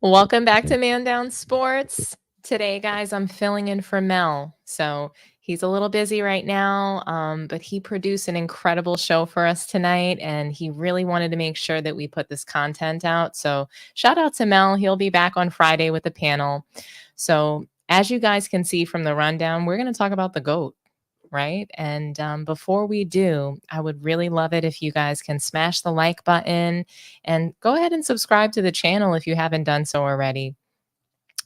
Welcome back to Man Down Sports. Today, guys, I'm filling in for Mel. So he's a little busy right now, but he produced an incredible show for us tonight, and he really wanted to make sure that we put this content out. So shout out to Mel. He'll be back on Friday with the panel. So as you guys can see from the rundown, we're going to talk about the GOAT. Right. And before we do, I would really love it if you guys can smash the like button and go ahead and subscribe to the channel if you haven't done so already.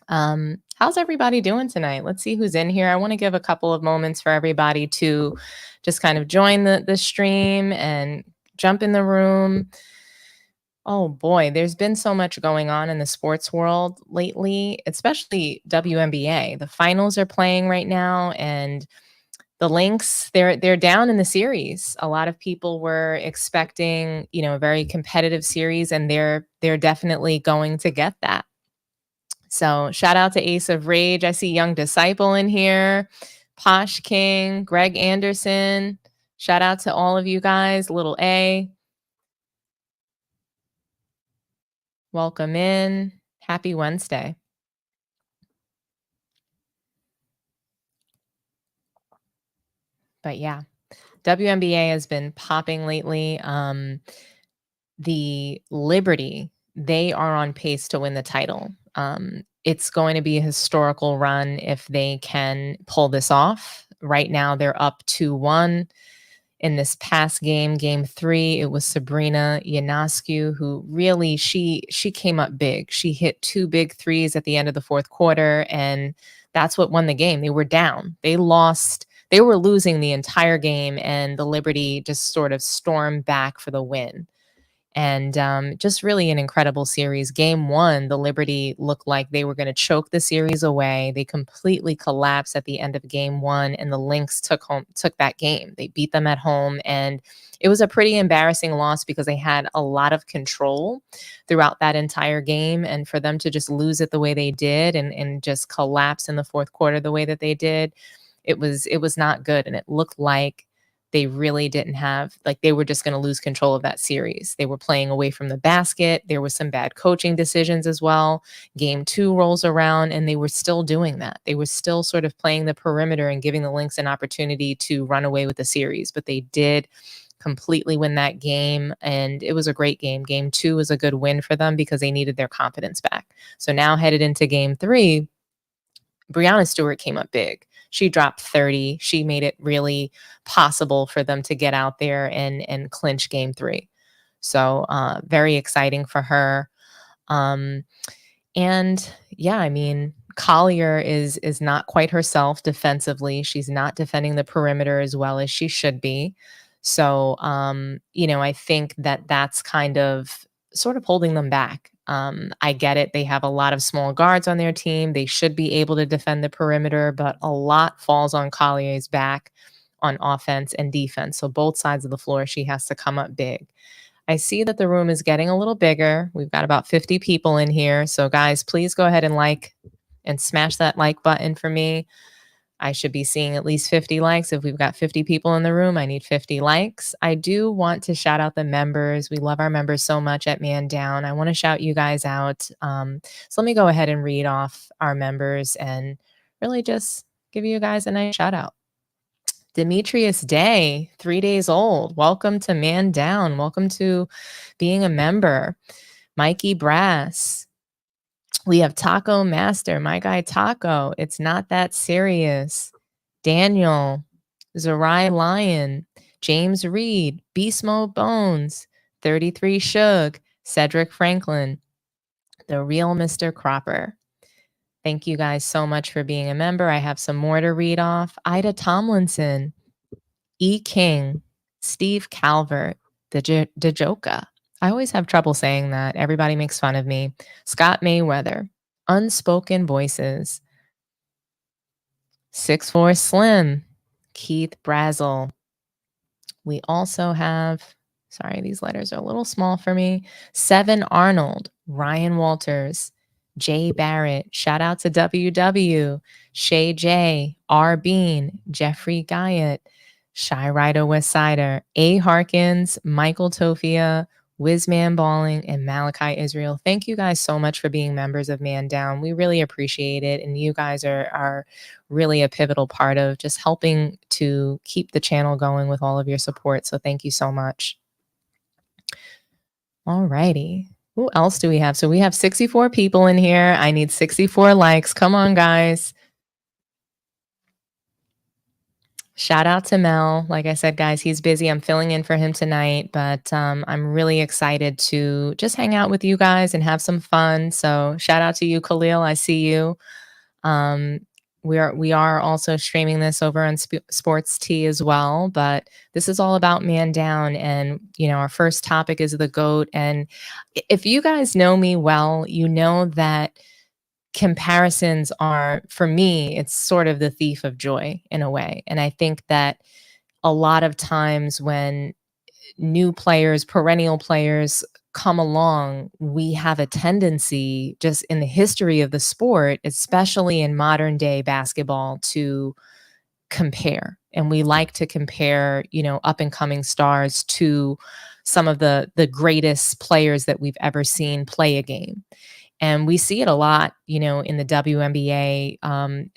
How's everybody doing tonight? Let's see who's in here. I want to give a couple of moments for everybody to just kind of join the stream and jump in the room. Oh boy, there's been so much going on in the sports world lately, especially WNBA. The finals are playing right now, and the Lynx, they're down in the series. A lot of people were expecting, a very competitive series, and they're definitely going to get that. So shout out to Ace of Rage. I see Young Disciple in here, Posh King, Greg Anderson. Shout out to all of you guys. Little A. Welcome in. Happy Wednesday. But yeah, WNBA has been popping lately. The Liberty, they are on pace to win the title. It's going to be a historical run if they can pull this off. Right now, they're up 2-1. In this past game, game 3, it was Sabrina Ionescu who really, she came up big. She hit 2 big threes at the end of the fourth quarter, and that's what won the game. They were down. They lost. They were losing the entire game, and the Liberty just sort of stormed back for the win. And just really an incredible series. Game 1, the Liberty looked like they were going to choke the series away. They completely collapsed at the end of game 1, and the Lynx took that game. They beat them at home, and it was a pretty embarrassing loss because they had a lot of control throughout that entire game. And for them to just lose it the way they did and just collapse in the fourth quarter the way that they did, it was not good. And it looked like they really didn't have, like, they were just going to lose control of that series. They were playing away from the basket. There was some bad coaching decisions as well. Game 2 rolls around, and they were still doing that. They were still sort of playing the perimeter and giving the Lynx an opportunity to run away with the series. But they did completely win that game, and it was a great game. Game 2 was a good win for them because they needed their confidence back. So now headed into game 3, Breanna Stewart came up big. She dropped 30. She made it really possible for them to get out there and clinch game 3. So very exciting for her. And yeah, I mean, Collier is not quite herself defensively. She's not defending the perimeter as well as she should be. So, I think that that's kind of sort of holding them back. I get it. They have a lot of small guards on their team. They should be able to defend the perimeter, but a lot falls on Collier's back on offense and defense. So both sides of the floor, she has to come up big. I see that the room is getting a little bigger. We've got about 50 people in here. So guys, please go ahead and like and smash that like button for me. I should be seeing at least 50 likes. If we've got 50 people in the room, I need 50 likes. I do want to shout out the members. We love our members so much at Man Down. I want to shout you guys out. So let me go ahead and read off our members and really just give you guys a nice shout out. Demetrius Day, 3 days old. Welcome to Man Down. Welcome to being a member. Mikey Brass. We have Taco Master, my guy Taco. It's not that serious. Daniel, Zarai Lion, James Reed, Beast Mode Bones, 33 Shug, Cedric Franklin, the real Mr. Cropper. Thank you guys so much for being a member. I have some more to read off. Ida Tomlinson, E. King, Steve Calvert, the Dejoka. I always have trouble saying that. Everybody makes fun of me. Scott Mayweather, Unspoken Voices, 6'4" Slim, Keith Brazel. We also have, sorry, these letters are a little small for me, 7 Arnold, Ryan Walters, Jay Barrett, shout out to WW, Shay J, R Bean, Jeffrey Guyett, Shy Rider West Sider, A Harkins, Michael Tofia, Wizman Balling, and Malachi Israel. Thank you guys so much for being members of Man Down. We really appreciate it. And you guys are really a pivotal part of just helping to keep the channel going with all of your support. So thank you so much. All righty. Who else do we have? So we have 64 people in here. I need 64 likes. Come on, guys. Shout out to Mel. Like I said, guys, he's busy. I'm filling in for him tonight, but I'm really excited to just hang out with you guys and have some fun. So shout out to you, Khalil. I see you. We are also streaming this over on Sports Tea as well, but this is all about Man Down, and our first topic is the GOAT. And if you guys know me well, you know that comparisons are, for me, it's sort of the thief of joy in a way. And I think that a lot of times when new players, perennial players come along, we have a tendency just in the history of the sport, especially in modern day basketball, to compare. And we like to compare, up and coming stars to some of the greatest players that we've ever seen play a game. And we see it a lot, in the WNBA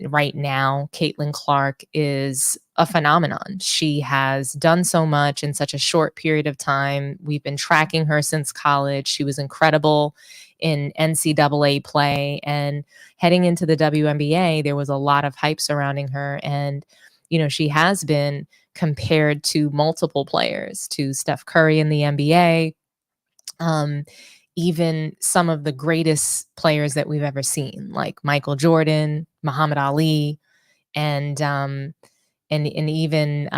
right now. Caitlin Clark is a phenomenon. She has done so much in such a short period of time. We've been tracking her since college. She was incredible in NCAA play. And heading into the WNBA, there was a lot of hype surrounding her. And, she has been compared to multiple players, to Steph Curry in the NBA. Even some of the greatest players that we've ever seen, like Michael Jordan, Muhammad Ali, and even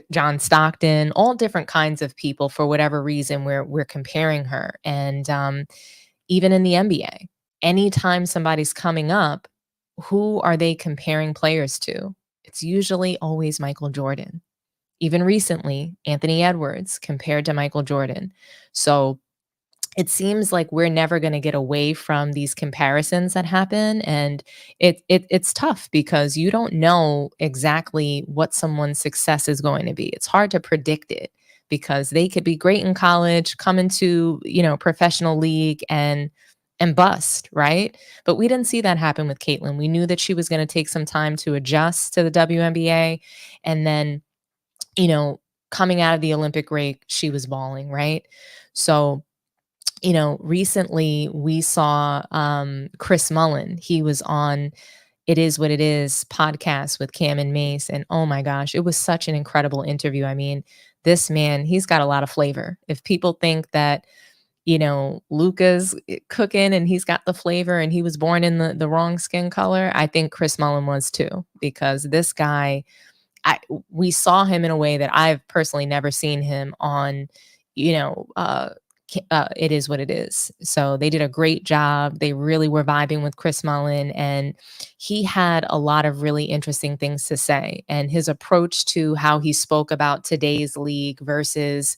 John Stockton, all different kinds of people. For whatever reason, we're comparing her. And even in the NBA, anytime somebody's coming up, who are they comparing players to? It's usually always Michael Jordan. Even recently, Anthony Edwards compared to Michael Jordan. So it seems like we're never going to get away from these comparisons that happen. And it's tough because you don't know exactly what someone's success is going to be. It's hard to predict it because they could be great in college, come into, professional league and bust, right? But we didn't see that happen with Caitlin. We knew that she was going to take some time to adjust to the WNBA. And then, coming out of the Olympic break, she was balling, right? So recently we saw Chris Mullin. He was on It Is What It Is podcast with Cam and Mace. And oh my gosh, it was such an incredible interview. I mean, this man, he's got a lot of flavor. If people think that, Luka's cooking and he's got the flavor and he was born in the wrong skin color, I think Chris Mullin was too, because this guy, we saw him in a way that I've personally never seen him on, It Is What It Is. So they did a great job. They really were vibing with Chris Mullin, and he had a lot of really interesting things to say. And his approach to how he spoke about today's league versus,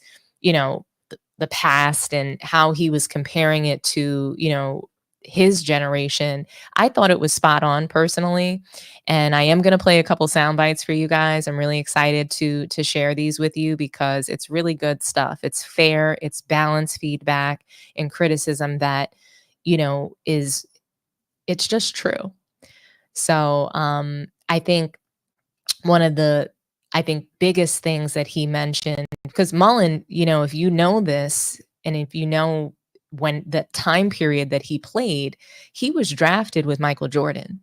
the past, and how he was comparing it to, his generation, I thought it was spot on personally. And I am going to play a couple sound bites for you guys. I'm really excited to share these with you because it's really good stuff. It's fair, it's balanced feedback and criticism that, it's just true. So I think one of the biggest things that he mentioned, because Mullin, if you know this, and if you know when the time period that he played, he was drafted with Michael Jordan.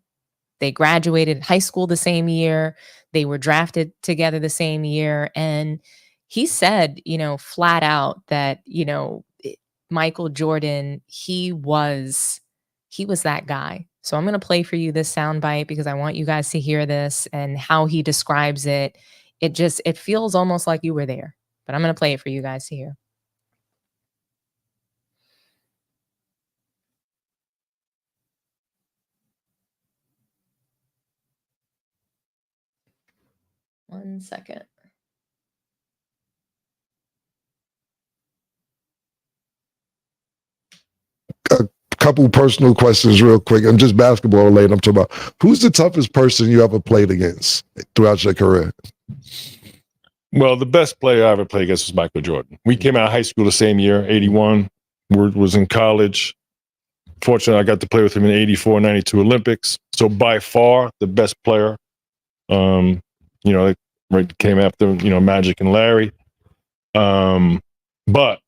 They graduated high school the same year. They were drafted together the same year. And he said, flat out that, Michael Jordan, he was that guy. So I'm going to play for you this soundbite because I want you guys to hear this and how he describes it. It feels almost like you were there, but I'm going to play it for you guys to hear. One second. A couple personal questions real quick. I'm just basketball related. I'm talking about, who's the toughest person you ever played against throughout your career? Well, the best player I ever played against was Michael Jordan. We came out of high school the same year, 81. Was in college. Fortunately, I got to play with him in 84, 92 Olympics. So by far the best player. Right, came after, Magic and Larry. But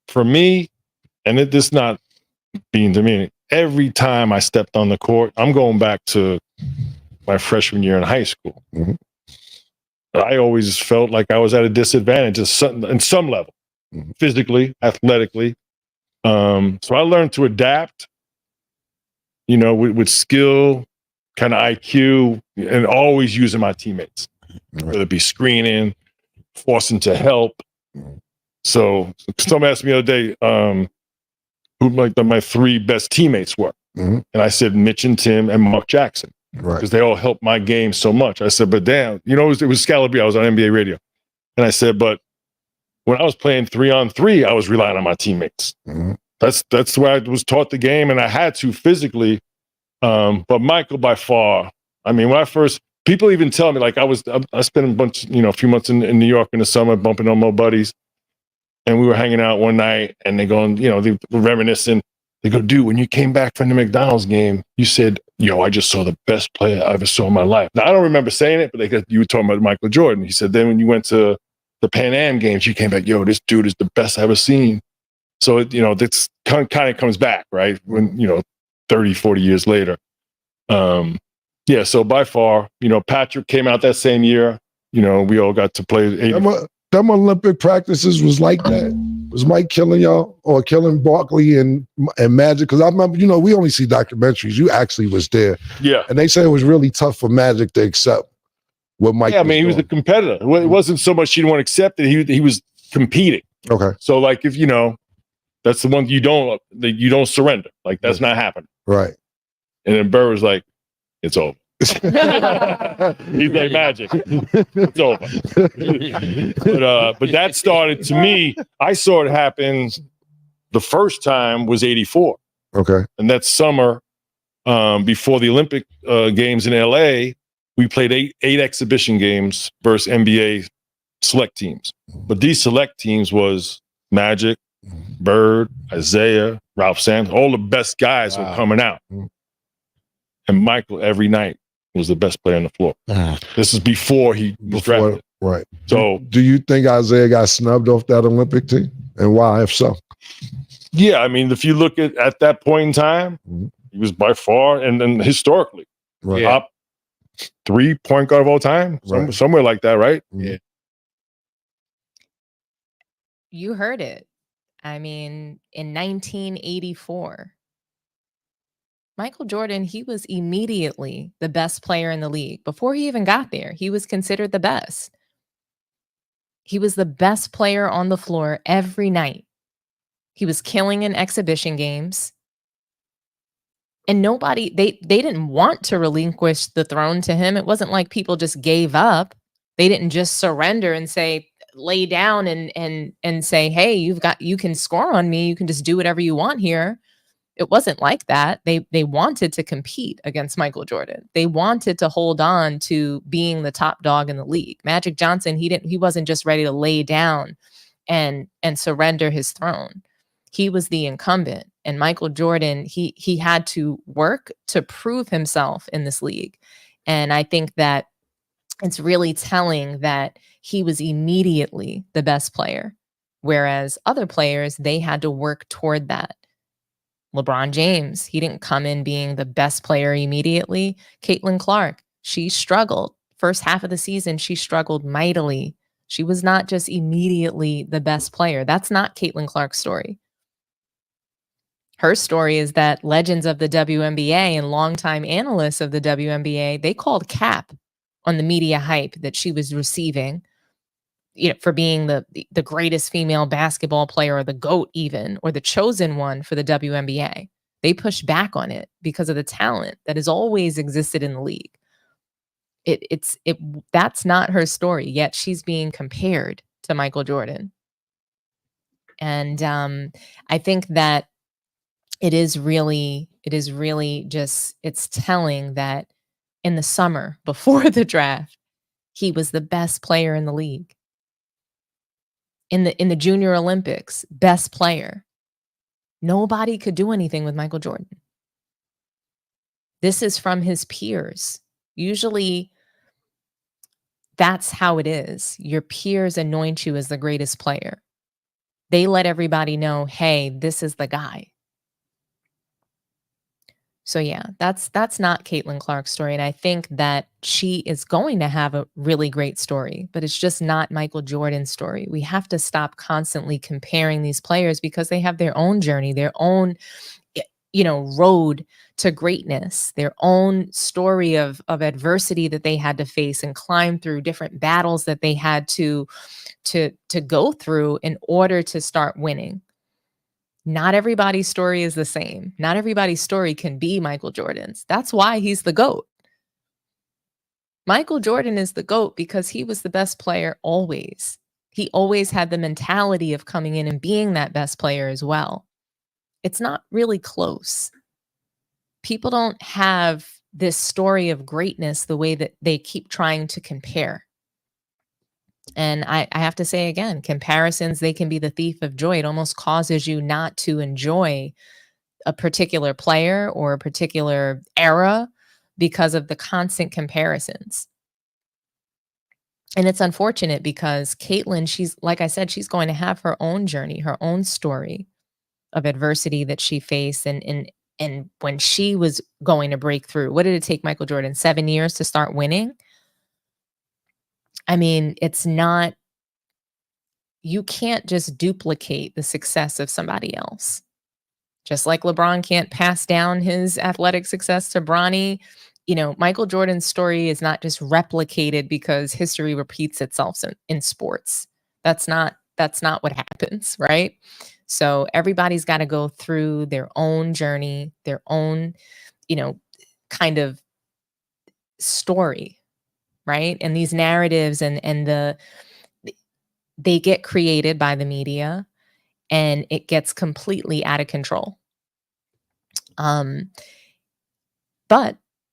for me, and this not being demeaning, every time I stepped on the court, I'm going back to my freshman year in high school. Mm-hmm. I always felt like I was at a disadvantage in some level, physically, athletically. So I learned to adapt, with skill, kind of IQ, and always using my teammates, whether it be screening, forcing to help. So someone asked me the other day who my three best teammates were. And I said Mitch and Tim and Mark Jackson. Because they all helped my game so much. I said, but damn, it was Scalabria. I was on NBA radio. And I said, but when I was playing 3-on-3, I was relying on my teammates. That's the way I was taught the game, and I had to physically. But Michael, by far, I mean, when I first, people even tell me, like, I spent a few months in New York in the summer bumping on my buddies. And we were hanging out one night, and they going, they were reminiscing. They go, dude, when you came back from the McDonald's game, you said, yo, I just saw the best player I ever saw in my life. Now, I don't remember saying it, but you were talking about Michael Jordan. He said, then when you went to the Pan Am games, you came back, yo, this dude is the best I've ever seen. So, that's kind of comes back, right? When, 30, 40 years later. So by far, Patrick came out that same year. We all got to play. Them Olympic practices was like that. Was Mike killing y'all or killing Barkley and Magic? Because I remember, we only see documentaries. You actually was there. Yeah. And they said it was really tough for Magic to accept what Mike was doing. He was a competitor. It wasn't so much he didn't want to accept it. He was competing. Okay. So like if, that's the one you don't surrender. Like that's not happening. Right. And then Burr was like, it's over. He's like Magic. It's over. But that started to me. I saw it happen. The first time was 84. Okay. And that summer, before the Olympic games in LA, we played eight exhibition games versus NBA select teams. But these select teams was Magic, Bird, Isaiah, Ralph Sampson. All the best guys were coming out. And Michael every night was the best player on the floor. This is before he was drafted. Right. So do you think Isaiah got snubbed off that Olympic team? And why, if so? Yeah, I mean, if you look at that point in time, he was by far, and then historically, top 3 point guard of all time, somewhere like that, right? Yeah. You heard it. I mean, in 1984, Michael Jordan, he was immediately the best player in the league. Before he even got there, he was considered the best. He was the best player on the floor every night. He was killing in exhibition games. And they didn't want to relinquish the throne to him. It wasn't like people just gave up. They didn't just surrender and say, lay down and say, hey, you can score on me. You can just do whatever you want here. It wasn't like that. They wanted to compete against Michael Jordan. They wanted to hold on to being the top dog in the league. Magic Johnson, he wasn't just ready to lay down and surrender his throne. He was the incumbent. And Michael Jordan, he had to work to prove himself in this league. And I think that it's really telling that he was immediately the best player, whereas other players, they had to work toward that. LeBron James, he didn't come in being the best player immediately. Caitlin Clark, she struggled. First half of the season, she struggled mightily. She was not just immediately the best player. That's not Caitlin Clark's story. Her story is that legends of the WNBA and longtime analysts of the WNBA, they called cap on the media hype that she was receiving, for being the greatest female basketball player, or the GOAT even, or the chosen one for the WNBA. They pushed back on it because of the talent that has always existed in the league. That's not her story, yet she's being compared to Michael Jordan. And I think that it is really just, it's telling that in the summer before the draft, he was the best player in the league. In the Junior Olympics, best player. Nobody could do anything with Michael Jordan. This is from his peers. Usually that's how it is. Your peers anoint you as the greatest player. They let everybody know, hey, this is the guy. So yeah, that's not Caitlin Clark's story. And I think that she is going to have a really great story, but it's just not Michael Jordan's story. We have to stop constantly comparing these players because they have their own journey, their own, road to greatness, their own story of adversity that they had to face and climb through, different battles that they had to go through in order to start winning. Not everybody's story is the same. Not everybody's story can be Michael Jordan's. That's why he's the GOAT. Michael Jordan is the GOAT because he was the best player always. He always had the mentality of coming in and being that best player as well. It's not really close. People don't have this story of greatness the way that they keep trying to compare. And I have to say again, comparisons, they can be the thief of joy. It almost causes you not to enjoy a particular player or a particular era because of the constant comparisons. And it's unfortunate because Caitlin, she's, like I said, she's going to have her own journey, her own story of adversity that she faced. And when she was going to break through, what did it take Michael Jordan? 7 years to start winning? I mean, it's not, you can't just duplicate the success of somebody else. Just like LeBron can't pass down his athletic success to Bronny, Michael Jordan's story is not just replicated because history repeats itself in sports. That's not what happens, right? So everybody's got to go through their own journey, their own, kind of story, right? And these narratives they get created by the media and it gets completely out of control. But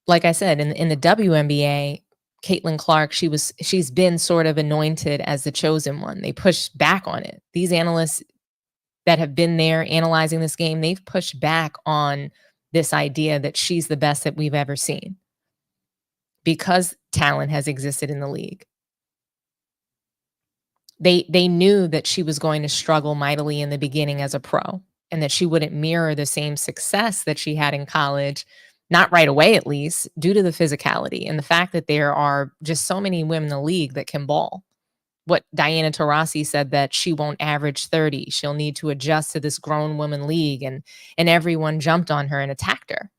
like I said, in the WNBA, Caitlin Clark, she's been sort of anointed as the chosen one. They pushed back on it. These analysts that have been there analyzing this game, they've pushed back on this idea that she's the best that we've ever seen because talent has existed in the league. They knew that she was going to struggle mightily in the beginning as a pro and that she wouldn't mirror the same success that she had in college, not right away at least, due to the physicality and the fact that there are just so many women in the league that can ball. What Diana Taurasi said, that she won't average 30. She'll need to adjust to this grown woman league, and everyone jumped on her and attacked her.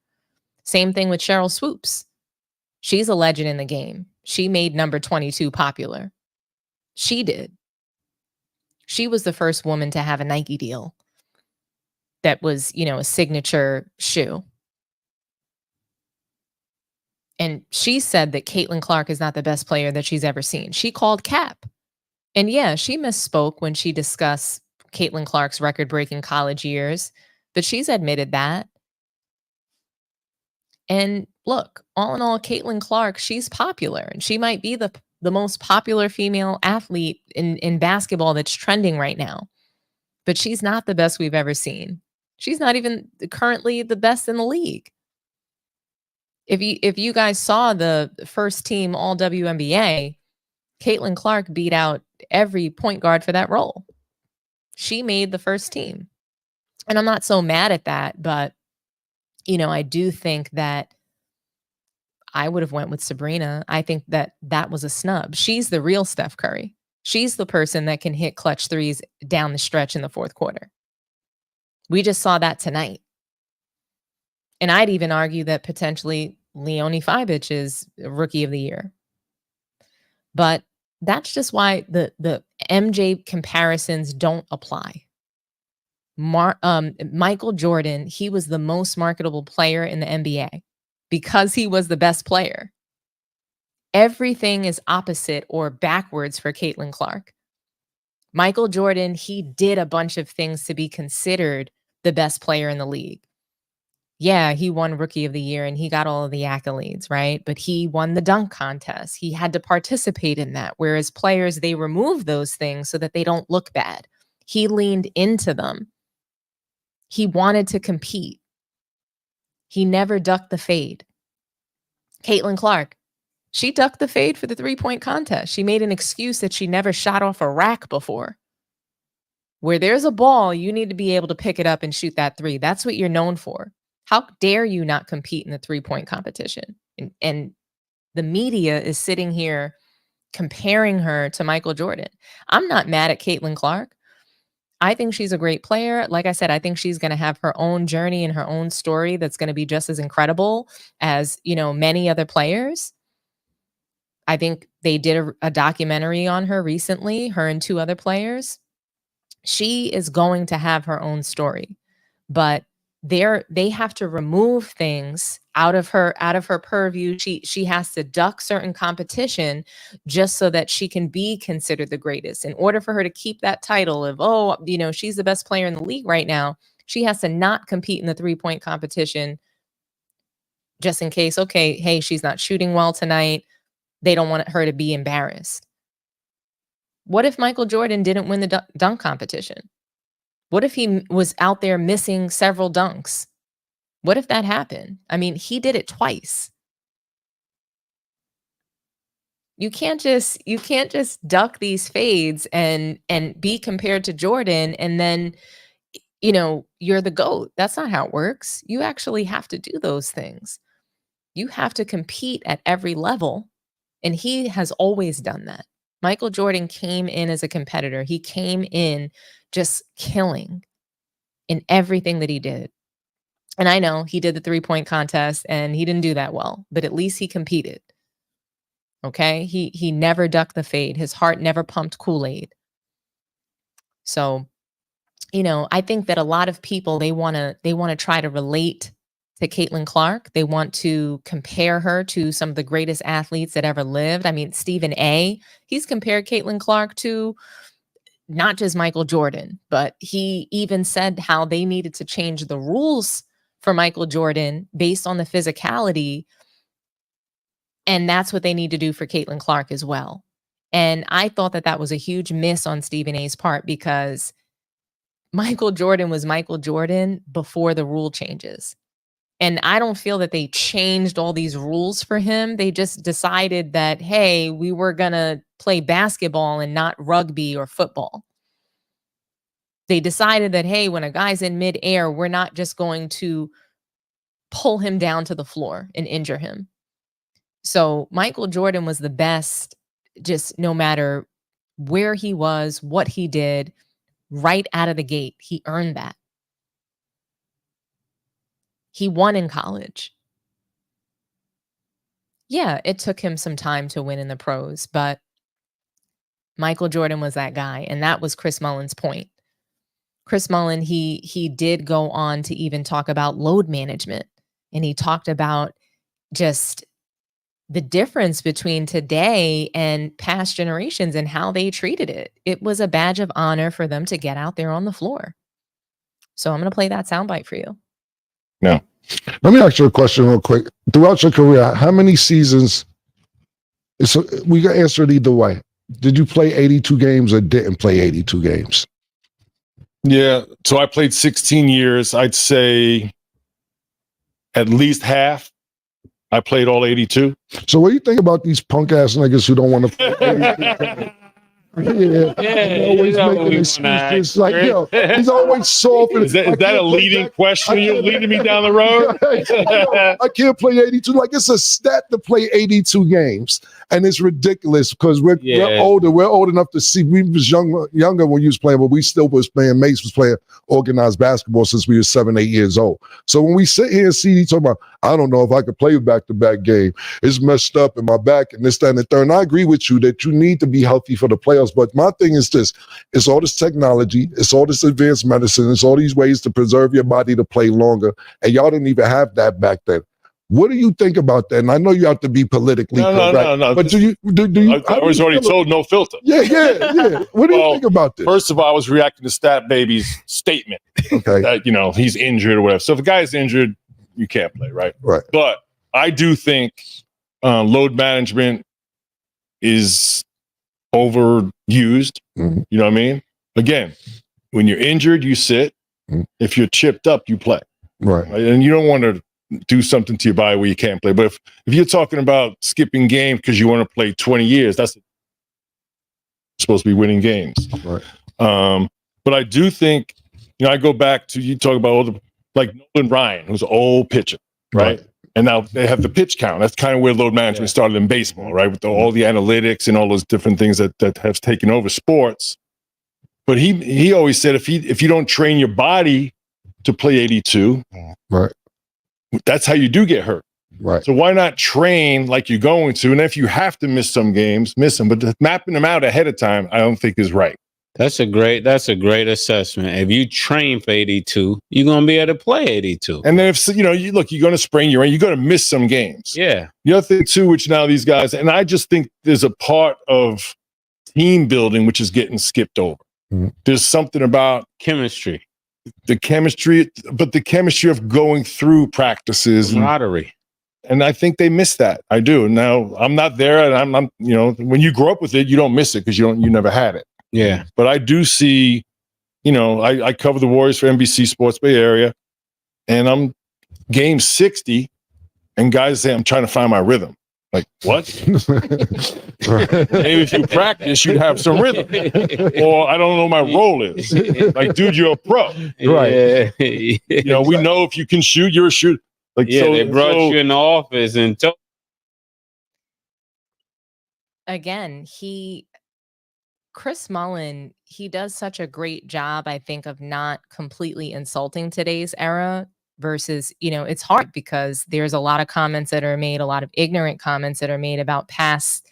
Same thing with Cheryl Swoops. She's a legend in the game. She made number 22 popular. She did. She was the first woman to have a Nike deal that was, a signature shoe. And she said that Caitlin Clark is not the best player that she's ever seen. She called cap. And yeah, she misspoke when she discussed Caitlin Clark's record-breaking college years, but she's admitted that. And look, all in all, Caitlin Clark, she's popular, and she might be the most popular female athlete in basketball that's trending right now. But she's not the best we've ever seen. She's not even currently the best in the league. If you guys saw the first team all WNBA, Caitlin Clark beat out every point guard for that role. She made the first team. And I'm not so mad at that, but I do think that I would have went with Sabrina. I think that was a snub. She's the real Steph Curry. She's the person that can hit clutch threes down the stretch in the fourth quarter. We just saw that tonight. And I'd even argue that potentially Leonie Fibich is Rookie of the Year. But that's just why the MJ comparisons don't apply. Michael Jordan, he was the most marketable player in the NBA because he was the best player. Everything is opposite or backwards for Caitlin Clark. Michael Jordan, he did a bunch of things to be considered the best player in the league. Yeah, he won Rookie of the Year and he got all of the accolades, right? But he won the dunk contest. He had to participate in that. Whereas players, they remove those things so that they don't look bad. He leaned into them. He wanted to compete. He never ducked the fade. Caitlin Clark, she ducked the fade for the 3-point contest. She made an excuse that she never shot off a rack before. Where there's a ball, you need to be able to pick it up and shoot that 3. That's what you're known for. How dare you not compete in the 3-point competition? And the media is sitting here comparing her to Michael Jordan. I'm not mad at Caitlin Clark. I think she's a great player. Like I said, I think she's going to have her own journey and her own story that's going to be just as incredible as, many other players. I think they did a documentary on her recently, her and 2 other players. She is going to have her own story, but they have to remove things out of her purview. She has to duck certain competition just so that she can be considered the greatest. In order for her to keep that title of, she's the best player in the league right now, she has to not compete in the 3-point competition just in case, okay, hey, she's not shooting well tonight. They don't want her to be embarrassed. What if Michael Jordan didn't win the dunk competition? What if he was out there missing several dunks? What if that happened? I mean, he did it twice. You can't just duck these fades and be compared to Jordan and then you're the GOAT. That's not how it works. You actually have to do those things. You have to compete at every level, and he has always done that. Michael Jordan came in as a competitor. He came in just killing in everything that he did. And I know he did the 3-point contest and he didn't do that well, but at least he competed. Okay? He never ducked the fade. His heart never pumped Kool-Aid. So, I think that a lot of people, they want to try to relate to Caitlin Clark. They want to compare her to some of the greatest athletes that ever lived. I mean, Stephen A., he's compared Caitlin Clark to not just Michael Jordan, but he even said how they needed to change the rules for Michael Jordan based on the physicality. And that's what they need to do for Caitlin Clark as well. And I thought that was a huge miss on Stephen A.'s part, because Michael Jordan was Michael Jordan before the rule changes. And I don't feel that they changed all these rules for him. They just decided that, hey, we were going to play basketball and not rugby or football. They decided that, hey, when a guy's in midair, we're not just going to pull him down to the floor and injure him. So Michael Jordan was the best, just no matter where he was, what he did, right out of the gate. He earned that. He won in college. Yeah, it took him some time to win in the pros, but Michael Jordan was that guy, and that was Chris Mullin's point. Chris Mullin, he did go on to even talk about load management, and he talked about just the difference between today and past generations and how they treated it. It was a badge of honor for them to get out there on the floor. So I'm going to play that soundbite for you. No. Let me ask you a question real quick. Throughout your career, how many seasons, so we got answered either way. Did you play 82 games or didn't play 82 games? Yeah, so I played 16 years. I'd say at least half. I played all 82. So what do you think about these punk ass niggas who don't want to play 82? Always making excuses. Like, he's always soft. Is that a leading question? You're leading me down the road? I can't play 82. Like, it's a stat to play 82 games. And it's ridiculous because we're older. We're old enough to see. We was younger when you was playing, but we still was playing. Mace was playing organized basketball since we were 7, 8 years old. So when we sit here and see these talking about, I don't know if I could play a back-to-back game. It's messed up in my back and this, that, and the third. And I agree with you that you need to be healthy for the playoffs. But my thing is this, it's all this technology, it's all this advanced medicine, it's all these ways to preserve your body to play longer. And y'all didn't even have that back then. What do you think about that? And I know you have to be politically correct. No. But do you? I was already told no filter. Yeah. What do you think about this? First of all, I was reacting to Stat Baby's statement. Okay. That, he's injured or whatever. So if a guy's injured, you can't play, right? Right. But I do think load management is overused. You know what I mean? Again, when you're injured, you sit. If you're chipped up, you play. Right. And you don't want to do something to your body where you can't play. But if you're talking about skipping games because you want to play 20 years, that's supposed to be winning games. Right. But I do think, I go back to, you talk about like Nolan Ryan, who's an old pitcher, right? And now they have the pitch count. That's kind of where load management started in baseball, right? With all the analytics and all those different things that have taken over sports. But he always said, if you don't train your body to play 82, right, that's how you do get hurt. Right. So why not train like you're going to? And if you have to miss some games, miss them. But mapping them out ahead of time, I don't think is right. That's a great assessment. If you train for 82, you're gonna be able to play 82. And then if you're going to sprain your ankle, you're going to miss some games. Yeah. The other thing too, which now these guys, and I just think there's a part of team building which is getting skipped over. There's something about chemistry, but the chemistry of going through practices, camaraderie. And I think they miss that. I do. Now I'm not there, and I'm when you grow up with it, you don't miss it because you never had it. Yeah. But I do see, I cover the Warriors for NBC Sports Bay Area, and I'm game 60, and guys say I'm trying to find my rhythm. Like, what? Maybe if you practice, you'd have some rhythm. Or I don't know what my role is. Like, dude, you're a pro. Right. We know if you can shoot, you're a shooter. Like, they brought you in the office and told. Again, Chris Mullin, he does such a great job, I think, of not completely insulting today's era versus, it's hard because there's a lot of comments that are made, a lot of ignorant comments that are made about past,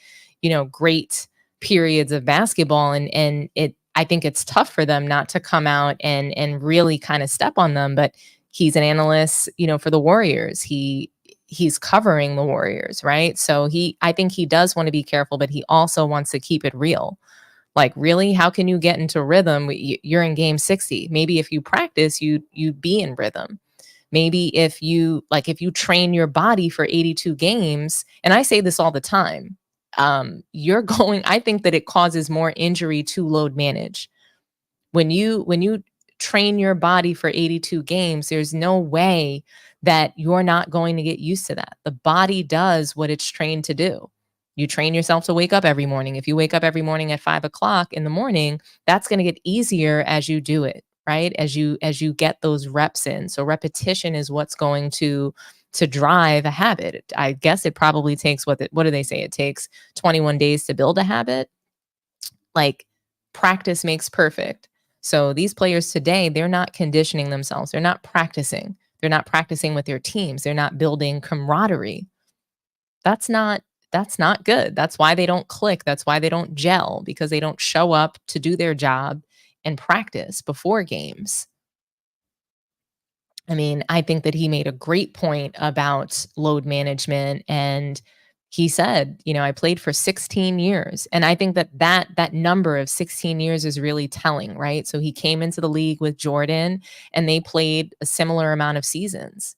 great periods of basketball. And I think it's tough for them not to come out and really kind of step on them. But he's an analyst, for the Warriors. He's covering the Warriors, right? So I think he does want to be careful, but he also wants to keep it real. Like, really, how can you get into rhythm? You're in game 60. Maybe if you practice, you'd be in rhythm. Maybe if you train your body for 82 games, and I say this all the time, I think that it causes more injury to load manage. When you train your body for 82 games, there's no way that you're not going to get used to that. The body does what it's trained to do. You train yourself to wake up every morning. If you wake up every morning at 5 o'clock in the morning, that's going to get easier as you do it, right? As you get those reps in. So repetition is what's going to drive a habit. I guess it probably takes, what do they say? It takes 21 days to build a habit. Like, practice makes perfect. So these players today, they're not conditioning themselves. They're not practicing. They're not practicing with their teams. They're not building camaraderie. That's not good. That's why they don't click. That's why they don't gel, because they don't show up to do their job and practice before games. I mean, I think that he made a great point about load management, and he said, I played for 16 years. And I think that number of 16 years is really telling, right? So he came into the league with Jordan, and they played a similar amount of seasons.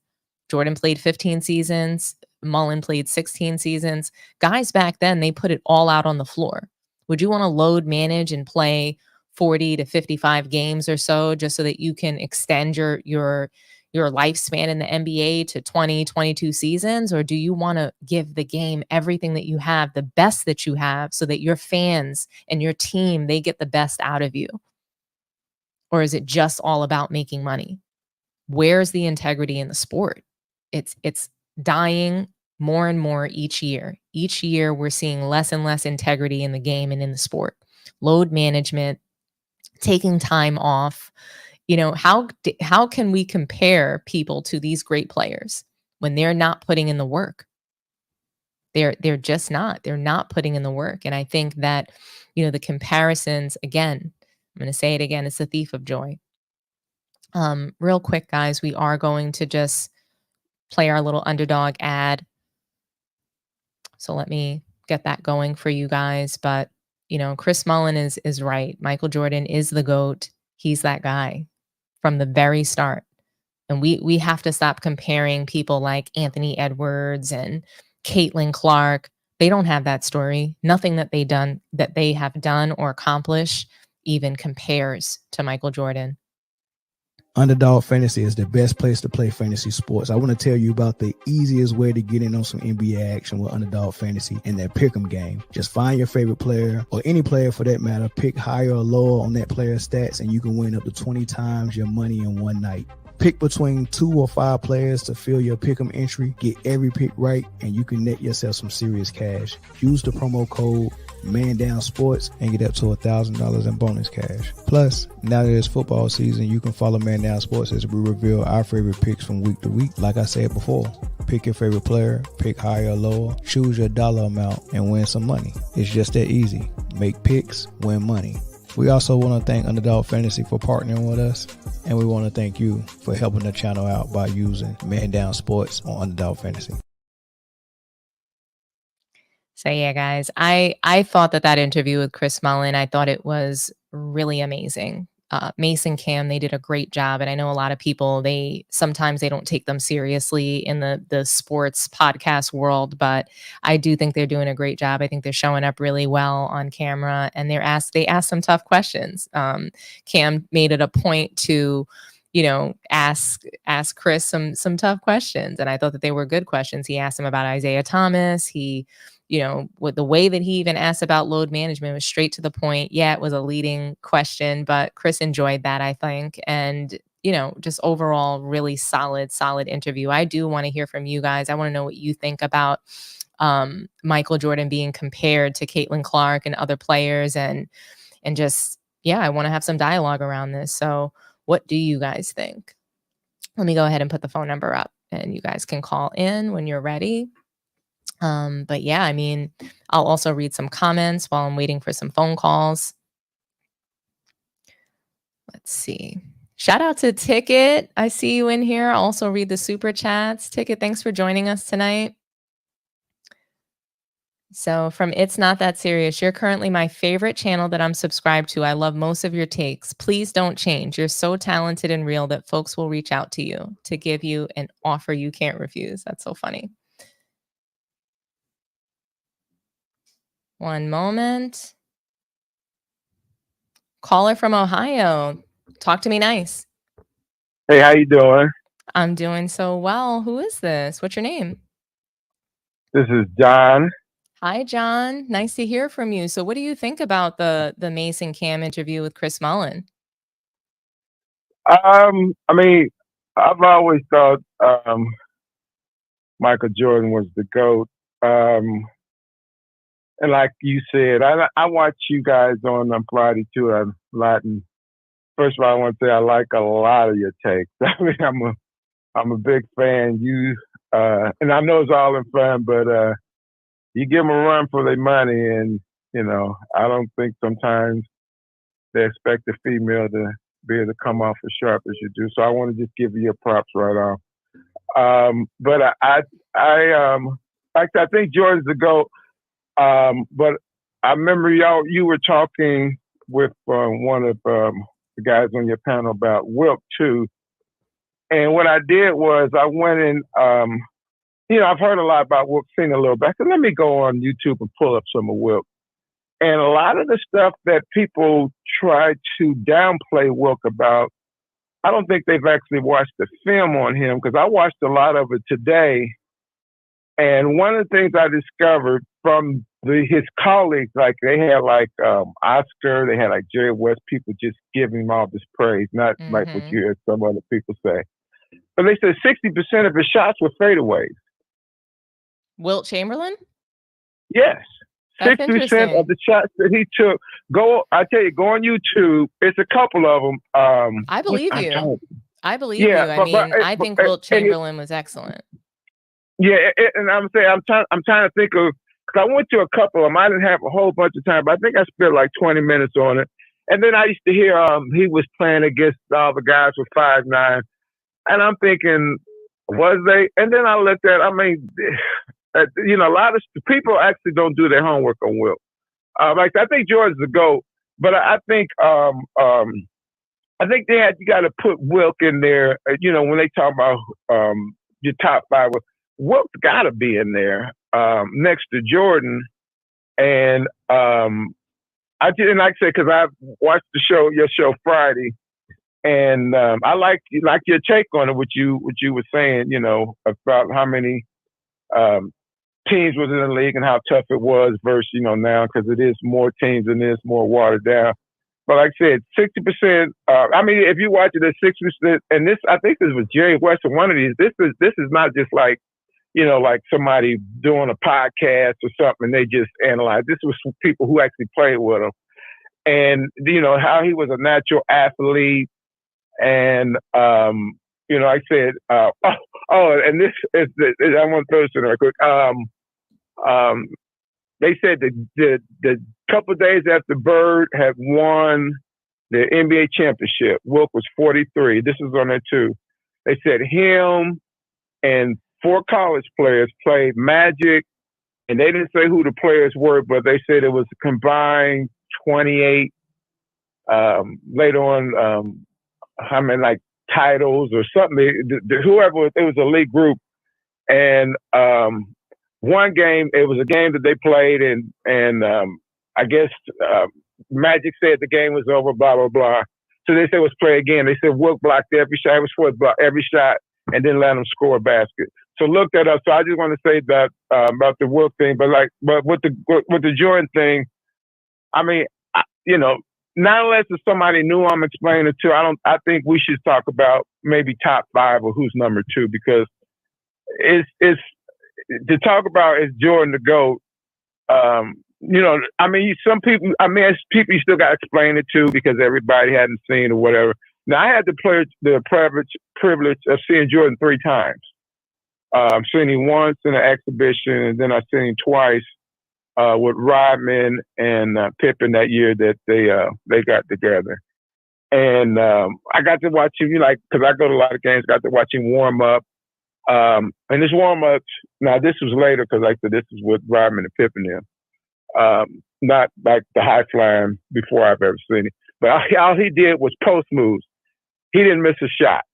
Jordan played 15 seasons. Mullin played 16 seasons. Guys back then, they put it all out on the floor. Would you want to load manage and play 40 to 55 games or so just so that you can extend your lifespan in the NBA to 20, 22 seasons? Or do you want to give the game everything that you have, the best that you have, so that your fans and your team, they get the best out of you? Or is it just all about making money? Where's the integrity in the sport? It's dying more and more each year. Each year, we're seeing less and less integrity in the game and in the sport. Load management, taking time off. How can we compare people to these great players when they're not putting in the work? They're just not. They're not putting in the work. And I think that, the comparisons, again, I'm going to say it again, it's a thief of joy. Real quick, guys, we are going to just play our little Underdog ad. So let me get that going for you guys. But, Chris Mullin is right. Michael Jordan is the GOAT. He's that guy from the very start. And we have to stop comparing people like Anthony Edwards and Caitlin Clark. They don't have that story. Nothing that they have done or accomplished even compares to Michael Jordan. Underdog Fantasy is the best place to play fantasy sports. I want to tell you about the easiest way to get in on some NBA action with Underdog Fantasy and their pick'em game. Just find your favorite player, or any player for that matter, pick higher or lower on that player's stats, and you can win up to 20 times your money in one night. Pick between 2 or 5 players to fill your pick'em entry. Get every pick right, and you can net yourself some serious cash. Use the promo code ManDownSports and get up to $1,000 in bonus cash. Plus, now that it's football season, you can follow Man Down Sports as we reveal our favorite picks from week to week. Like I said before, pick your favorite player, pick higher or lower, choose your dollar amount, and win some money. It's just that easy. Make picks, win money. We also want to thank Underdog Fantasy for partnering with us, and we want to thank you for helping the channel out by using Man Down Sports on Underdog Fantasy. So yeah, guys, I thought that interview with Chris Mullin, I thought it was really amazing. Mason Cam, they did a great job. And I know a lot of people, sometimes they don't take them seriously in the sports podcast world, but I do think they're doing a great job. I think they're showing up really well on camera, and they asked some tough questions. Cam made it a point to, ask Chris some tough questions. And I thought that they were good questions. He asked him about Isaiah Thomas. With the way that he even asked about load management was straight to the point. Yeah, it was a leading question, but Chris enjoyed that, I think. And, just overall, really solid interview. I do want to hear from you guys. I want to know what you think about Michael Jordan being compared to Caitlin Clark and other players. And just, I want to have some dialogue around this. So what do you guys think? Let me go ahead and put the phone number up, and you guys can call in when you're ready. But yeah, I mean, I'll also read some comments while I'm waiting for some phone calls. Let's see. Shout out to Ticket. I see you in here. I'll also read the super chats. Ticket, thanks for joining us tonight. So from It's Not That Serious, you're currently my favorite channel that I'm subscribed to. I love most of your takes. Please don't change. You're so talented and real that folks will reach out to you to give you an offer you can't refuse. That's so funny. One moment. Caller from Ohio. Talk to me nice. Hey, how you doing? I'm doing so well. Who is this? What's your name? This is John. Hi, John. Nice to hear from you. So what do you think about the Mason Cam interview with Chris Mullin? I mean, I've always thought Michael Jordan was the GOAT. And like you said, I watch you guys on Friday too a lot. And first of all, I want to say I like a lot of your takes. I mean, I'm a big fan. And I know it's all in fun, but you give them a run for their money, and I don't think sometimes they expect a female to be able to come off as sharp as you do. So I want to just give you your props right off. But I think Jordan's the GOAT. But I remember you were talking with one of the guys on your panel about Wilt too. And what I did was I went in, I've heard a lot about Wilt, seen a little bit. So let me go on YouTube and pull up some of Wilt. And a lot of the stuff that people try to downplay Wilt about, I don't think they've actually watched the film on him, because I watched a lot of it today. And one of the things I discovered from his colleagues, like they had Oscar, they had like Jerry West, people just giving him all this praise, not like what you hear some other people say. But they said 60% of his shots were fadeaways. Wilt Chamberlain? Yes. 60% of the shots that he took. Go on YouTube. It's a couple of them. I believe you. I believe you. I think Wilt Chamberlain was excellent. Yeah, and I'm saying I'm trying to think of, because I went to a couple of them. I didn't have a whole bunch of time, but I think I spent like 20 minutes on it. And then I used to hear he was playing against all the guys with 5'9", and I'm thinking, was they? And then I looked at, a lot of people actually don't do their homework on Wilt. I think Jordan's the GOAT, but I think I think you got to put Wilt in there. When they talk about your top five, Wilt's got to be in there next to Jordan. And I didn't like I said, because I watched your show Friday, and I like your take on it. What you were saying, about how many teams was in the league and how tough it was versus now, because it is more teams and it's more watered down. But like I said, 60%. If you watch it at 60%, and this, I think this was Jerry West on one of these. This is not just like, like somebody doing a podcast or something and they just analyze. This was people who actually played with him, and how he was a natural athlete, and I said, and this is I want to throw this in real quick. They said the couple of days after Bird had won the NBA championship, Wilt was 43. This is on there too. They said him and 4 college players played Magic, and they didn't say who the players were, but they said it was a combined 28. Later on, how many like titles or something? Whoever, it was a league group, and one game, it was a game that they played, and I guess Magic said the game was over, blah blah blah. So they said let's play again. They said Wilt blocked every shot. It was for every shot, and didn't let him score a basket. So look that up. So I just want to say that about the Wilt thing, but with the Jordan thing, not unless it's somebody new I'm explaining it to. I think we should talk about maybe top 5 or who's number 2, because it's to talk about is Jordan the GOAT. Some people. As people, you still got to explain it to, because everybody hadn't seen or whatever. Now I had the privilege of seeing Jordan 3 times. I've seen him once in an exhibition, and then I've seen him twice with Rodman and Pippen that year that they got together. And I got to watch him, because I go to a lot of games, got to watch him warm up. And his warm ups, now this was later, because like I said, this was with Rodman and Pippen then. Not like the high flying before I've ever seen it. But all he did was post moves. He didn't miss a shot.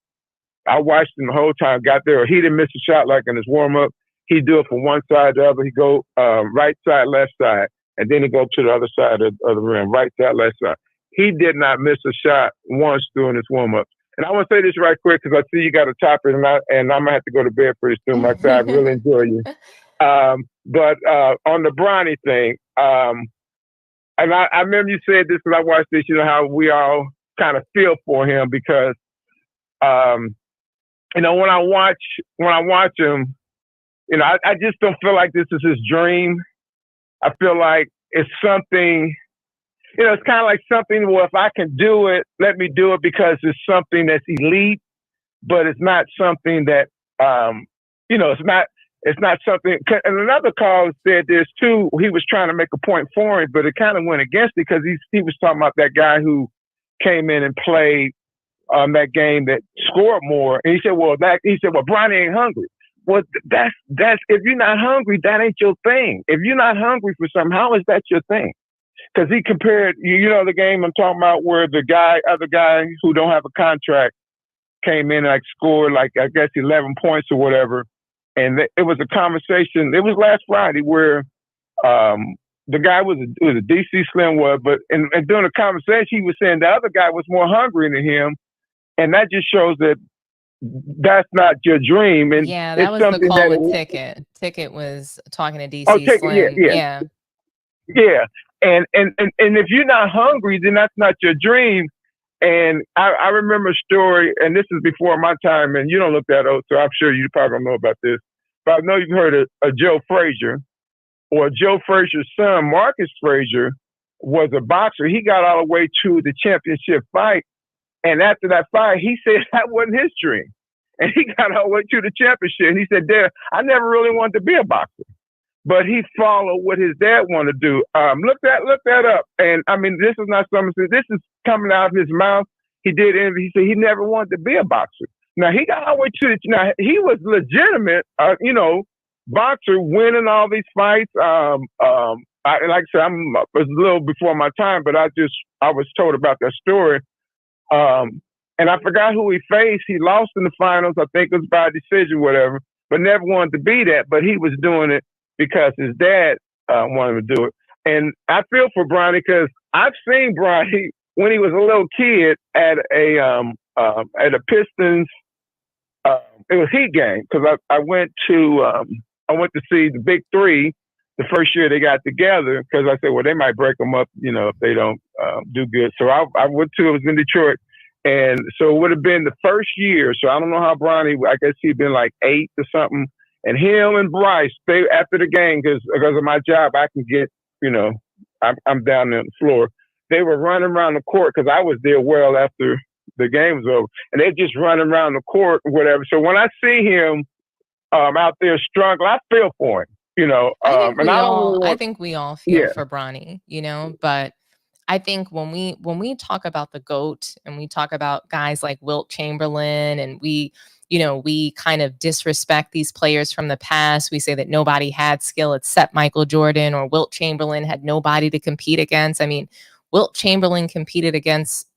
I watched him the whole time, got there. He didn't miss a shot like in his warm up. He'd do it from one side to the other. He'd go right side, left side, and then he'd go to the other side of the rim, right side, left side. He did not miss a shot once during his warm up. And I want to say this right quick, because I see you got a topic, and I'm going to have to go to bed pretty soon. Like I said, I really enjoy you. But on the Bronny thing, and I remember you said this, because I watched this, how we all kind of feel for him, because, when I watch him, I just don't feel like this is his dream. I feel like it's something, it's kind of like something, well, if I can do it, let me do it, because it's something that's elite, but it's not something that, it's not something. And another call said this too. He was trying to make a point for him, but it kind of went against it, because he was talking about that guy who came in and played that game that scored more. And he said, well, Bronny ain't hungry. Well, that's if you're not hungry, that ain't your thing. If you're not hungry for something, how is that your thing? Because he compared, the game I'm talking about, where the other guy who don't have a contract came in and scored I guess 11 points or whatever. And it was a conversation. It was last Friday where the guy was a DC Slim but and during the conversation, he was saying the other guy was more hungry than him. And that just shows that that's not your dream. And yeah, that was the call with Ticket. Ticket was talking to DC Slim. Yeah. And if you're not hungry, then that's not your dream. And I remember a story, and this is before my time, and you don't look that old, so I'm sure you probably don't know about this. But I know you've heard of Joe Frazier, or Joe Frazier's son, Marcus Frazier, was a boxer. He got all the way to the championship fight. And after that fight, he said that wasn't his dream. And he got all the way to the championship. And he said, I never really wanted to be a boxer. But he followed what his dad wanted to do. Look that up. And this is not something, this is coming out of his mouth. He said he never wanted to be a boxer. Now he got all the way to he was legitimate, boxer, winning all these fights. Like I said, it was a little before my time, but I was told about that story. And I forgot who he faced. He lost in the finals. I think it was by decision, whatever, but never wanted to be that. But he was doing it because his dad wanted him to do it. And I feel for Bronny because I've seen Bronny when he was a little kid at a Pistons. It was Heat game because I went to see the Big Three the first year they got together because I said, well, they might break them up, if they don't do good. So I went to, it was in Detroit. And so it would have been the first year. So I don't know how Bronny, I guess he'd been like 8 or something. And him and Bryce, they after the game, because of my job, I can get, I'm down there on the floor. They were running around the court because I was there well after the game was over. And they just running around the court or whatever. So when I see him out there struggling, I feel for him, I think we all feel for Bronny, but I think when we talk about the GOAT and we talk about guys like Wilt Chamberlain and we kind of disrespect these players from the past. We say that nobody had skill except Michael Jordan, or Wilt Chamberlain had nobody to compete against. I mean, Wilt Chamberlain competed against,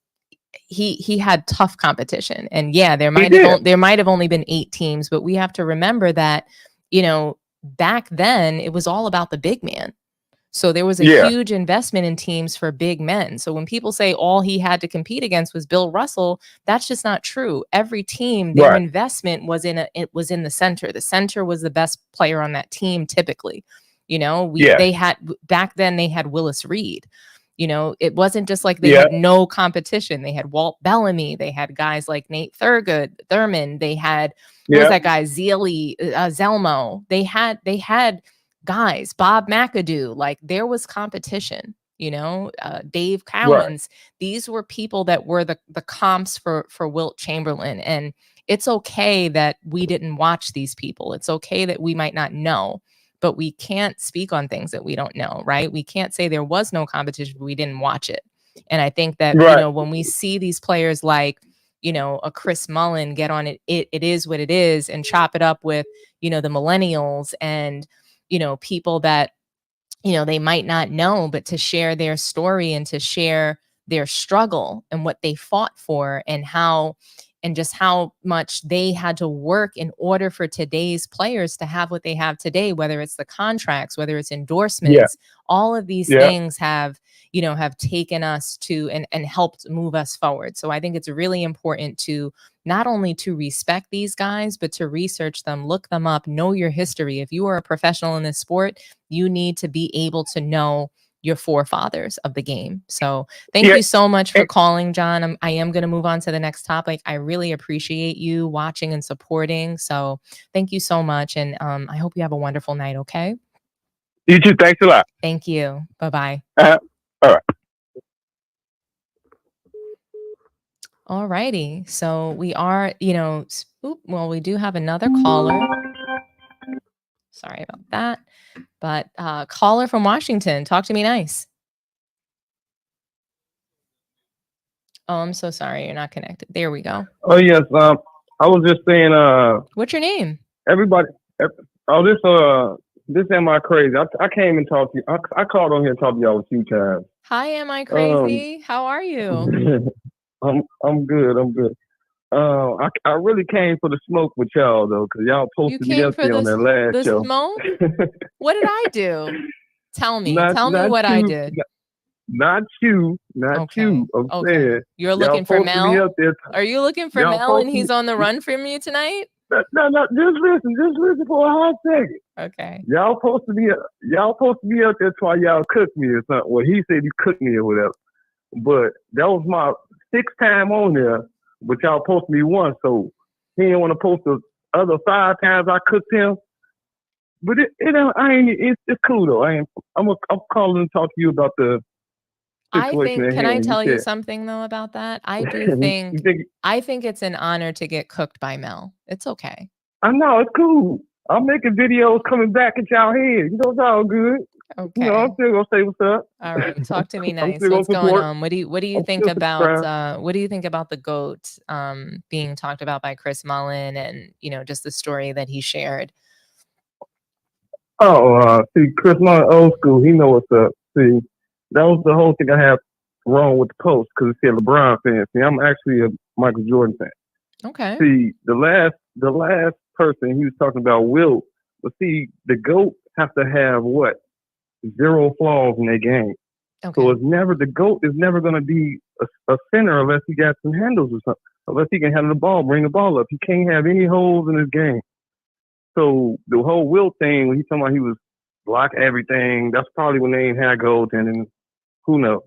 he had tough competition. And yeah, there might have only been 8 teams, but we have to remember that, back then it was all about the big man. So there was a huge investment in teams for big men. So when people say all he had to compete against was Bill Russell, that's just not true. Every team, their investment was in the center. The center was the best player on that team typically. They had, back then they had Willis Reed. It wasn't just like they had no competition. They had Walt Bellamy. They had guys like Nate Thurman. They had who was that guy? Zelmo. They had guys, Bob McAdoo, like there was competition, Dave Cowens. These were people that were the comps for Wilt Chamberlain. And it's okay that we didn't watch these people. It's okay that we might not know, but we can't speak on things that we don't know, right? We can't say there was no competition, but we didn't watch it. And I think that, when we see these players like, a Chris Mullin get on it is what it is, and chop it up with, the millennials and, people that, they might not know, but to share their story and to share their struggle and what they fought for and just how much they had to work in order for today's players to have what they have today, whether it's the contracts, whether it's endorsements, all of these things have taken us to and helped move us forward. So I think it's really important to not only to respect these guys, but to research them, look them up, know your history. If you are a professional in this sport, you need to be able to know your forefathers of the game. So thank you so much for calling, John. I am going to move on to the next topic. I really appreciate you watching and supporting. So thank you so much. And I hope you have a wonderful night. Okay. You too. Thanks a lot. Thank you. Bye-bye. All right. All righty. So we are, we do have another caller. Sorry about that. But caller from Washington, talk to me nice. Oh, I'm so sorry. You're not connected. There we go. Oh, yes. I was just saying. What's your name? Everybody. This Am I Crazy? I came and talked to you. I called on here and talked to y'all a few times. Hi, Am I Crazy? How are you? I'm good. I'm good. I really came for the smoke with y'all though, because y'all posted me up there on that last show. Smoke? What did I do? Tell me. Tell me what I did. Not you. I'm saying you're looking for Mel. Are you looking for Mel and he's on the run from you tonight? No. Just listen for a hot second. Okay. Y'all supposed to be out there while y'all cook me or something. Well, he said you cooked me or whatever. But that was my 6th time on there. But y'all posted me once, so he didn't want to post the other 5 times I cooked him. But it's cool though. I'm calling to talk to you about the situation. Can I tell you something though about that? I do think I think it's an honor to get cooked by Mel. It's okay. I know, it's cool. I'm making videos coming back at y'all head. It's all good. Okay. I'm still gonna say what's up. All right, talk to me nice. What's going on? What do you think about what do you think about the GOAT being talked about by Chris Mullin and just the story that he shared? See, Chris Mullin, old school. He know what's up. See, that was the whole thing I have wrong with the post because it said LeBron fan. See, I'm actually a Michael Jordan fan. Okay. See, the last person he was talking about Wilt, but see, the GOAT have to have what? 0 flaws in their game. Okay. So the GOAT is never going to be a center unless he got some handles or something. Unless he can handle the ball, bring the ball up. He can't have any holes in his game. So the whole Wilt thing, when he talking about he was block everything, that's probably when they ain't had goaltending. Who knows?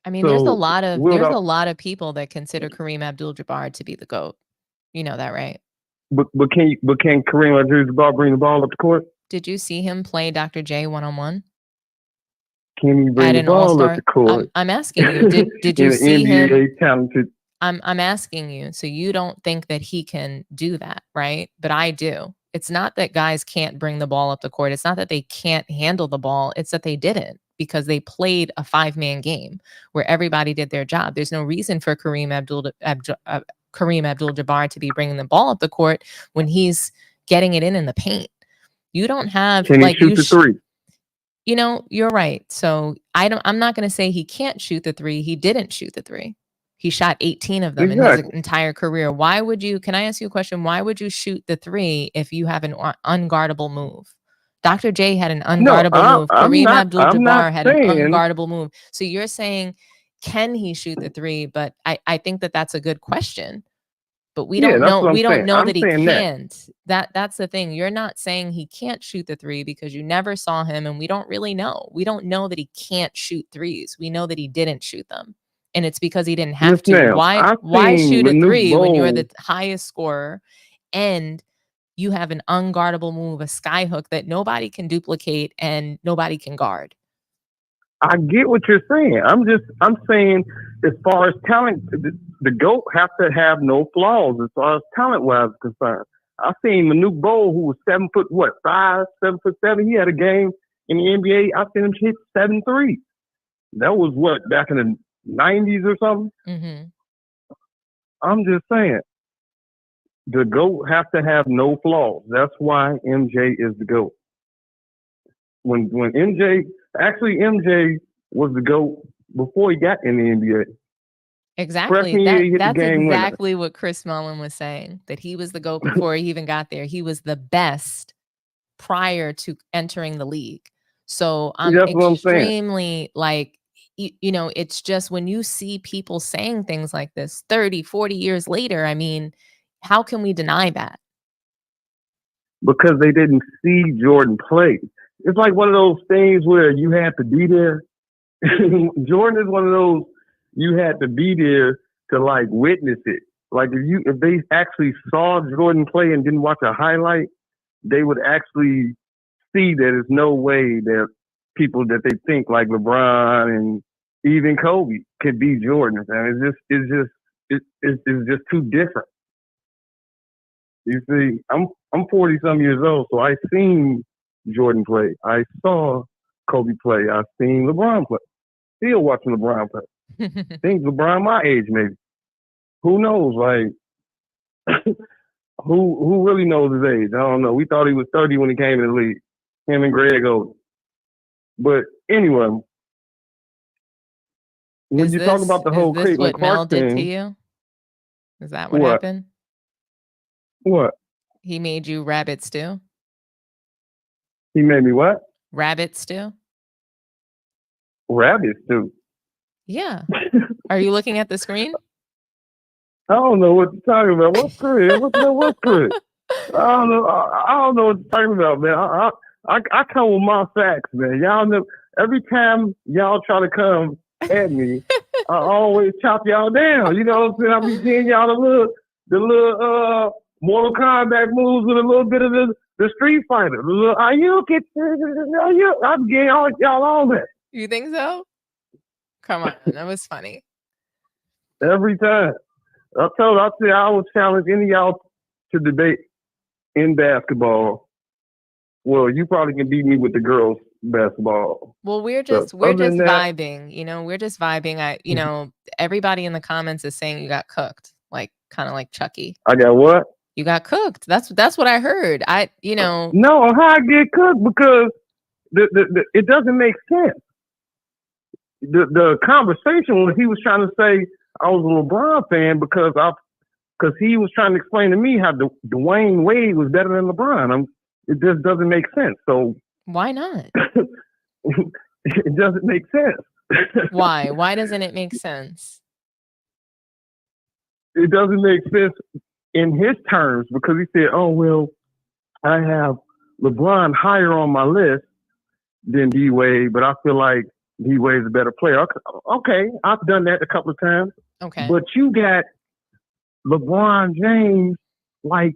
I mean, there's a lot of people that consider Kareem Abdul-Jabbar to be the GOAT. You know that, right? But can Kareem Abdul-Jabbar bring the ball up the court? Did you see him play Dr. J one-on-one? Can he bring the ball up the court? I'm asking you. Did you see NBA him? Talented. I'm asking you. So you don't think that he can do that, right? But I do. It's not that guys can't bring the ball up the court. It's not that they can't handle the ball. It's that they didn't, because they played a 5-man game where everybody did their job. There's no reason for Kareem Abdul-Jabbar to be bringing the ball up the court when he's getting it in the paint. You don't have Can he shoot the three? You know, you're right. So I'm not going to say he can't shoot the three. He didn't shoot the three. He shot 18 of them in his entire career. Why would you? Can I ask you a question? Why would you shoot the three if you have an unguardable move? Dr. J had an unguardable move. Kareem Abdul-Jabbar had an unguardable move. So you're saying, can he shoot the three? But I think that's a good question. But we don't know. We don't know that he can't. That's the thing. You're not saying he can't shoot the three because you never saw him, and we don't really know. We don't know that he can't shoot threes. We know that he didn't shoot them, and it's because he didn't have to. Why shoot a three when you're the highest scorer, and you have an unguardable move, a sky hook that nobody can duplicate and nobody can guard? I get what you're saying. I'm saying, as far as talent, the GOAT have to have no flaws as far as talent-wise is concerned. I've seen Manute Bol, who was 7'5", 7'7". He had a game in the NBA. I've seen him hit 7 threes. That was back in the 90s or something? Mm-hmm. I'm just saying, the GOAT have to have no flaws. That's why MJ is the GOAT. When MJ was the GOAT before he got in the NBA. Exactly. That's exactly what Chris Mullin was saying, that he was the GOAT before he even got there. He was the best prior to entering the league. So I'm extremely it's just when you see people saying things like this 30, 40 years later, I mean, how can we deny that? Because they didn't see Jordan play. It's like one of those things where you had to be there. Jordan is one of those, you had to be there to witness it. Like if they actually saw Jordan play and didn't watch a highlight, they would actually see that there's no way that people that they think like LeBron and even Kobe could be Jordan. And it's just too different. You see, I'm 40 some years old, so I seen Jordan play. I saw Kobe play. I seen LeBron play. Still watching LeBron play. Think LeBron my age, maybe. Who knows? Who really knows his age? I don't know. We thought he was 30 when he came in the league. Him and Greg Oden. But anyway, when you talk about the whole Caitlin what Clark Mel did thing, to you? Is that what happened? What? He made you rabbit stew? He made me what? Rabbit stew? Rabbit stew? Yeah. Are you looking at the screen? I don't know what you're talking about. What's screen? What's screen? I don't know. I don't know what you're talking about, man. I come with my facts, man. Y'all know. Every time y'all try to come at me, I always chop y'all down. You know what I'm saying? I be getting y'all the little Mortal Kombat moves with a little bit of the Street Fighter. The little I'm getting all that. You think so? Come on, that was funny. Every time. I would challenge any of y'all to debate in basketball. Well, you probably can beat me with the girls' basketball. Well, we're just vibing. You know, we're just vibing. Everybody in the comments is saying you got cooked, kind of like Chucky. I got what? You got cooked. That's what I heard. No, how I get cooked? Because it doesn't make sense. the conversation was he was trying to say I was a LeBron fan because he was trying to explain to me how Dwayne Wade was better than LeBron. It just doesn't make sense. So why not? It doesn't make sense. Why? Why doesn't it make sense? It doesn't make sense in his terms because he said, "Oh well, I have LeBron higher on my list than D Wade, but I feel like D Wade's a better player." Okay, I've done that a couple of times. Okay, but you got LeBron James like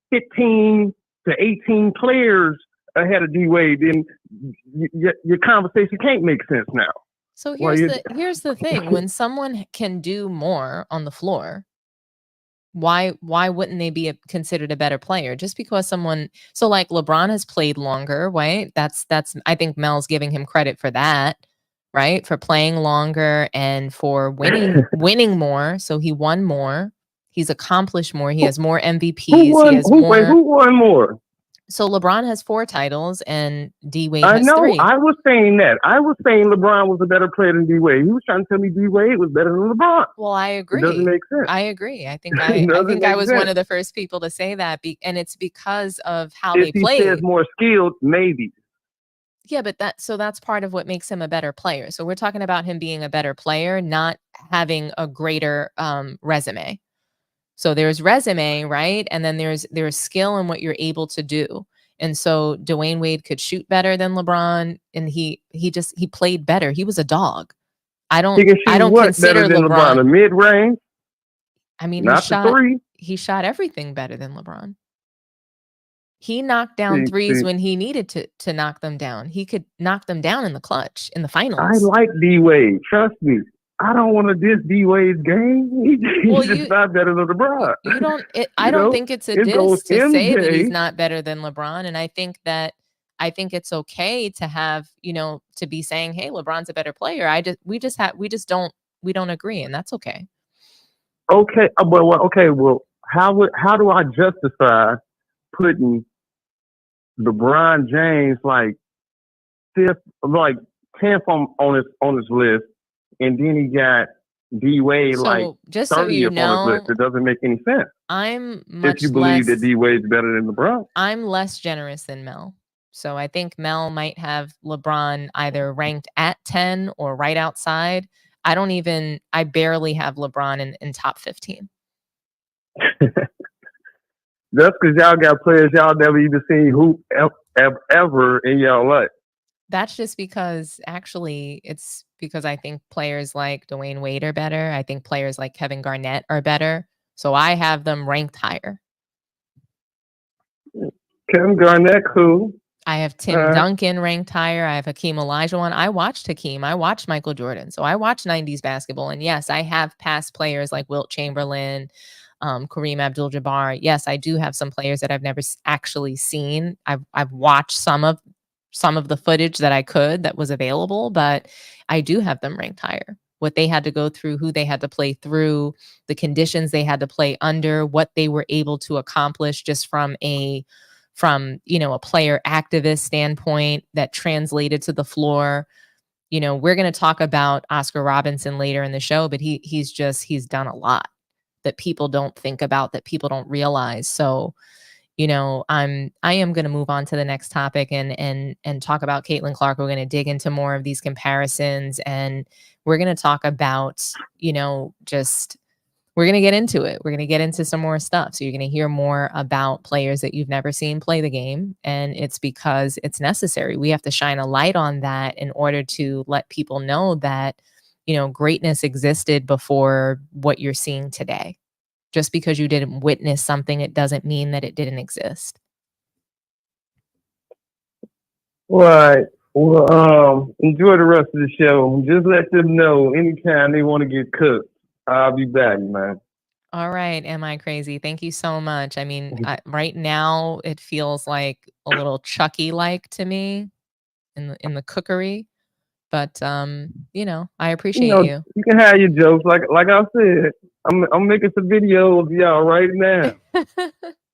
15 to 18 players ahead of D Wade, then your conversation can't make sense now. So here's the thing: when someone can do more on the floor, why wouldn't they be considered a better player? Just because someone, so like LeBron has played longer, right? That's I think Mel's giving him credit for that, right? For playing longer and for winning more. So he won more. He's accomplished more. He has more MVPs. Who won more? So LeBron has 4 titles and D Wade has 3. I was saying that. I was saying LeBron was a better player than D Wade. He was trying to tell me D Wade was better than LeBron. Well, I agree. It doesn't make sense. I agree. I think I was one of the first people to say that, and it's because of how they play. If he says more skilled, maybe. Yeah, but that's part of what makes him a better player. So we're talking about him being a better player, not having a greater resume. So there's resume, right? And then there's skill in what you're able to do. And so Dwayne Wade could shoot better than LeBron, and he played better. He was a dog. I don't consider LeBron a mid range. I mean, not he shot everything better than LeBron. He knocked down threes when he needed to knock them down. He could knock them down in the clutch, in the finals. I like D Wade. Trust me. I don't want to diss D Wade's game. He's just not better than LeBron. I don't think it's a diss to say that he's not better than LeBron, and I think it's okay to have, to be saying, "Hey, LeBron's a better player." We don't agree, and that's okay. Okay, well, how do I justify putting LeBron James like 5th, like 10th on his list? And then he got D Wade like just so you know, on his list. It doesn't make any sense. If you believe that D Wade's better than LeBron. I'm less generous than Mel. So I think Mel might have LeBron either ranked at 10 or right outside. I barely have LeBron in top 15. That's because y'all got players y'all never even seen hoop ever in y'all life. That's just because it's because I think players like Dwayne Wade are better. I think players like Kevin Garnett are better. So I have them ranked higher. Kevin Garnett, cool. I have Tim Duncan ranked higher. I have Hakeem Olajuwon. I watched Hakeem. I watched Michael Jordan. So I watched 90s basketball. And yes, I have past players like Wilt Chamberlain, Kareem Abdul-Jabbar. Yes, I do have some players that I've never actually seen. I've watched some of the footage that was available, but I do have them ranked higher. What they had to go through, who they had to play through, the conditions they had to play under, what they were able to accomplish just from a player activist standpoint that translated to the floor. We're going to talk about Oscar Robertson later in the show, but he's done a lot that people don't think about, that people don't realize. So I am going to move on to the next topic and talk about Caitlin Clark. We're going to dig into more of these comparisons, and we're going to talk about, we're going to get into it. We're going to get into some more stuff. So you're going to hear more about players that you've never seen play the game. And it's because it's necessary. We have to shine a light on that in order to let people know that, greatness existed before what you're seeing today. Just because you didn't witness something, it doesn't mean that it didn't exist. Right. Well, enjoy the rest of the show. Just let them know anytime they want to get cooked, I'll be back, man. All right. Am I crazy? Thank you so much. I mean, right now it feels like a little Chucky-like to me in the cookery. But I appreciate you. You can have your jokes, like I said. I'm making some video of y'all right now,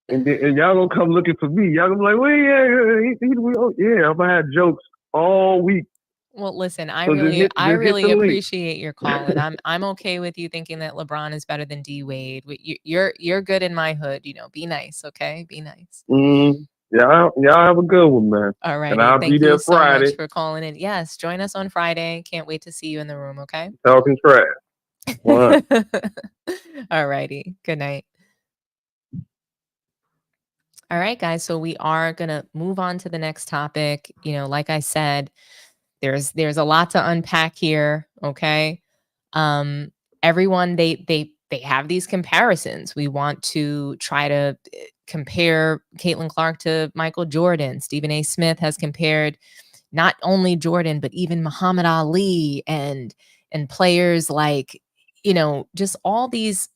and y'all gonna come looking for me. Y'all gonna be like, well, yeah, I'm gonna have jokes all week. Well, listen, I So really just hit the link. appreciate your call, and I'm okay with you thinking that LeBron is better than D Wade. You're good in my hood, be nice, okay? Be nice. Y'all have a good one, man. All right. And I'll Thank be there you so Friday. much for calling in. Yes, join us on Friday. Can't wait to see you in the room, okay? Talking trash. All righty. Good night. All right, guys. So we are gonna move on to the next topic. Like I said, there's a lot to unpack here. Okay. Everyone they have these comparisons. We want to try to compare Caitlin Clark to Michael Jordan. Stephen A. Smith has compared not only Jordan, but even Muhammad Ali and players like, just all these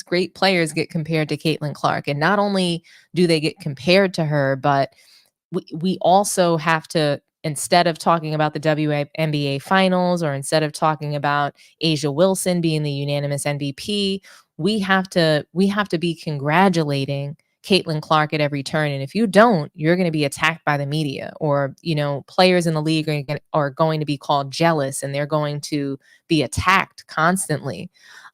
great players get compared to Caitlin Clark. And not only do they get compared to her, but we also have to, instead of talking about the WNBA finals, or instead of talking about Asia Wilson being the unanimous MVP, we have to be congratulating Caitlin Clark at every turn. And if you don't, you're going to be attacked by the media, or, players in the league are going to be called jealous, and they're going to be attacked constantly.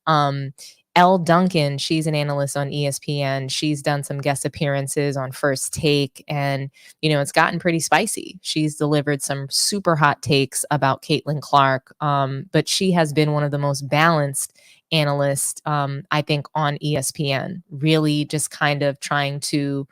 Duncan, she's an analyst on ESPN. She's done some guest appearances on First Take, and, it's gotten pretty spicy. She's delivered some super hot takes about Caitlin Clark, but she has been one of the most balanced analyst, I think, on ESPN, really just kind of trying to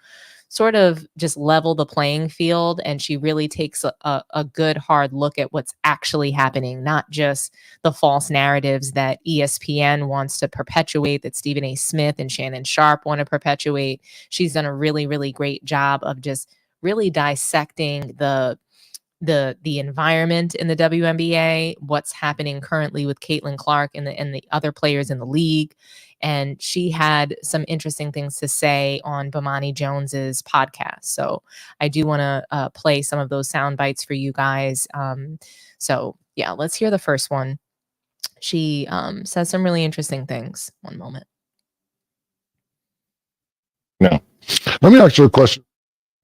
sort of just level the playing field. And she really takes a good hard look at what's actually happening, not just the false narratives that ESPN wants to perpetuate, that Stephen A. Smith and Shannon Sharp want to perpetuate. She's done a really, really great job of just really dissecting the environment in the WNBA, what's happening currently with Caitlin Clark and the other players in the league. And she had some interesting things to say on Bronny James's podcast. So I do want to play some of those sound bites for you guys. So yeah, let's hear the first one. She says some really interesting things. One moment. No. Let me ask you a question.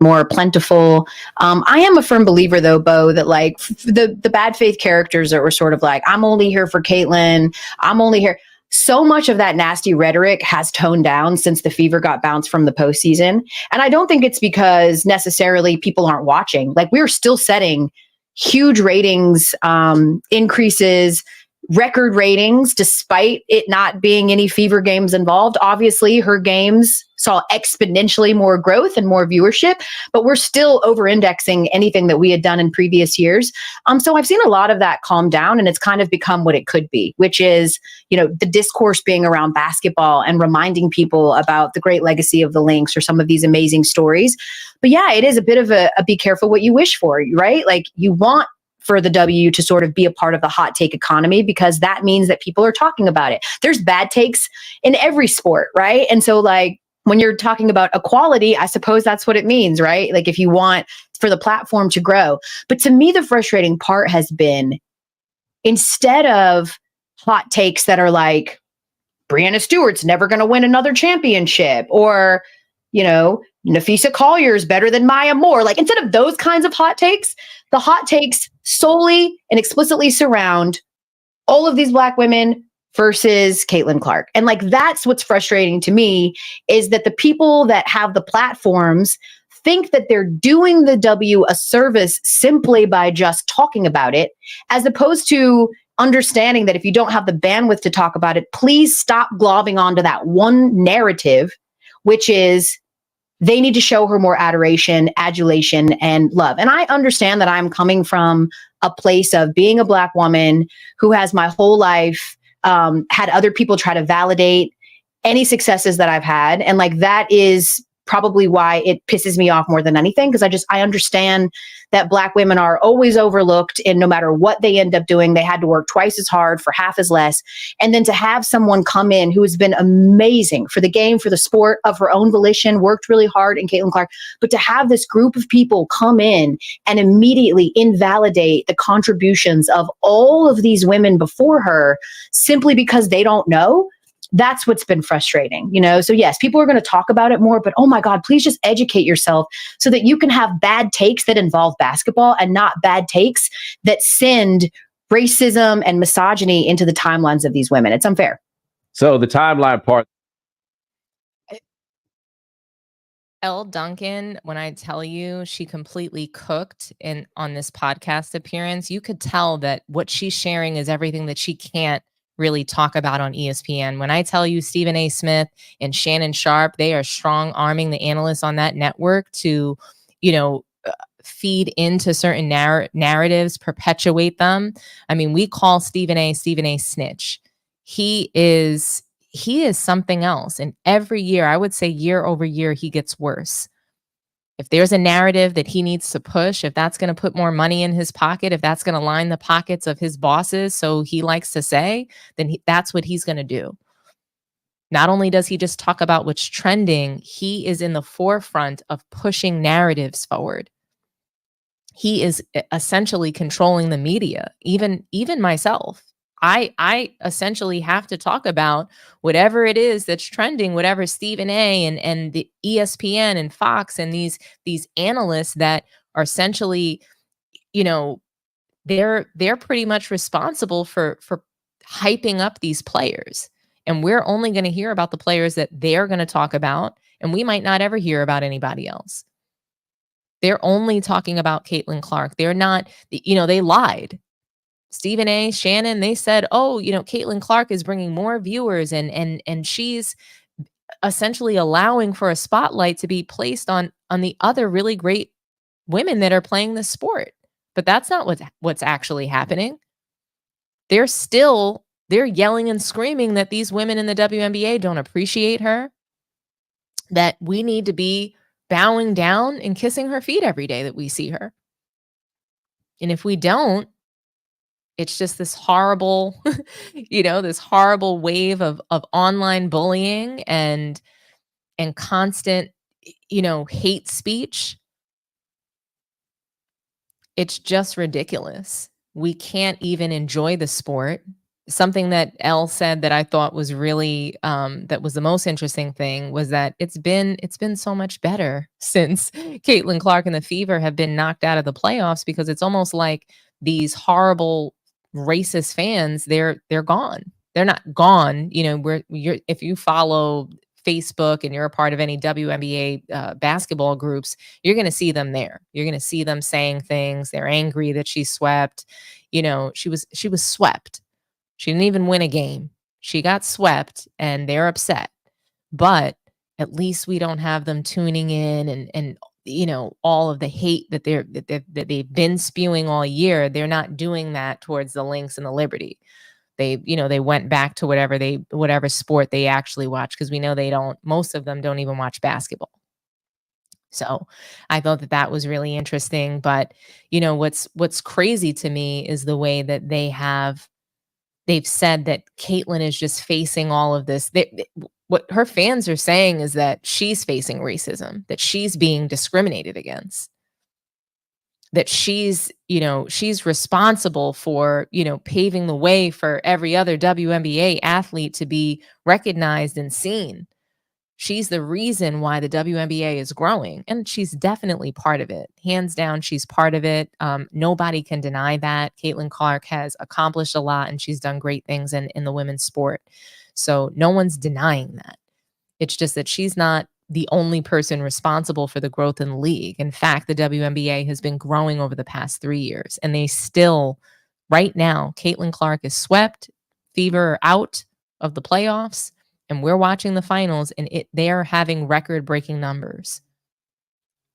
More plentiful. I am a firm believer, though, Bo, that like the bad faith characters that were sort of like, I'm only here for Caitlin, I'm only here. So much of that nasty rhetoric has toned down since the Fever got bounced from the postseason. And I don't think it's because necessarily people aren't watching. Like, we're still setting huge ratings increases, record ratings, despite it not being any Fever games involved. Obviously, her games saw exponentially more growth and more viewership, but we're still over-indexing anything that we had done in previous years. So I've seen a lot of that calm down, and it's kind of become what it could be, which is, the discourse being around basketball and reminding people about the great legacy of the Lynx or some of these amazing stories. But yeah, it is a bit of a be careful what you wish for, right? Like, you want for the W to sort of be a part of the hot take economy, because that means that people are talking about it. There's bad takes in every sport, right? And so, like, when you're talking about equality, I suppose that's what it means, right? Like, if you want for the platform to grow. But to me, the frustrating part has been, instead of hot takes that are like, Breanna Stewart's never going to win another championship, or, Nafisa Collier's better than Maya Moore. Like, instead of those kinds of hot takes, the hot takes solely and explicitly surround all of these Black women versus Caitlin Clark. And like, that's what's frustrating to me, is that the people that have the platforms think that they're doing the W a service simply by just talking about it, as opposed to understanding that if you don't have the bandwidth to talk about it, please stop globbing onto that one narrative, which is they need to show her more adoration, adulation, and love. And I understand that I'm coming from a place of being a Black woman who has my whole life had other people try to validate any successes that I've had. And like, that is probably why it pisses me off more than anything, because I understand that Black women are always overlooked, and no matter what they end up doing, they had to work twice as hard for half as less. And then to have someone come in who has been amazing for the game, for the sport, of her own volition, worked really hard in Caitlin Clark, but to have this group of people come in and immediately invalidate the contributions of all of these women before her simply because they don't know, That's what's been frustrating, you know? So yes, people are going to talk about it more, but oh my God, please just educate yourself so that you can have bad takes that involve basketball and not bad takes that send racism and misogyny into the timelines of these women. It's unfair. So the timeline part. Duncan, when I tell you she completely cooked on this podcast appearance, you could tell that what she's sharing is everything that she can't really talk about on ESPN. When I tell you Stephen A. Smith and Shannon Sharp, they are strong arming the analysts on that network to, feed into certain narratives, perpetuate them. I mean, we call Stephen A. snitch. He is something else. And every year, I would say year over year, he gets worse. If there's a narrative that he needs to push, if that's going to put more money in his pocket, if that's going to line the pockets of his bosses, so he likes to say, then that's what he's going to do. Not only does he just talk about what's trending, he is in the forefront of pushing narratives forward. He is essentially controlling the media, even myself. I essentially have to talk about whatever it is that's trending, whatever Stephen A. and the ESPN and Fox and these analysts that are essentially, they're pretty much responsible for hyping up these players. And we're only going to hear about the players that they're going to talk about, and we might not ever hear about anybody else. They're only talking about Caitlin Clark. They're not, they lied. Stephen A., Shannon, they said, Caitlin Clark is bringing more viewers and she's essentially allowing for a spotlight to be placed on the other really great women that are playing this sport. But that's not what's actually happening. They're yelling and screaming that these women in the WNBA don't appreciate her, that we need to be bowing down and kissing her feet every day that we see her. And if we don't, it's just this horrible, this horrible wave of online bullying and constant, hate speech. It's just ridiculous. We can't even enjoy the sport. Something that Elle said that I thought was really that was the most interesting thing was that it's been so much better since Caitlin Clark and the Fever have been knocked out of the playoffs, because it's almost like these horrible racist fans, they're gone. They're not gone. If you follow Facebook and you're a part of any WNBA basketball groups, you're going to see them there. You're going to see them saying things. They're angry that she swept. She was swept. She didn't even win a game. She got swept and they're upset. But at least we don't have them tuning in and all of the hate that they've been spewing all year. They're not doing that towards the Lynx and the Liberty. They went back to whatever sport they actually watch, because we know most of them don't even watch basketball. So I thought that was really interesting. But what's crazy to me is the way that they've said that Caitlin is just facing all of this. What her fans are saying is that she's facing racism, that she's being discriminated against, that she's responsible for, paving the way for every other WNBA athlete to be recognized and seen. She's the reason why the WNBA is growing, and she's definitely part of it. Hands down, she's part of it. Nobody can deny that. Caitlin Clark has accomplished a lot, and she's done great things in the women's sport. So no one's denying that. It's just that she's not the only person responsible for the growth in the league. In fact, the WNBA has been growing over the past 3 years, and they still, right now, Caitlin Clark is swept, Fever are out of the playoffs, and we're watching the finals, and they are having record-breaking numbers.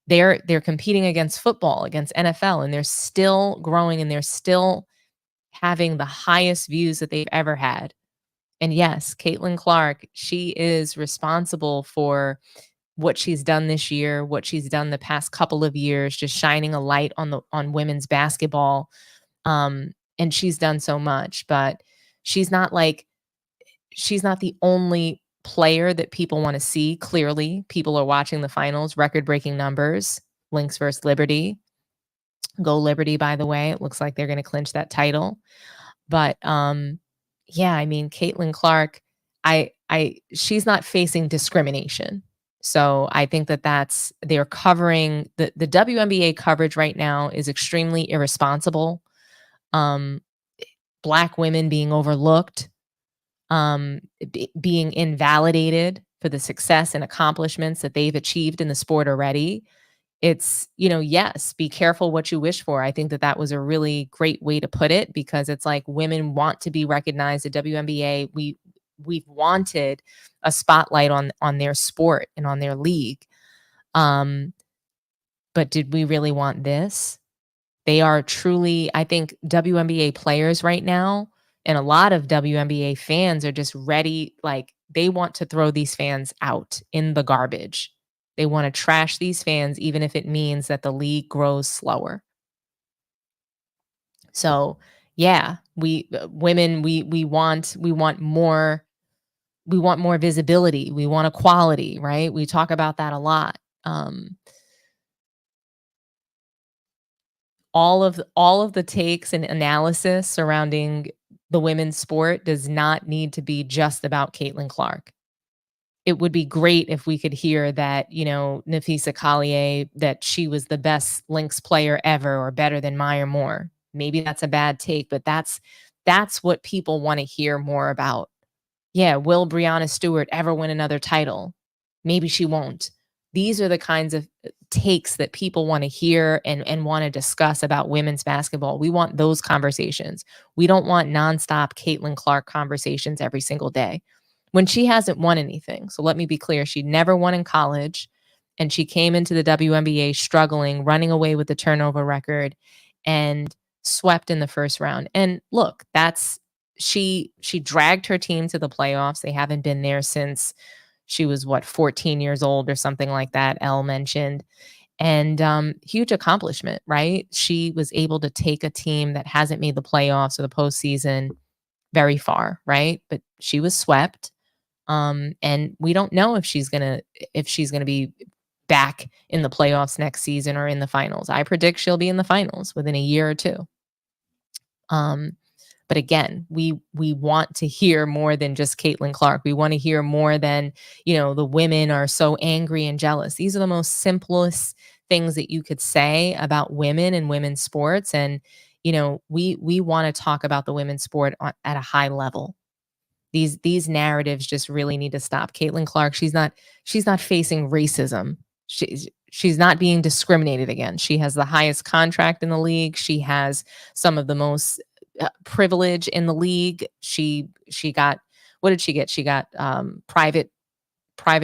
They're competing against football, against NFL, and they're still growing, and they're still having the highest views that they've ever had. And yes, Caitlin Clark, she is responsible for what she's done this year, what she's done the past couple of years, just shining a light on women's basketball. And she's done so much, but she's not the only player that people want to see. Clearly, people are watching the finals, record-breaking numbers, Lynx versus Liberty. Go Liberty, by the way. It looks like they're going to clinch that title. But yeah, I mean, Caitlin Clark, she's not facing discrimination. So I think that they're covering the WNBA coverage right now is extremely irresponsible. Black women being overlooked, being invalidated for the success and accomplishments that they've achieved in the sport already. It's, yes, be careful what you wish for. I think that was a really great way to put it, because it's like women want to be recognized at WNBA. We've wanted a spotlight on their sport and on their league. But did we really want this? They are truly, I think, WNBA players right now, and a lot of WNBA fans are just ready. Like, they want to throw these fans out in the garbage. They want to trash these fans, even if it means that the league grows slower. So, yeah, women, we want more. We want more visibility. We want equality, right? We talk about that a lot. All of the takes and analysis surrounding the women's sport does not need to be just about Caitlin Clark. It would be great if we could hear that, Napheesa Collier, that she was the best Lynx player ever, or better than Maya Moore. Maybe that's a bad take, but that's what people want to hear more about. Yeah, will Breanna Stewart ever win another title? Maybe she won't. These are the kinds of takes that people want to hear and want to discuss about women's basketball. We want those conversations. We don't want nonstop Caitlin Clark conversations every single day when she hasn't won anything. So let me be clear. She never won in college, and she came into the WNBA struggling, running away with the turnover record, and swept in the first round. And look, she dragged her team to the playoffs. They haven't been there since she was 14 years old or something like that, Elle mentioned. And huge accomplishment, right? She was able to take a team that hasn't made the playoffs or the postseason very far, right? But she was swept. And we don't know if she's gonna be back in the playoffs next season or in the finals. I predict she'll be in the finals within a year or two. But again, we want to hear more than just Caitlin Clark. We want to hear more than, the women are so angry and jealous. These are the most simplest things that you could say about women and women's sports. And, we want to talk about the women's sport at a high level. These narratives just really need to stop. Caitlin Clark, she's not facing racism. She's not being discriminated against. She has the highest contract in the league. She has some of the most privilege in the league. She got, what did she get? She got private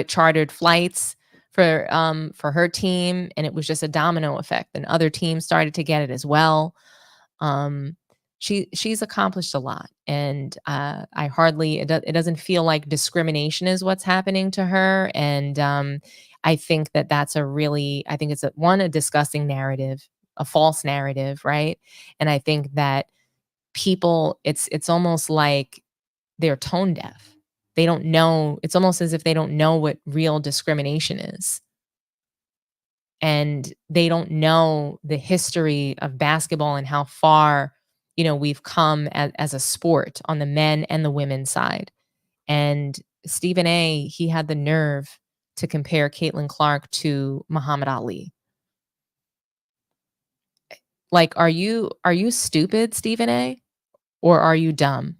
chartered flights for her team, and it was just a domino effect, and other teams started to get it as well. She's accomplished a lot, and it doesn't feel like discrimination is what's happening to her. And I think that's I think it's a disgusting narrative, a false narrative, right? And I think that people, it's almost like they're tone deaf. They don't know. It's almost as if they don't know what real discrimination is. And they don't know the history of basketball and how far, we've come as a sport on the men and the women's side. And Stephen A., he had the nerve to compare Caitlin Clark to Muhammad Ali. Like, are you stupid, Stephen A., or are you dumb?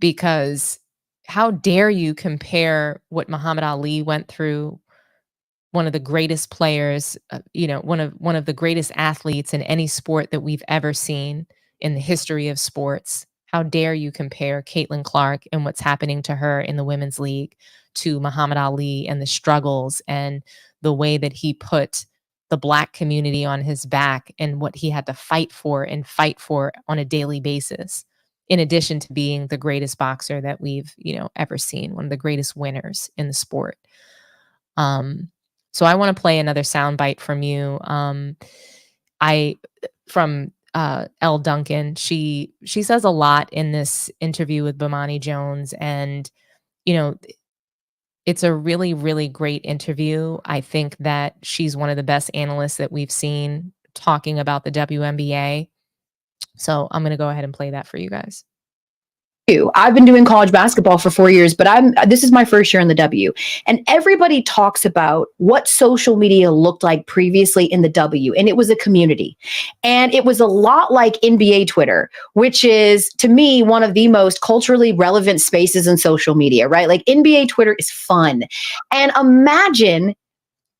Because how dare you compare what Muhammad Ali went through, one of the greatest players, one of the greatest athletes in any sport that we've ever seen in the history of sports. How dare you compare Caitlin Clark and what's happening to her in the women's league to Muhammad Ali and the struggles and the way that he put the Black community on his back and what he had to fight for on a daily basis, in addition to being the greatest boxer that we've, ever seen, one of the greatest winners in the sport. So I want to play another soundbite from you. From Elle Duncan. She says a lot in this interview with Bomani Jones, and it's a really, really great interview. I think that she's one of the best analysts that we've seen talking about the WNBA. So I'm going to go ahead and play that for you guys. I've been doing college basketball for 4 years, but this is my first year in the W. And everybody talks about what social media looked like previously in the W, and it was a community. And it was a lot like NBA Twitter, which is, to me, one of the most culturally relevant spaces in social media, right? Like NBA Twitter is fun. And imagine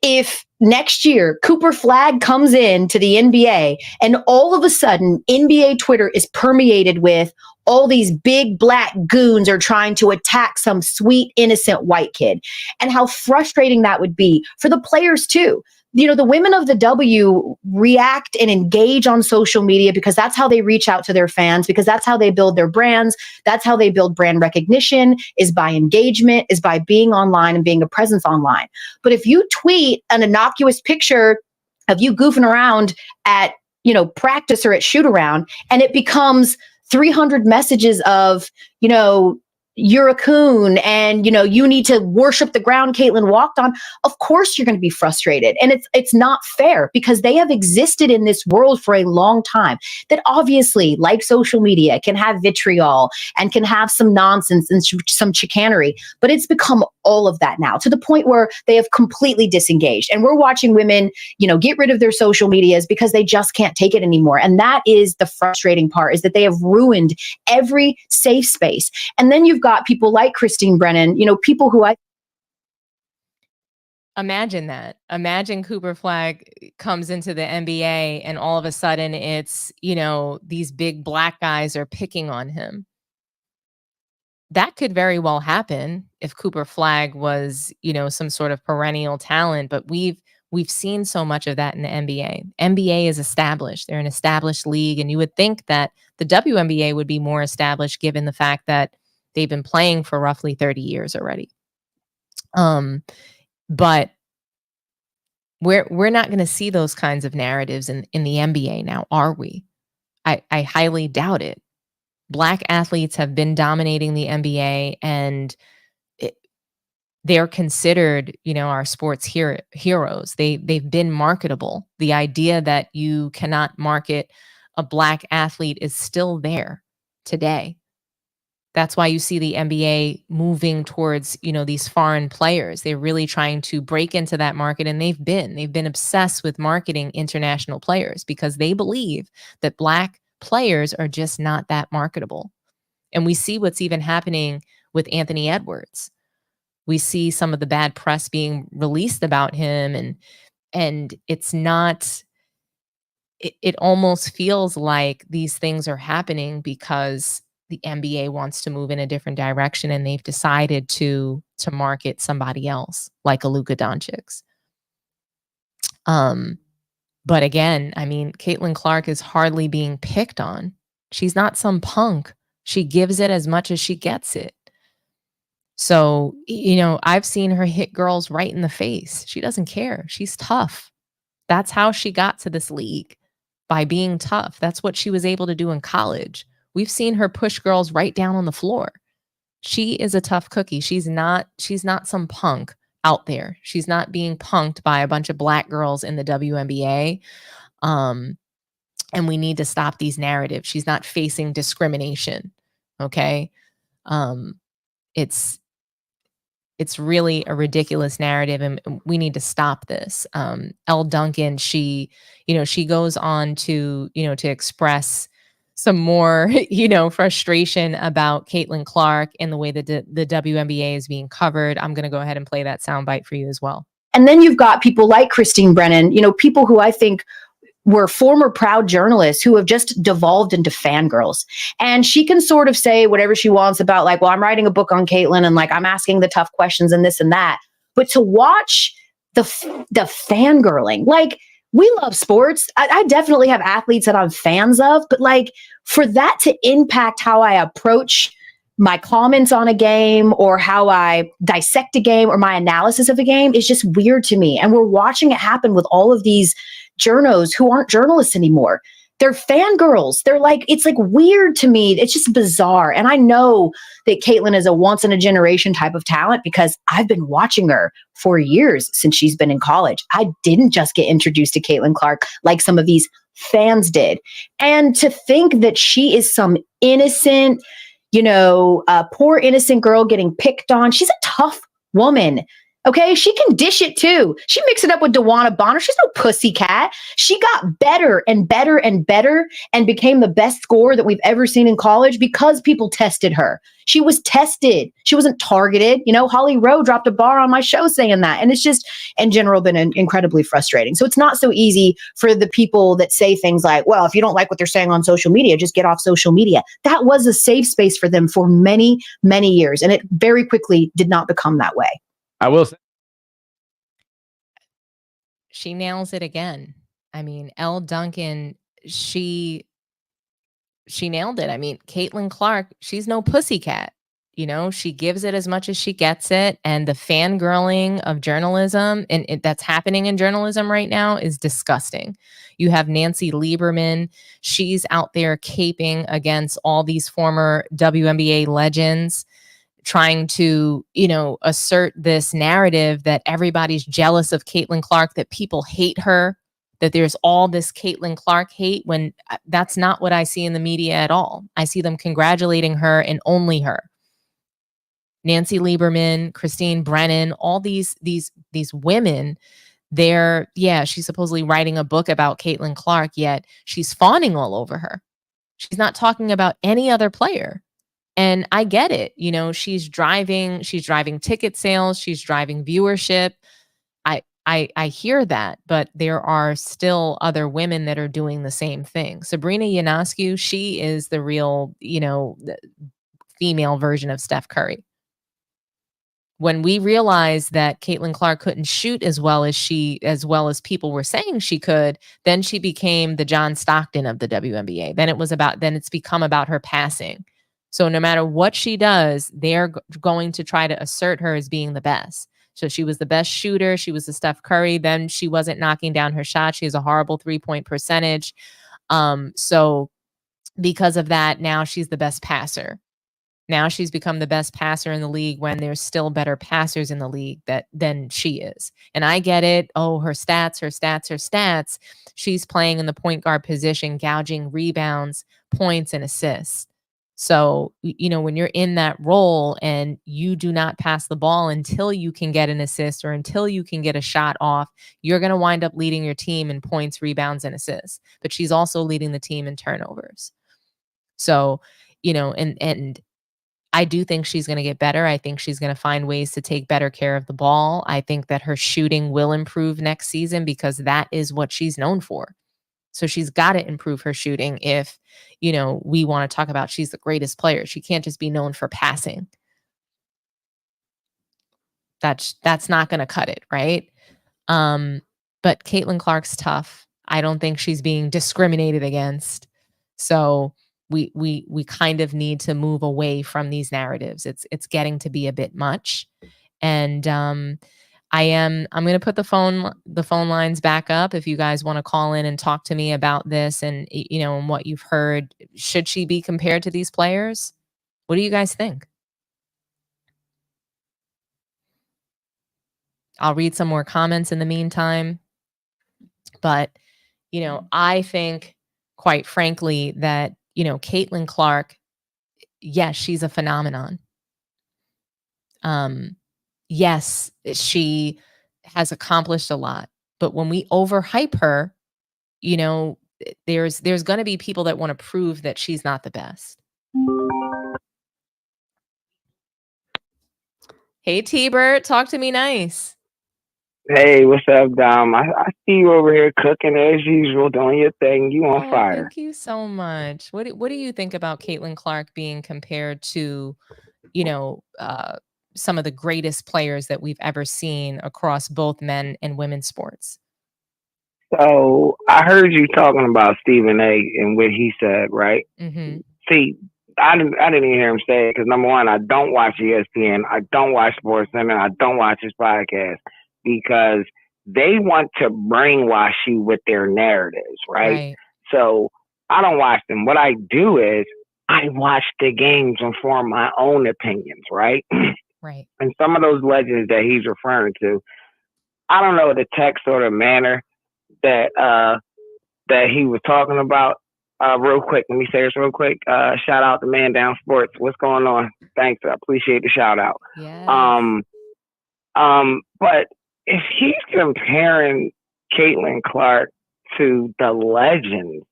if next year Cooper Flag comes in to the NBA and all of a sudden NBA Twitter is permeated with all these big black goons are trying to attack some sweet, innocent white kid, and how frustrating that would be for the players too. You know, the women of the W react and engage on social media because that's how they reach out to their fans, because that's how they build their brands. That's how they build brand recognition, is by engagement, is by being online and being a presence online. But if you tweet an innocuous picture of you goofing around at, practice or at shoot around, and it becomes 300 messages of, you're a coon and, you need to worship the ground Caitlin walked on. Of course, you're going to be frustrated. And it's not fair because they have existed in this world for a long time that obviously, like social media, can have vitriol and can have some nonsense and some chicanery. But it's become all of that now to the point where they have completely disengaged. And we're watching women, get rid of their social medias because they just can't take it anymore. And that is the frustrating part, is that they have ruined every safe space. And then you've got people like Christine Brennan, people who Imagine that. Imagine Cooper Flag comes into the NBA and all of a sudden it's, these big black guys are picking on him. That could very well happen if Cooper Flag was, some sort of perennial talent, but we've seen so much of that in the NBA. NBA is established. They're an established league, and you would think that the WNBA would be more established given the fact that they've been playing for roughly 30 years already. But we're not going to see those kinds of narratives in the NBA now, are we? I highly doubt it. Black athletes have been dominating the NBA, and they're considered, our sports heroes. They've been marketable. The idea that you cannot market a black athlete is still there today. That's why you see the NBA moving towards, these foreign players. They're really trying to break into that market, and they've been obsessed with marketing international players because they believe that black players are just not that marketable. And we see what's even happening with Anthony Edwards. We see some of the bad press being released about him, and it's not. It almost feels like these things are happening because the NBA wants to move in a different direction, and they've decided to market somebody else, like a Luka Doncic. But again, Caitlin Clark is hardly being picked on. She's not some punk. She gives it as much as she gets it. So, I've seen her hit girls right in the face. She doesn't care. She's tough. That's how she got to this league, by being tough. That's what she was able to do in college. We've seen her push girls right down on the floor. She is a tough cookie. She's not some punk out there. She's not being punked by a bunch of black girls in the WNBA. And we need to stop these narratives. She's not facing discrimination. Okay. It's really a ridiculous narrative, and we need to stop this. Duncan, she goes on to express some more, frustration about Caitlin Clark and the way that the WNBA is being covered. I'm going to go ahead and play that soundbite for you as well. And then you've got people like Christine Brennan, people who I think were former proud journalists who have just devolved into fangirls. And she can sort of say whatever she wants about, like, well, I'm writing a book on Caitlin and, like, I'm asking the tough questions and this and that. But to watch the fangirling, like, we love sports. I definitely have athletes that I'm fans of, but, like, for that to impact how I approach my comments on a game or how I dissect a game or my analysis of a game is just weird to me. And we're watching it happen with all of these journos who aren't journalists anymore. They're fangirls. They're like, it's like weird to me. It's just bizarre. And I know that Caitlin is a once in a generation type of talent because I've been watching her for years since she's been in college. I didn't just get introduced to Caitlin Clark like some of these fans did. And to think that she is some innocent, poor innocent girl getting picked on. She's a tough woman. Okay, she can dish it too. She mixed it up with DeWanna Bonner. She's no pussycat. She got better and better and better and became the best scorer that we've ever seen in college because people tested her. She was tested. She wasn't targeted. Holly Rowe dropped a bar on my show saying that. And it's just, in general, been incredibly frustrating. So it's not so easy for the people that say things like, well, if you don't like what they're saying on social media, just get off social media. That was a safe space for them for many, many years. And it very quickly did not become that way. I will say. She nails it again. I mean, Duncan, she nailed it. I mean, Caitlin Clark, she's no pussycat. She gives it as much as she gets it. And the fangirling of journalism, and that's happening in journalism right now, is disgusting. You have Nancy Lieberman. She's out there caping against all these former WNBA legends, trying to, assert this narrative that everybody's jealous of Caitlin Clark, that people hate her, that there's all this Caitlin Clark hate, when that's not what I see in the media at all. I see them congratulating her and only her. Nancy Lieberman, Christine Brennan, all these women, she's supposedly writing a book about Caitlin Clark, yet she's fawning all over her. She's not talking about any other player. And I get it. She's driving ticket sales. She's driving viewership. I hear that, but there are still other women that are doing the same thing. Sabrina Ionescu, she is the real, the female version of Steph Curry. When we realized that Caitlin Clark couldn't shoot as well as people were saying she could, then she became the John Stockton of the WNBA. Then it's become about her passing. So no matter what she does, they're going to try to assert her as being the best. So she was the best shooter. She was the Steph Curry. Then she wasn't knocking down her shot. She has a horrible 3-point percentage. So because of that, now she's the best passer. Now she's become the best passer in the league when there's still better passers in the league than she is. And I get it. Oh, her stats. She's playing in the point guard position, gouging rebounds, points, and assists. So, when you're in that role and you do not pass the ball until you can get an assist or until you can get a shot off, you're going to wind up leading your team in points, rebounds, and assists. But she's also leading the team in turnovers. So, and I do think she's going to get better. I think she's going to find ways to take better care of the ball. I think that her shooting will improve next season because that is what she's known for. So she's got to improve her shooting if, we want to talk about she's the greatest player. She can't just be known for passing. That's not going to cut it, right? But Caitlin Clark's tough. I don't think she's being discriminated against. So we kind of need to move away from these narratives. It's getting to be a bit much. And I'm going to put the phone lines back up if you guys want to call in and talk to me about this and, and what you've heard. Should she be compared to these players? What do you guys think? I'll read some more comments in the meantime. But, I think, quite frankly, that, Caitlin Clark, yes, she's a phenomenon. Yes, she has accomplished a lot, but when we overhype her, there's going to be people that want to prove that she's not the best. Hey, T-Bert, talk to me nice. Hey, what's up, Dom? I see you over here cooking as usual, doing your thing. You on fire. Thank you so much. What do you think about Caitlin Clark being compared to, some of the greatest players that we've ever seen across both men and women's sports? So I heard you talking about Stephen A. and what he said, right? Mm-hmm. See, I didn't even hear him say it because, number one, I don't watch ESPN, I don't watch SportsCenter, I don't watch his podcast because they want to brainwash you with their narratives, right? So I don't watch them. What I do is I watch the games and form my own opinions, right? Right. And some of those legends that he's referring to, I don't know the text or the manner that he was talking about, Real quick, let me say this real quick. Shout out to Man Down Sports. What's going on? Thanks. I appreciate the shout out. Yes. But if he's comparing Caitlin Clark to the legends,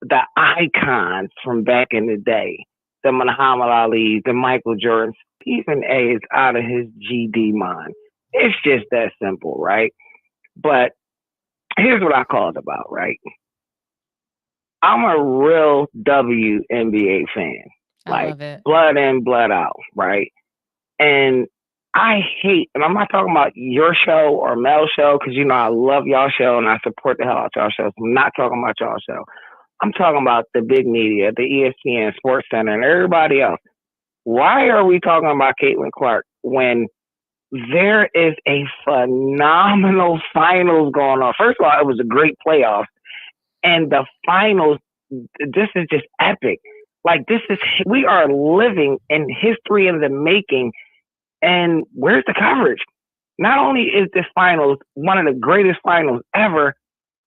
the icons from back in the day, the Muhammad Ali, the Michael Jordan, Stephen A is out of his GD mind. It's just that simple, right? But here's what I called about, right? I'm a real WNBA fan. I love it. Blood in, blood out, right? And I hate, and I'm not talking about your show or Mel's show, because I love y'all show and I support the hell out of y'all show. I'm not talking about y'all show. I'm talking about the big media, the ESPN, Sports Center, and everybody else. Why are we talking about Caitlin Clark when there is a phenomenal finals going on? First of all, it was a great playoff. And the finals, this is just epic. We are living in history in the making. And where's the coverage? Not only is this finals one of the greatest finals ever,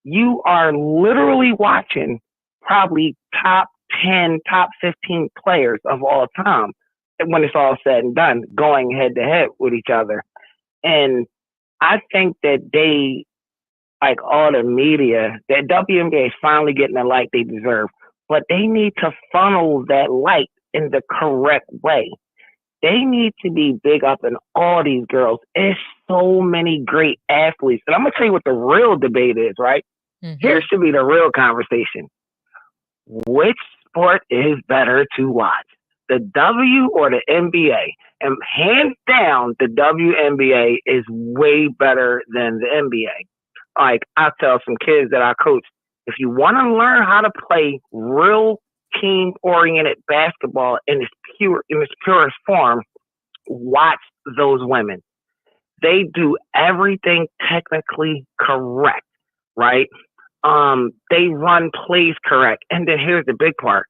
you are literally watching probably top 10, top 15 players of all time when it's all said and done, going head to head with each other. And I think that they, like all the media, that WNBA is finally getting the light they deserve, but they need to funnel that light in the correct way. They need to be big up in all these girls. There's so many great athletes. And I'm going to tell you what the real debate is, right? Mm-hmm. Here should be the real conversation. Which sport is better to watch? The W or the NBA? And hands down, the WNBA is way better than the NBA. Like, I tell some kids that I coach, if you want to learn how to play real team-oriented basketball in its purest form, watch those women. They do everything technically correct, right? They run plays correct. And then here's the big part.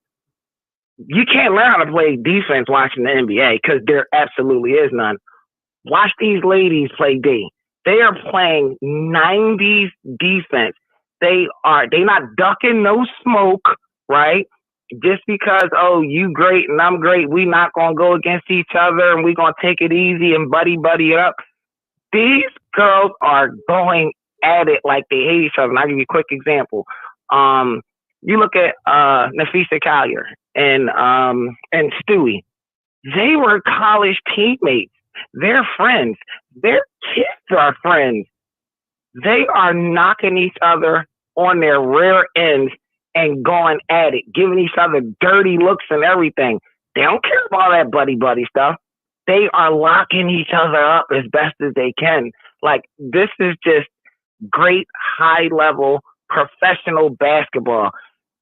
You can't learn how to play defense watching the NBA because there absolutely is none. Watch these ladies play D. They are playing 90s defense. They not ducking no smoke, right? Just because, you great and I'm great, we not going to go against each other and we going to take it easy and buddy it up. These girls are going at it like they hate each other. And I'll give you a quick example. You look at Napheesa Collier and Stewie. They were college teammates. They're friends. Their kids are friends. They are knocking each other on their rear ends and going at it, giving each other dirty looks and everything. They don't care about that buddy stuff. They are locking each other up as best as they can. Like, this is just great high-level professional basketball.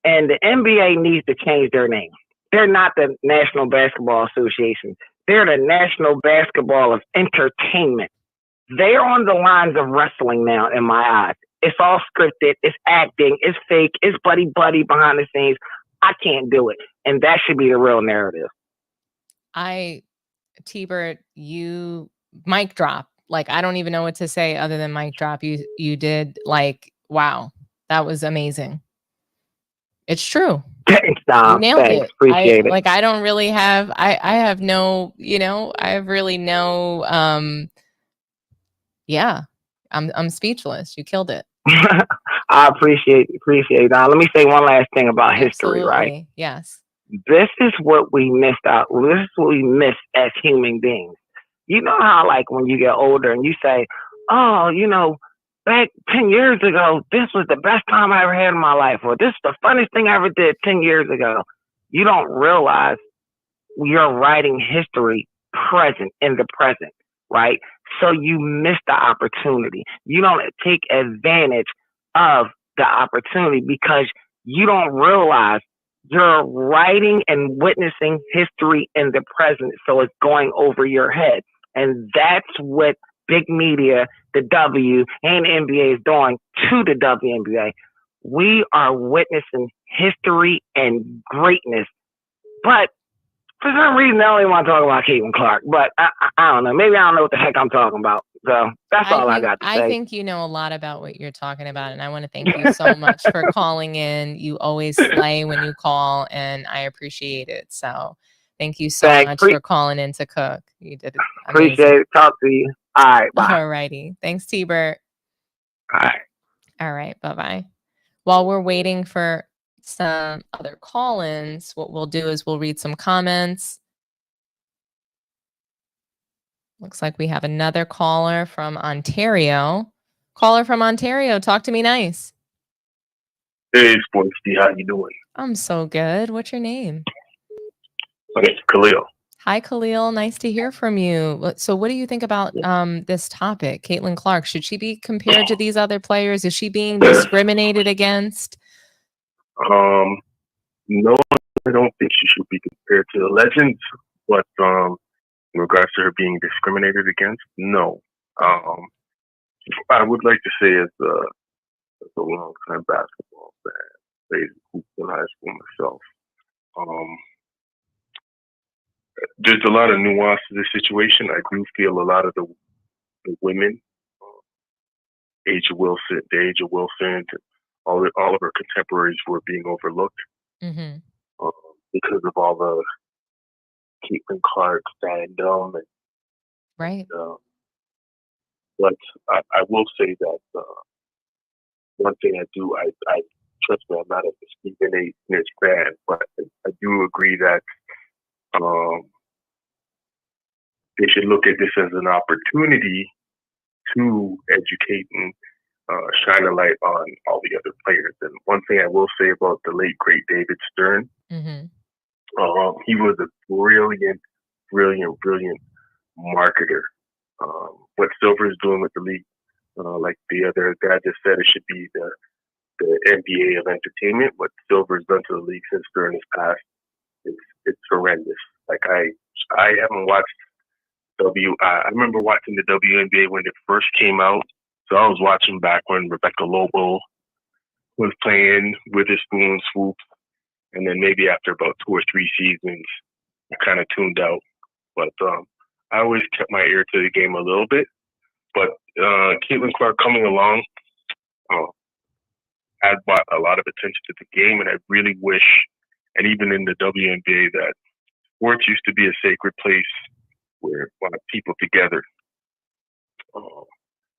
And the NBA needs to change their name. They're not the National Basketball Association. They're the National Basketball of Entertainment. They're on the lines of wrestling now, in my eyes. It's all scripted. It's acting. It's fake. It's buddy behind the scenes. I can't do it. And that should be the real narrative. T-Bert, you mic drop. Like, I don't even know what to say other than mic drop. You did, like, wow. That was amazing. It's true. Thanks, Dom. You nailed it. Appreciate it. Like, I don't really have, I have no, I have really no, yeah, I'm speechless. You killed it. I appreciate it. Let me say one last thing about history, right? Yes. This is what we missed out. This is what we miss as human beings. You know how, like, when you get older and you say, back 10 years ago, this was the best time I ever had in my life, or this is the funniest thing I ever did 10 years ago. You don't realize you're writing history in the present, right? So you miss the opportunity. You don't take advantage of the opportunity because you don't realize you're writing and witnessing history in the present. So it's going over your head. And that's what big media, the W and NBA is doing to the WNBA. We are witnessing history and greatness. But for some reason, I don't even want to talk about Caitlin Clark. But I don't know. Maybe I don't know what the heck I'm talking about. So that's all I got to say. I think you know a lot about what you're talking about, and I want to thank you so much for calling in. You always slay when you call, and I appreciate it. So thank you so much for calling in to Cook. You did it. Appreciate it. Talk to you. All right. Bye. All righty. Thanks, T-Bert. All right. All right. Bye-bye. While we're waiting for some other call-ins, what we'll do is we'll read some comments. Looks like we have another caller from Ontario. Caller from Ontario, talk to me nice. Hey, Sports D, how you doing? I'm so good. What's your name? My name's Khalil. Hi, Khalil. Nice to hear from you. So what do you think about this topic? Caitlin Clark, should she be compared to these other players? Is she being discriminated against? No, I don't think she should be compared to the legends, but in regards to her being discriminated against, no. I would like to say as a long-time basketball fan, played hoops in high school myself, there's a lot of nuance to this situation. I do feel a lot of the women, A'ja Wilson, all of her contemporaries were being overlooked because of all the Caitlin Clark fandom. Right. But I will say that one thing I trust me, I'm not a discriminationist fan, but I do agree that they should look at this as an opportunity to educate and shine a light on all the other players. And one thing I will say about the late, great David Stern, he was a brilliant marketer. What Silver is doing with the league, like the other guy just said, it should be the NBA of entertainment. What Silver's done to the league since Stern has passed, it's horrendous. Like I haven't watched I remember watching the WNBA when it first came out. So I was watching back when Rebecca Lobo was playing Witherspoon, Swoops, and then maybe after about 2 or 3 seasons, I kind of tuned out. But I always kept my ear to the game a little bit. But Caitlin Clark coming along has brought a lot of attention to the game, and I really wish, and even in the WNBA, that sports used to be a sacred place where people together.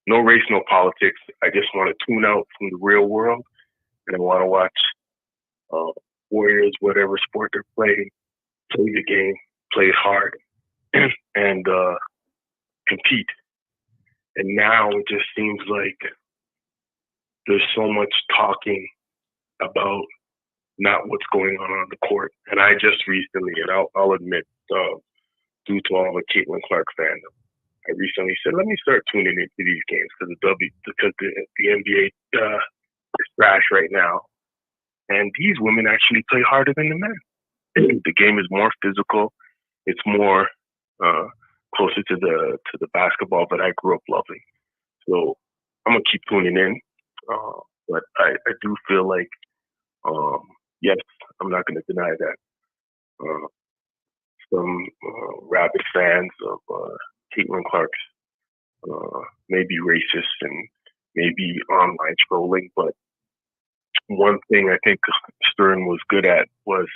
No race, no politics. I just want to tune out from the real world, and I want to watch Warriors, whatever sport they're playing, play the game, play it hard, and compete. And now it just seems like there's so much talking about not what's going on the court. And I just recently, and I'll admit, due to all the Caitlin Clark fandom, I recently said, let me start tuning into these games because the NBA is trash right now. And these women actually play harder than the men. The game is more physical. It's more closer to the basketball that I grew up loving. So I'm gonna keep tuning in. But I do feel like, yes, I'm not gonna deny that some rabid fans of Caitlin Clark's may be racist and maybe online trolling, but one thing I think Stern was good at was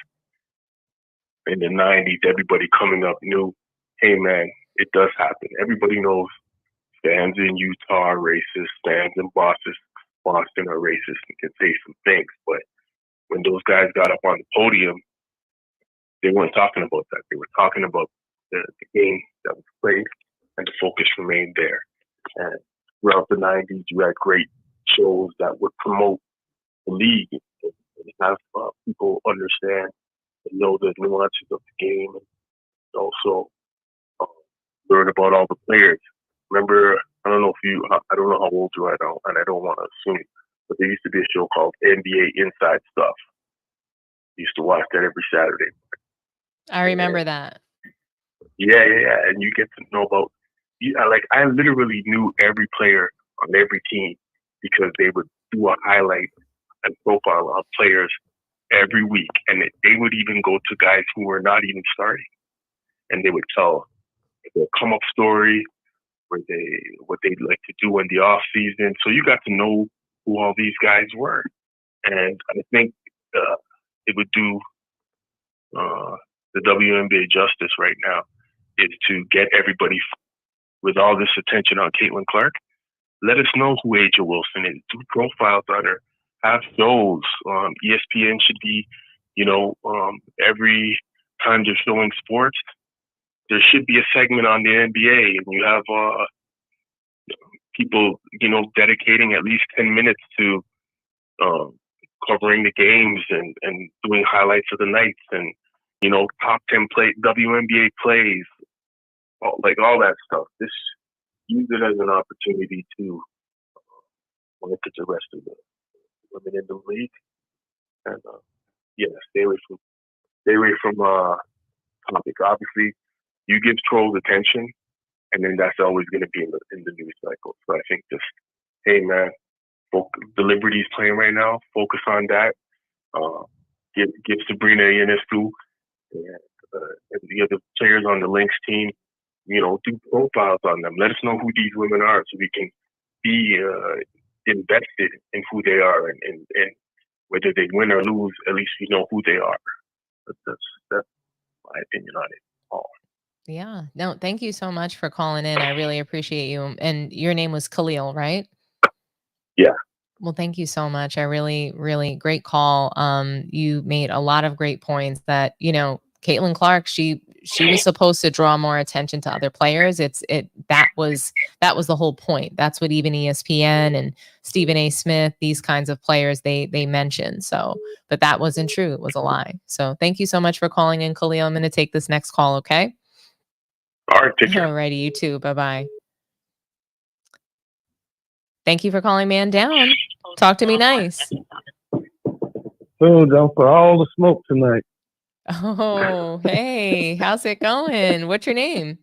in the 90s, everybody coming up knew, hey man, it does happen. Everybody knows fans in Utah are racist, fans in Boston are racist and can say some things, but when those guys got up on the podium, they weren't talking about that. They were talking about the game that was played, and the focus remained there. And throughout the 90s, you had great shows that would promote the league and have people understand and know the nuances of the game, and also learn about all the players. Remember, I don't know how old you are, and I don't want to assume, but there used to be a show called NBA Inside Stuff. I used to watch that every Saturday. I remember that. Yeah. And you get to know about, I literally knew every player on every team because they would do a highlight and profile of players every week. And they would even go to guys who were not even starting. And they would tell their come up story, what they like to do in the off season. So you got to know who all these guys were, and I think it would do the WNBA justice right now is to get everybody with all this attention on Caitlin Clark. Let us know who Aja Wilson is. Do profiles on her. Have shows. ESPN should be, every time they're showing sports, there should be a segment on the NBA, and you have people, dedicating at least 10 minutes to covering the games and doing highlights of the nights and, top 10 WNBA plays, all that stuff. This use it as an opportunity to market the rest of the women in the league, and stay away from topic. Obviously, you give trolls attention, and then that's always going to be in the news cycle. So I think just, hey man, the Liberty's playing right now. Focus on that. Give Sabrina Ionescu and the other players on the Lynx team, do profiles on them. Let us know who these women are so we can be invested in who they are and whether they win or lose, at least we know who they are. That's my opinion on it. Yeah. No, thank you so much for calling in. I really appreciate you. And your name was Khalil, right? Yeah. Well, thank you so much. I really, really great call. You made a lot of great points that, Caitlin Clark, she was supposed to draw more attention to other players. That was the whole point. That's what even ESPN and Stephen A. Smith, these kinds of players, they mentioned. So, but that wasn't true. It was a lie. So thank you so much for calling in, Khalil. I'm going to take this next call. Okay. All right. Take care. All righty. You too. Bye-bye. Thank you for calling man down. Talk to me nice. So down for all the smoke tonight. Oh, hey, how's it going? What's your name?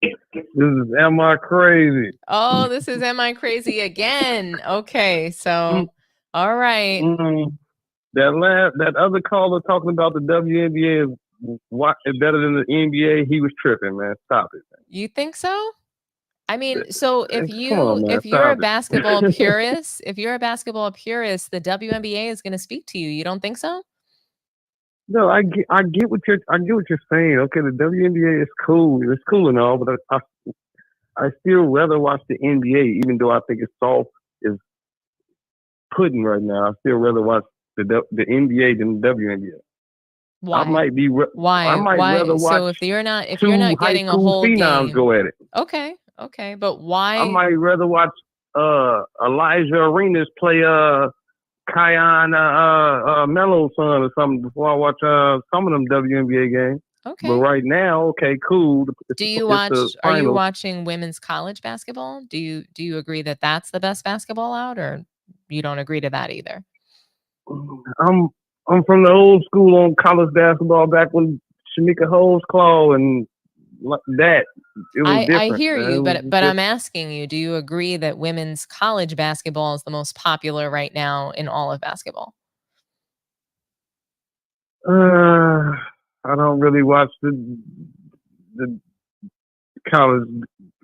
This is Am I Crazy? Oh, this is Am I Crazy again? Okay, so all right. That other caller talking about the WNBA is better than the NBA. He was tripping, man. Stop it, man. You think so? I mean, so if on, you're a basketball purist, the WNBA is going to speak to you. You don't think so? No, I get what you're saying. Okay, the WNBA is cool. It's cool and all, but I still rather watch the NBA, even though I think it's soft as pudding right now. I still rather watch the NBA than the WNBA. Why? I might be. Why? I might rather watch. So if you're not getting a whole phenoms game, go at it. Okay, but why? I might rather watch Elijah Arenas play Kion Melo's son or something before I watch some of them WNBA games. Okay. But right now, okay, cool. Do you watch? Are you watching women's college basketball? Do you agree that that's the best basketball out, or you don't agree to that either? I'm from the old school on college basketball back when Shamika Holesclaw and that. It was different. I hear you, but I'm asking you, do you agree that women's college basketball is the most popular right now in all of basketball? I don't really watch the college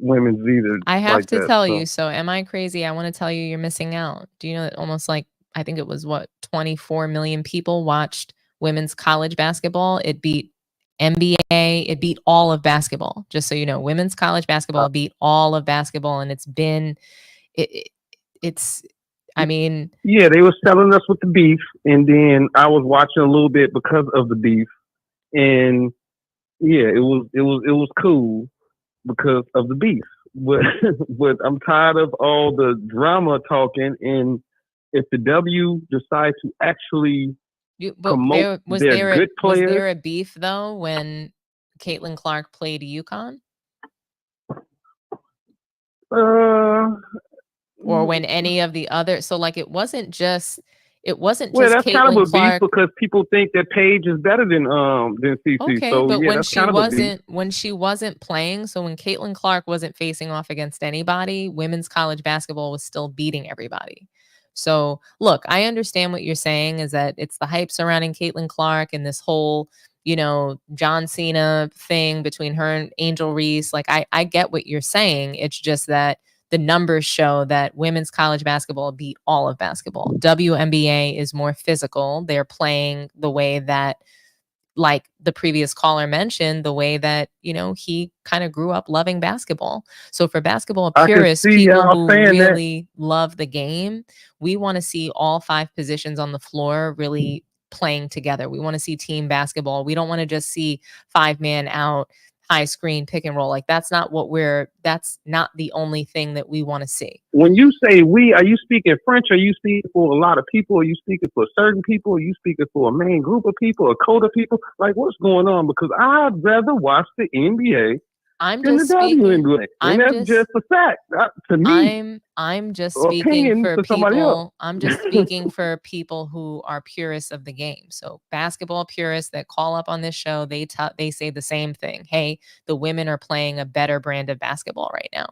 women's either. I have to tell you, so am I crazy? I want to tell you you're missing out. Do you know that almost I think it was 24 million people watched women's college basketball. It beat NBA, it beat all of basketball. Just so you know, women's college basketball beat all of basketball, and I mean, yeah, they were selling us with the beef, and then I was watching a little bit because of the beef, and yeah, it was cool because of the beef. But I'm tired of all the drama talking, and if the W decides to actually promote their good players. Was there a beef though when Caitlin Clark played UConn? Or when any of the other, so it wasn't just well, that's Caitlin kind of a Clark. beef because people think that Paige is better than CC. Okay, so but yeah, when she wasn't playing, so when Caitlin Clark wasn't facing off against anybody, women's college basketball was still beating everybody. So look, I understand what you're saying is that it's the hype surrounding Caitlin Clark and this whole, John Cena thing between her and Angel Reese. Like, I get what you're saying. It's just that the numbers show that women's college basketball beat all of basketball. WNBA is more physical. They're playing the way that, like the previous caller mentioned, the way that, he kind of grew up loving basketball. So for basketball purists, people who really love the game, we want to see all 5 positions on the floor really playing together. We want to see team basketball. We don't want to just see 5-man out, high screen, pick and roll. Like, that's not the only thing that we want to see. When you say we, are you speaking French? Are you speaking for a lot of people? Are you speaking for certain people? Are you speaking for a main group of people, a code of people? Like, what's going on? Because I'd rather watch the NBA than the WNBA. And that's just a fact. To me, I'm just speaking for people. I'm just speaking for people who are purists of the game. So basketball purists that call up on this show, they say the same thing. Hey, the women are playing a better brand of basketball right now.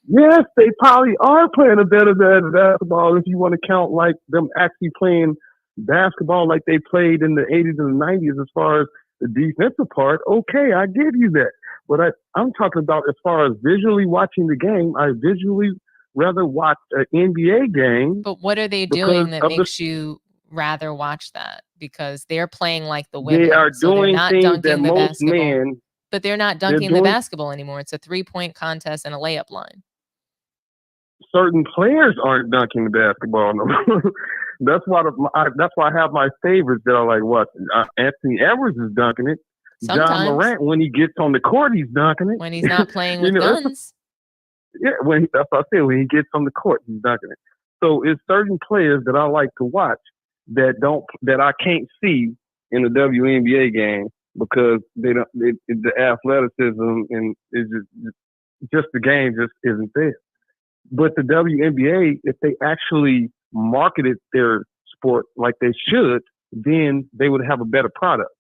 Yes, they probably are playing a better brand of basketball if you want to count like them actually playing basketball like they played in the 80s and the 90s as far as the defensive part. Okay, I give you that. But I'm talking about as far as visually watching the game, I visually rather watch an NBA game. But what are they doing that makes you rather watch that? Because they're playing like the women. They are doing things that most men. But they're not dunking the basketball anymore. It's a 3-point contest and a layup line. Certain players aren't dunking the basketball no more. That's why I have my favorites that are like what Anthony Edwards is dunking it. Sometimes. John Morant, when he gets on the court, he's dunking it. When he's not playing with guns. Yeah, that's what I said. When he gets on the court, he's dunking it. So it's certain players that I like to watch that I can't see in the WNBA game because the athleticism and is just the game just isn't there. But the WNBA, if they actually marketed their sport like they should, then they would have a better product.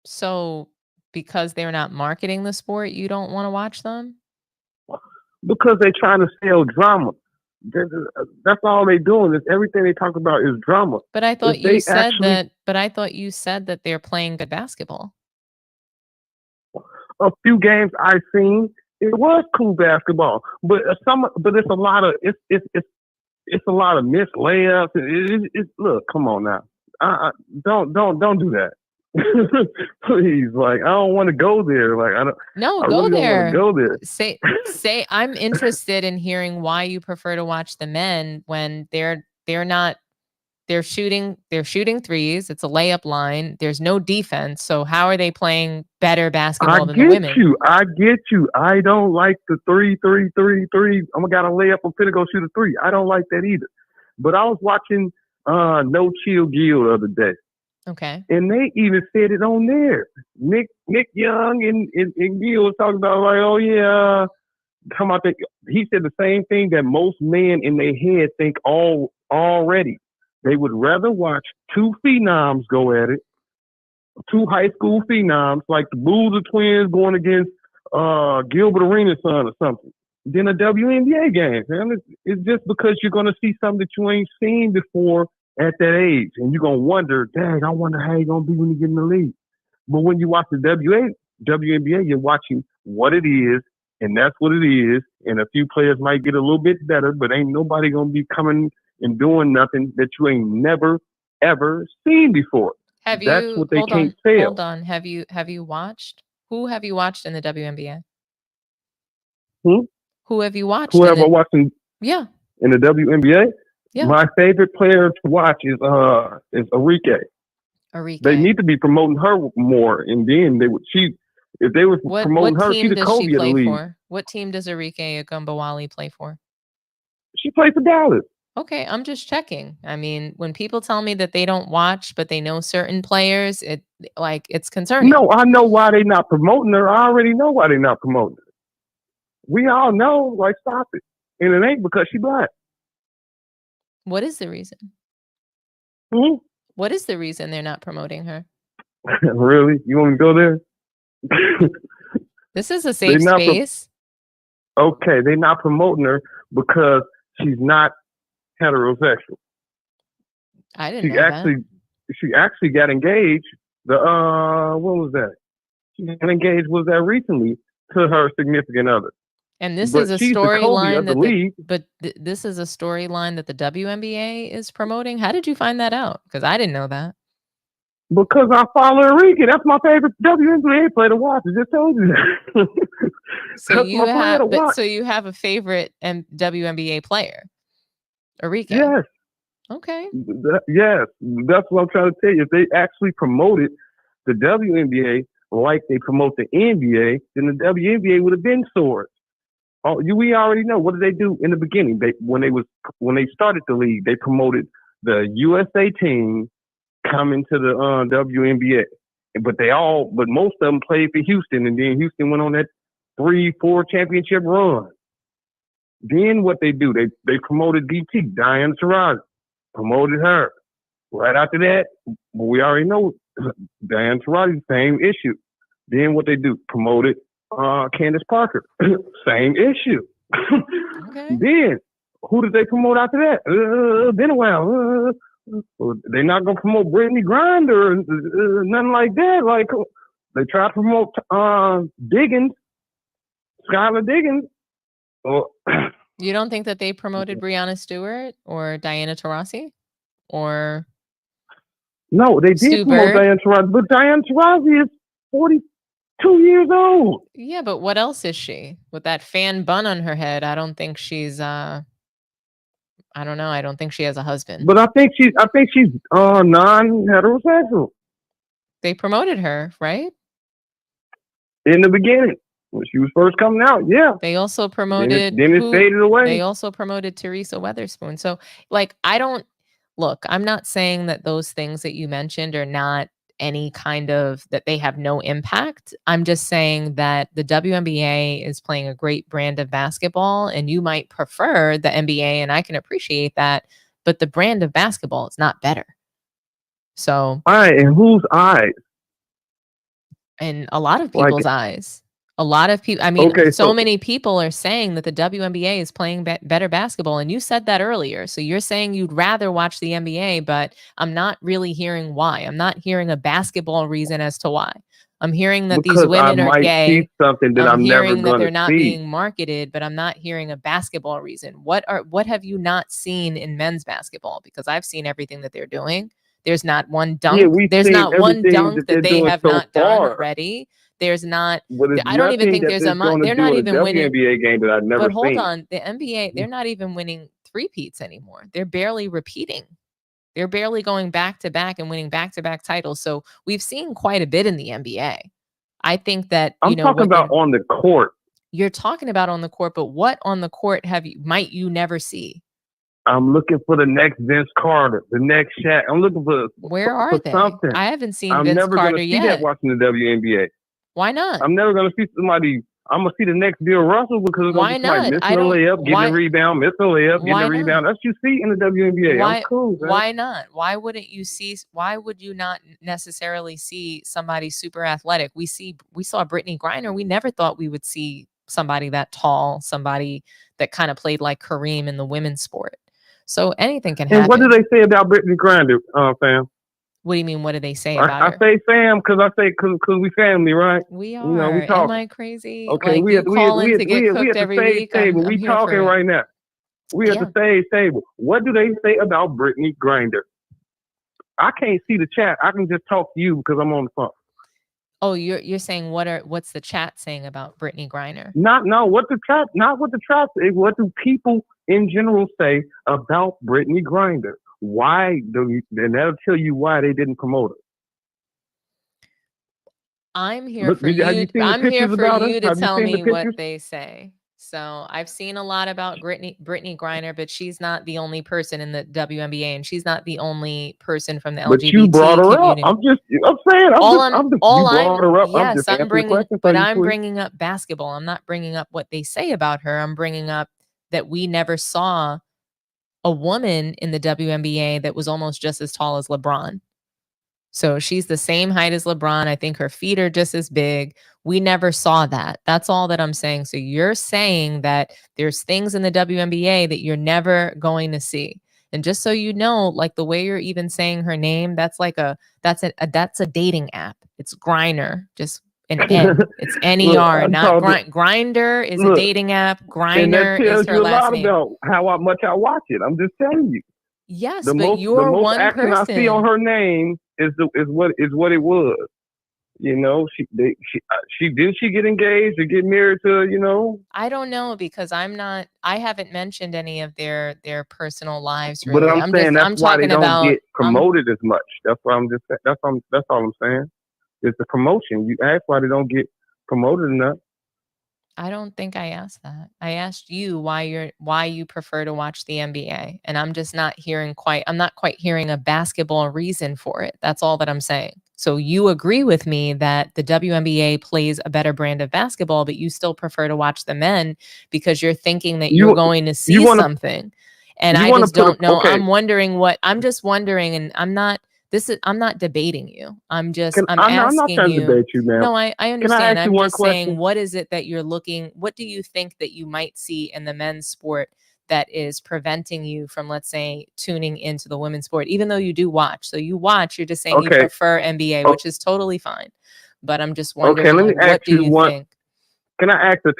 So because they're not marketing the sport, you don't want to watch them? Because they're trying to sell drama. That's all they're doing. Is everything they talk about is drama. But I thought you said that. But I thought you said that they're playing good basketball. A few games I've seen, it was cool basketball. But it's a lot of it's a lot of missed layups. Look, come on now. Don't do that. Please, like I don't want to go there. Like I don't. No, I go really there. Don't want to go there. Say. I'm interested in hearing why you prefer to watch the men when they're not. They're shooting threes. It's a layup line. There's no defense. So how are they playing better basketball than the women? I get you. I don't like the 3. I'm gonna layup. I'm finna go shoot a 3. I don't like that either. But I was watching No Chill Gill the other day. Okay. And they even said it on there. Nick Young and Gill was talking about like, oh yeah, come out there. He said the same thing that most men in their head think already. They would rather watch 2 phenoms go at it, 2 high school phenoms like the Boozer twins going against Gilbert Arenas' son or something, than a WNBA game. Man. It's just because you're gonna see something that you ain't seen before at that age, and you're gonna wonder, dang, I wonder how you're gonna be when you get in the league. But when you watch the WNBA, you're watching what it is, and that's what it is. And a few players might get a little bit better, but ain't nobody gonna be coming and doing nothing that you ain't never ever seen before. That's what they can't sell. Hold on. Have you watched? Who have you watched in the WNBA? Who have you watched? Who have I watched in the WNBA? Yeah. My favorite player to watch is Arike. They need to be promoting her more, and then if they were promoting her, she's the Kobe of the league. For? What team does Arike Ogunbowale play for? She plays for Dallas. Okay, I'm just checking. I mean, when people tell me that they don't watch, but they know certain players, it's concerning. No, I know why they're not promoting her. I already know why they're not promoting her. We all know, like, stop it. And it ain't because she black. What is the reason? What is the reason they're not promoting her? Really? You want me to go there? This is a safe space. Okay, they're not promoting her because she's not heterosexual. I didn't know that. She actually got engaged What was that? She got engaged, was that recently, to her significant other. And this But is a she's the Kobe storyline of the that league. this is a storyline that the WNBA is promoting. How did you find that out? Because I didn't know that. Because I follow Enrique. That's my favorite WNBA player to watch. I just told you that. So you have a favorite WNBA player, Enrique. Yes. Okay. Yes. That's what I'm trying to tell you. If they actually promoted the WNBA like they promote the NBA, then the WNBA would have been swords. Oh, we already know. What did they do in the beginning? When they started the league, they promoted the USA team coming to the WNBA. But most of them played for Houston, and then Houston went on that 3-4 championship run. Then what they do? They promoted DT, Diana Taurasi, promoted her. Right after that, we already know Diana Taurasi, same issue. Then what they do? Promoted Candace Parker, same issue. Okay. Then who did they promote after that? Been a while. They're not gonna promote Brittany Griner, nothing like that. Like they tried to promote Diggins, Skylar Diggins. You don't think that they promoted Breanna Stewart or Diana Taurasi, or no? They did Stu promote Bird? Diana Taurasi, but Diana Taurasi is 42 years old. Yeah, but what else is she? With that fan bun on her head, I don't think she's I don't know. I don't think she has a husband. But I think she's non-heterosexual. They promoted her, right? In the beginning, when she was first coming out, yeah. They also promoted. Then it faded away. They also promoted Teresa Weatherspoon. So, like, I'm not saying that those things that you mentioned are not any kind of that they have no impact. I'm just saying that the WNBA is playing a great brand of basketball, and you might prefer the NBA, and I can appreciate that, but the brand of basketball is not better. So, all right, in whose eyes? In a lot of people's eyes. A lot of people, I mean, so many people are saying that the WNBA is playing better basketball. And you said that earlier. So you're saying you'd rather watch the NBA, but I'm not really hearing why. I'm not hearing a basketball reason as to why. I'm hearing that these women are gay. See something that I'm hearing never that they're not see. being marketed, but I'm not hearing a basketball reason. What have you not seen in men's basketball? Because I've seen everything that they're doing. There's not one dunk. Yeah, there's not one dunk that they have not done far. already. There's not. Well, I don't even think there's a. They're not even winning. WNBA game that I've never But hold seen. on, the NBA, they're not even winning three-peats anymore. They're barely repeating. They're barely going back to back and winning back-to-back titles. So we've seen quite a bit in the NBA. I think that I'm talking about on the court. You're talking about on the court, but what on the court might you never see? I'm looking for the next Vince Carter, the next Shaq. I'm looking for where are they? Something. I haven't seen I'm Vince never Carter gonna see yet. that watching the WNBA. Why not? I'm never gonna see somebody. I'm gonna see the next Bill Russell because it's why gonna be like not? missing a layup, getting a rebound, missing a layup, getting a rebound. That's what you see in the WNBA. Why, I'm cool. Man. Why not? Why wouldn't you see? Why would you not necessarily see somebody super athletic? We saw Britne Griner. We never thought we would see somebody that tall, somebody that kind of played like Kareem in the women's sport. So anything can happen. And what do they say about Britne Griner, fam? What do you mean? What do they say about her? I say fam because we family, right? We are. You know, we talk. Am I crazy? Okay, like we at the same table. We talking right now. We at the same table. What do they say about Britne Griner? I can't see the chat. I can just talk to you because I'm on the phone. Oh, you're saying what's the chat saying about Britne Griner? Not what the chat say. What do people in general say about Britne Griner? Why and that'll tell you why they didn't promote her. I'm here for you. I'm here for you to tell me what they say. So I've seen a lot about Britne Griner, but she's not the only person in the WNBA, and she's not the only person from the LGBT community. But you brought her up. I'm saying. I'm bringing up basketball. I'm not bringing up what they say about her. I'm bringing up that we never saw a woman in the WNBA that was almost just as tall as LeBron. So she's the same height as LeBron. I think her feet are just as big. We never saw that. That's all that I'm saying. So you're saying that there's things in the WNBA that you're never going to see. And just so you know, like the way you're even saying her name, that's like that's a dating app. It's Grindr, just an N. It's N-E-R, not Grinder is a dating app. Grindr is her last name. About how much I watch it. I'm just telling you. Yes, but you're one person. I see on her name is what it was. You know, she did she get engaged or get married to, you know? I don't know because I haven't mentioned any of their personal lives really. But I'm saying that's why they don't get promoted as much. That's what I'm just saying. That's all I'm saying. It's the promotion. You ask why they don't get promoted enough. I don't think I asked that. I asked you why you prefer to watch the NBA, and I'm just not quite hearing a basketball reason for it. That's all that I'm saying. So you agree with me that the WNBA plays a better brand of basketball, but you still prefer to watch the men because you're thinking that you're going to see something. And I just don't know. Okay. I'm just wondering, and I'm not debating you. I'm asking I'm not trying to debate you, man. No, I understand. I'm just saying, what is it that you're what do you think that you might see in the men's sport that is preventing you from, let's say, tuning into the women's sport, even though you do watch? So you watch, you're just saying you prefer NBA, which is totally fine. But I'm just wondering, let me what do you think? Can I ask the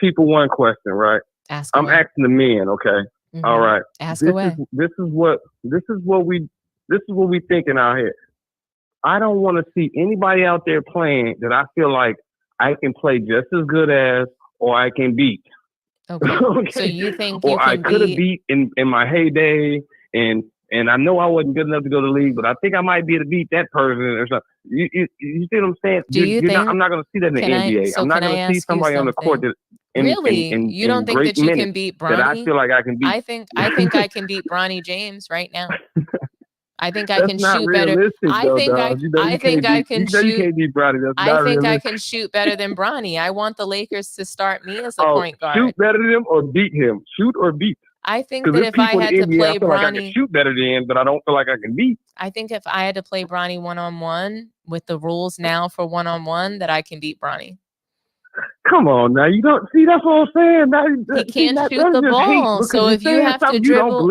I'm asking the men, okay? Mm-hmm. All right. Ask away. This is what we thinking out here. I don't want to see anybody out there playing that I feel like I can play just as good as, or I can beat. Okay. Okay. So you think or I could have beat in my heyday, and I know I wasn't good enough to go to the league, but I think I might be able to beat that person or something. You see what I'm saying? I'm not going to see that in the NBA. I'm not going to see somebody on the court that you don't think that you can beat Bronny? That I feel like I can beat. I think I can beat Bronny James right now. I think I can shoot better. I think I can shoot better than Bronny. I want the Lakers to start me as a point guard. Shoot better than him or beat him. Shoot or beat. I think that if I had to play Bronny, like I can shoot better than him, but I don't feel like I can beat. I think if I had to play Bronny one-on-one with the rules now for one-on-one, that I can beat Bronny. Come on now, you don't see. That's what I'm saying. Now, he can't shoot the ball. So if you have to dribble,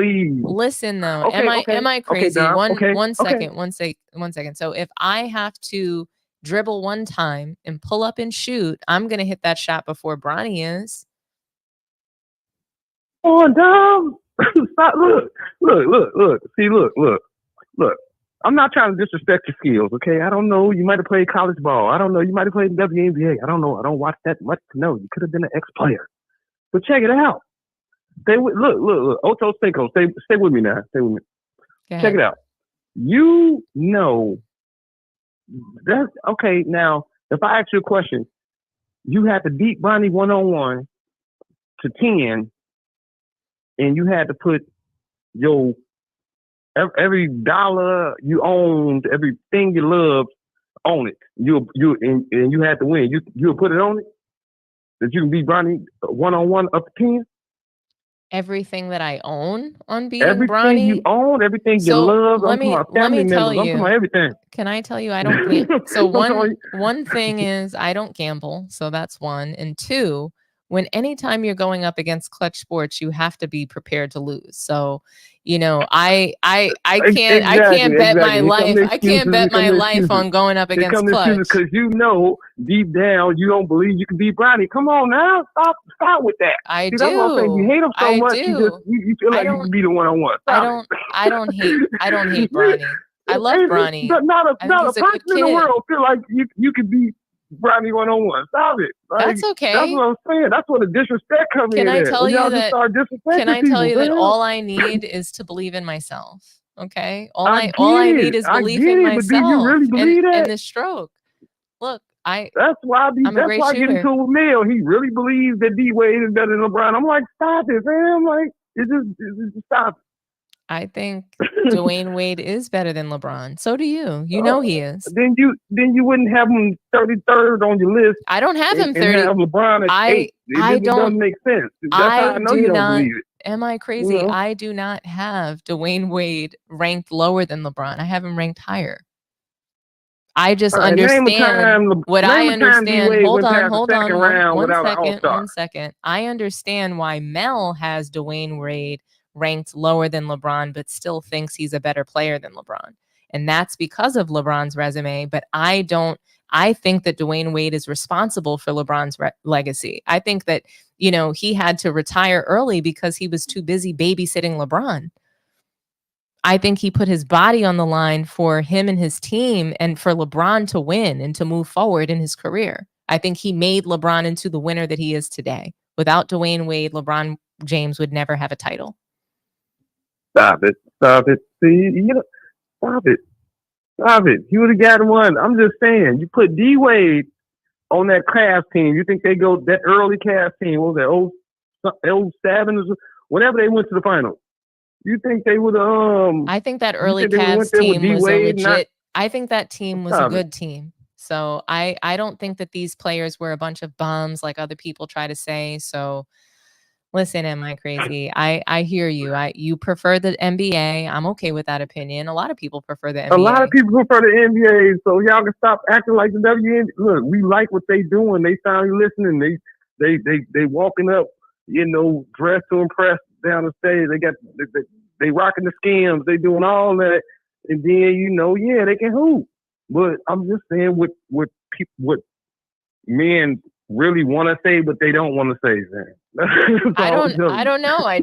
listen though, am I crazy? One second. So if I have to dribble one time and pull up and shoot, I'm gonna hit that shot before Bronny is. Oh, Dom! Stop! Look! See, look! I'm not trying to disrespect your skills, okay? I don't know. You might have played college ball. I don't know. You might have played in WNBA. I don't know. I don't watch that much to know. You could have been an ex-player. But check it out. Look. Ocho Cinco. Stay with me now. Stay with me. Check it out. You know that's okay. Now, if I ask you a question, you had to beat Bronny 1-on-1 to 10, and you had to put your every dollar you owned, everything you loved, on it. You had to win. You put it on it that you can beat Bronny 1-on-1 up to 10. Everything that I own on beating everything Bronny. Everything you own, everything you love. Let me tell you. I'm talking about everything. Can I tell you? I don't. So one thing is I don't gamble. So that's one. And two, anytime you're going up against clutch sports, you have to be prepared to lose. So, you know, I can't bet my life. I can't bet my life on going up against clutch. Because you know deep down you don't believe you can beat Bronny. Come on now, stop with that. I do. That's what I'm saying. You hate him so much. You feel like you can beat him 1-on-1. I don't hate Bronny. I love Bronny. Not a person in the world feel like you can beat Bronny 1-on-1. Stop it. Like, that's okay. That's what I'm saying. That's where the disrespect comes in. Can I tell you that people, all I need is to believe in myself? Okay, all I need is belief in myself. But do you really believe that? And the stroke. Look, that's why I get into it with Mel. He really believes that D Wade is better than LeBron. I'm like, stop it, man. I'm like, it's just stop it. I think Dwayne Wade is better than LeBron. So do you. You know he is. Then you wouldn't have him 33rd on your list. I don't have him 30. And have LeBron at 8. It doesn't make sense. That's how I know you don't believe it. Am I crazy? You know? I do not have Dwayne Wade ranked lower than LeBron. I have him ranked higher. I just understand what I understand. Hold on. One second. I understand why Mel has Dwayne Wade ranked lower than LeBron, but still thinks he's a better player than LeBron. And that's because of LeBron's resume. But I think that Dwayne Wade is responsible for LeBron's legacy. I think that, he had to retire early because he was too busy babysitting LeBron. I think he put his body on the line for him and his team and for LeBron to win and to move forward in his career. I think he made LeBron into the winner that he is today. Without Dwayne Wade, LeBron James would never have a title. Stop it. See, stop it. He would have got one. I'm just saying, you put D Wade on that Cavs team. You think they go that early Cavs team? What was that 07 or whenever they went to the finals? You think they would have? I think that early Cavs team was a legit. I think that team was a good team. So I don't think that these players were a bunch of bums like other people try to say. So listen, am I crazy? I hear you. You prefer the NBA. I'm okay with that opinion. A lot of people prefer the NBA. A lot of people prefer the NBA. So y'all can stop acting like the WNBA. Look, we like what they doing. They finally listening. They walking up, dressed to impress down the stage. They rocking the skims. They doing all that, and then they can hoop. But I'm just saying what men really want to say, but they don't want to say. Man. I don't know. I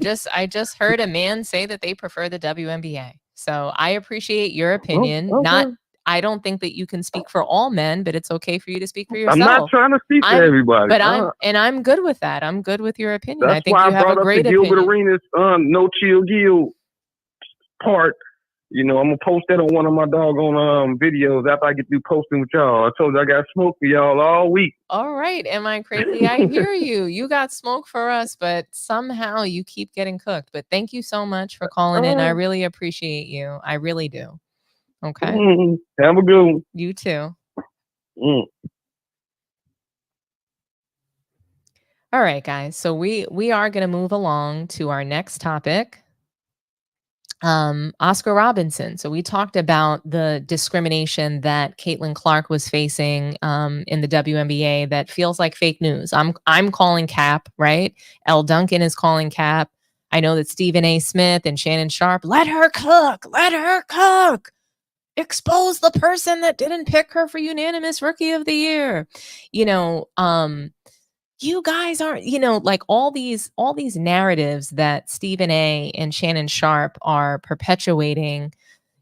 just heard a man say that they prefer the WNBA. So I appreciate your opinion. Okay. I don't think that you can speak for all men, but it's okay for you to speak for yourself. I'm not trying to speak for everybody. But I'm good with that. I'm good with your opinion. That's I think why you have a great opinion. Gilbert Arenas No Chill Gil part. I'm gonna post that on one of my doggone videos after I get through posting with y'all. I told you I got smoke for y'all all week. All right, am I crazy? I hear you. You got smoke for us, but somehow you keep getting cooked. But thank you so much for calling in. I really appreciate you. I really do. Okay. Have a good one. You too. Mm. All right, guys. So we are going to move along to our next topic. Oscar Robertson. So we talked about the discrimination that Caitlin Clark was facing in the WNBA that feels like fake news. I'm calling cap, right? Duncan is calling cap. I know that Stephen A. Smith and Shannon Sharp, let her cook. Expose the person that didn't pick her for unanimous rookie of the year. You guys aren't, like all these narratives that Stephen A. and Shannon Sharp are perpetuating,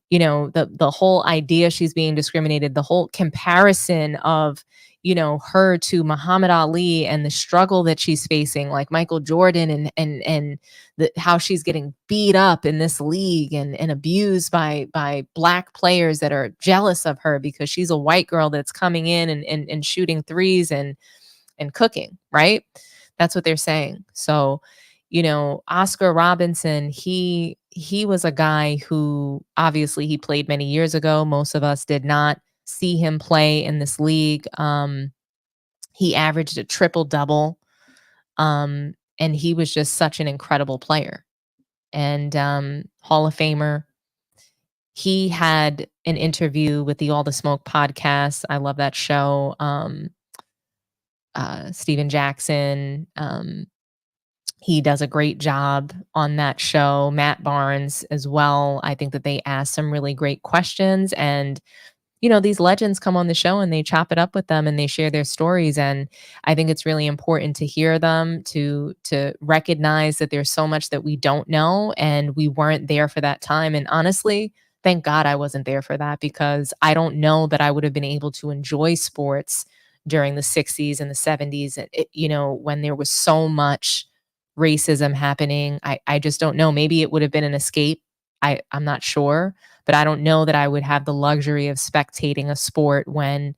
the whole idea she's being discriminated, the whole comparison of, her to Muhammad Ali and the struggle that she's facing, like Michael Jordan and how she's getting beat up in this league and abused by Black players that are jealous of her because she's a white girl that's coming in and shooting threes and cooking, right? That's what they're saying. So, Oscar Robertson, he was a guy who obviously he played many years ago. Most of us did not see him play in this league. He averaged a triple-double, and he was just such an incredible player and Hall of Famer. He had an interview with the All the Smoke podcast. I love that show. Steven Jackson, he does a great job on that show. Matt Barnes as well. I think that they ask some really great questions, and these legends come on the show and they chop it up with them and they share their stories. And I think it's really important to hear them, to recognize that there's so much that we don't know and we weren't there for that time. And honestly, thank God I wasn't there for that, because I don't know that I would have been able to enjoy sports during the 60s and the 70s, when there was so much racism happening. I just don't know. Maybe it would have been an escape. I'm not sure, but I don't know that I would have the luxury of spectating a sport when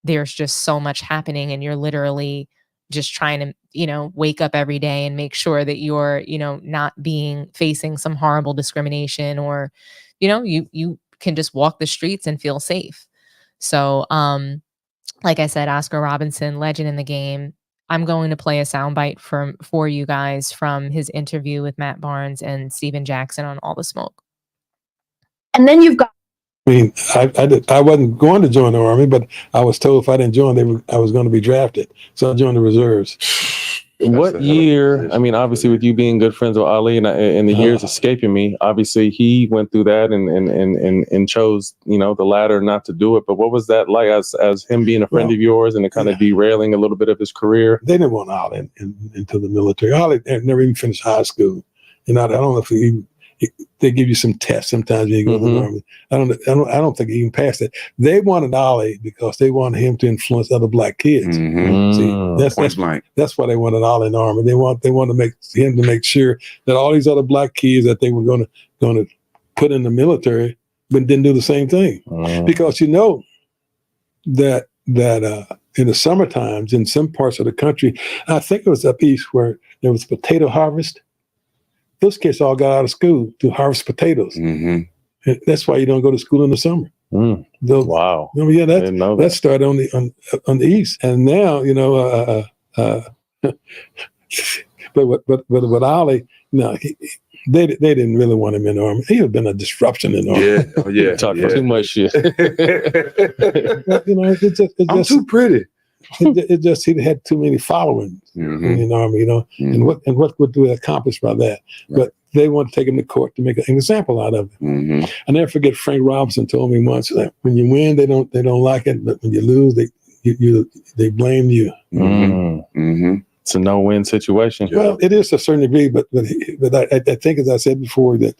there's just so much happening and you're literally just trying to, wake up every day and make sure that you're, not facing some horrible discrimination, or, you can just walk the streets and feel safe. So, like I said, Oscar Robertson, legend in the game. I'm going to play a soundbite for you guys from his interview with Matt Barnes and Steven Jackson on All the Smoke. And then you've got. I wasn't going to join the Army, but I was told if I didn't join, I was going to be drafted. So I joined the reserves. What year? I mean, obviously, with you being good friends with Ali, and the years escaping me, obviously he went through that and chose, the latter not to do it. But what was that like as him being a friend of yours and it kind of derailing a little bit of his career? They didn't want Ali into the military. Ali never even finished high school. I don't know if they give you some tests sometimes when you go to the Army. I don't think he even passed it. They wanted Ali because they wanted him to influence other black kids. See, that's why they wanted Ali in the Army. They want to make him to make sure that all these other black kids that they were going to put in the military, but didn't do the same thing. Because that in the summer times in some parts of the country, I think it was up east where there was potato harvest. Those kids all got out of school to harvest potatoes. That's why you don't go to school in the summer. Wow. Yeah, that started on the east, and now but with Ali, no, they didn't really want him in the Army. He had been a disruption in the Army. Talking too much shit. I'm too pretty. It just he had too many following in the Army, and what would they accomplish by that? But they want to take him to court to make an example out of it. I never forget Frank Robertson told me once that when you win, they don't like it, but when you lose, they blame you. It's a no-win situation. Well, it is to a certain degree, but I think, as I said before, that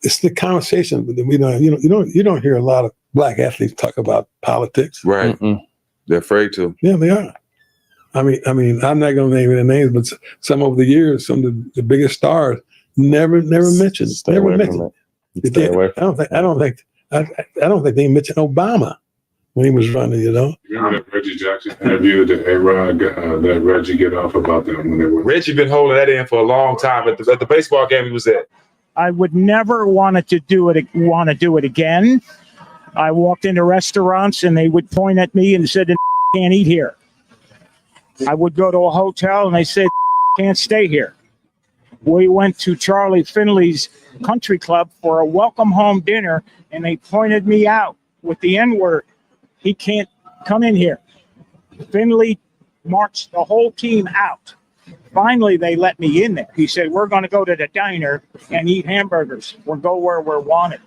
it's the conversation. You don't hear a lot of black athletes talk about politics, right? They're afraid to. Yeah, they are. I mean, I'm not going to name any names, but some over the years, some of the biggest stars never mentioned. Never mentioned. I don't think they mentioned Obama when he was running. You remember that Reggie Jackson interview that A-Rod that Reggie get off about them when they were. Reggie been holding that in for a long time at the baseball game he was at. I would never want to do it again. I walked into restaurants and they would point at me and said, "Can't eat here." I would go to a hotel and they said, "Can't stay here." We went to Charlie Finley's country club for a welcome home dinner and they pointed me out with the N-word. "He can't come in here." Finley marched the whole team out. Finally, they let me in there. He said, "We're going to go to the diner and eat hamburgers. We'll go where we're wanted."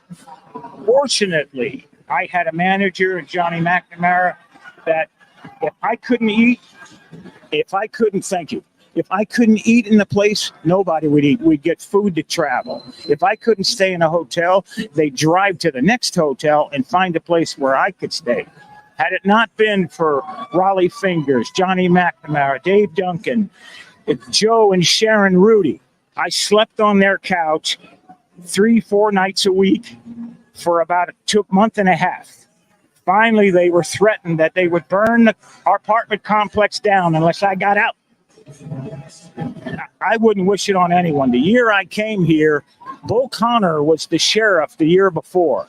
Fortunately, I had a manager, Johnny McNamara, that if I couldn't eat in the place, nobody would eat. We'd get food to travel. If I couldn't stay in a hotel, they'd drive to the next hotel and find a place where I could stay. Had it not been for Raleigh Fingers, Johnny McNamara, Dave Duncan, Joe and Sharon Rudy, I slept on their couch 3-4 nights a week for about a month and a half. Finally, they were threatened that they would burn our apartment complex down unless I got out. I wouldn't wish it on anyone. The year I came here, Bull Connor was the sheriff the year before.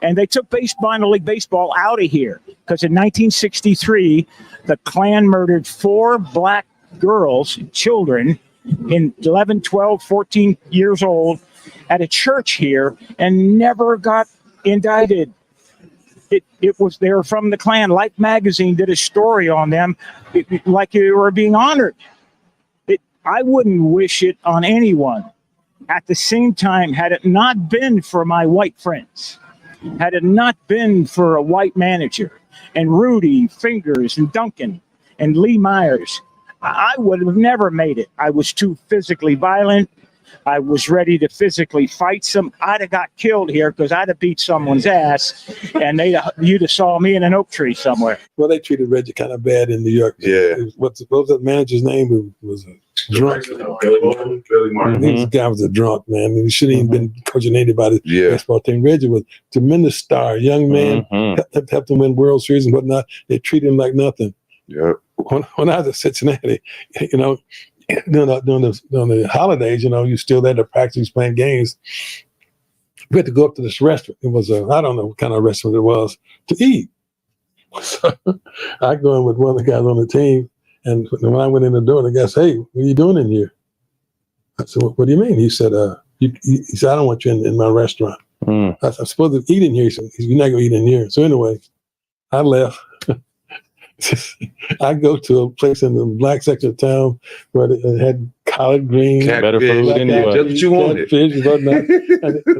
And they took minor league baseball out of here because in 1963, the Klan murdered 4 black girls, children, in 11, 12, 14 years old at a church here and never got indicted. It was, they were from the Klan. Life magazine did a story on them like they were being honored. I wouldn't wish it on anyone. At the same time, had it not been for my white friends, had it not been for a white manager and Rudy, Fingers, and Duncan, and Lee Myers, I would have never made it. I was too physically violent. I was ready to physically fight some. I'd have got killed here because I'd have beat someone's ass, and you'd have saw me in an oak tree somewhere. Well, they treated Reggie kind of bad in New York. Yeah. What was that manager's name? Who was a drunk? Billy Martin. This guy was a drunk, man. He shouldn't even been coaching anybody's baseball team. Reggie was a tremendous star, young man, helped him win World Series and whatnot. They treated him like nothing. Yeah. When I was at Cincinnati, during the holidays, you still had to practice playing games. We had to go up to this restaurant. It was I don't know what kind of restaurant it was, to eat. So I go in with one of the guys on the team, and when I went in the door, the guy said, "Hey, what are you doing in here?" I said, "What do you mean?" He said, he said, "I don't want you in my restaurant." I'm supposed to eat in here. He said, "You're not going to eat in here." So anyway, I left. I go to a place in the black section of town where they had collard greens, Better food anyway. That's what you wanted. catfish, and whatnot.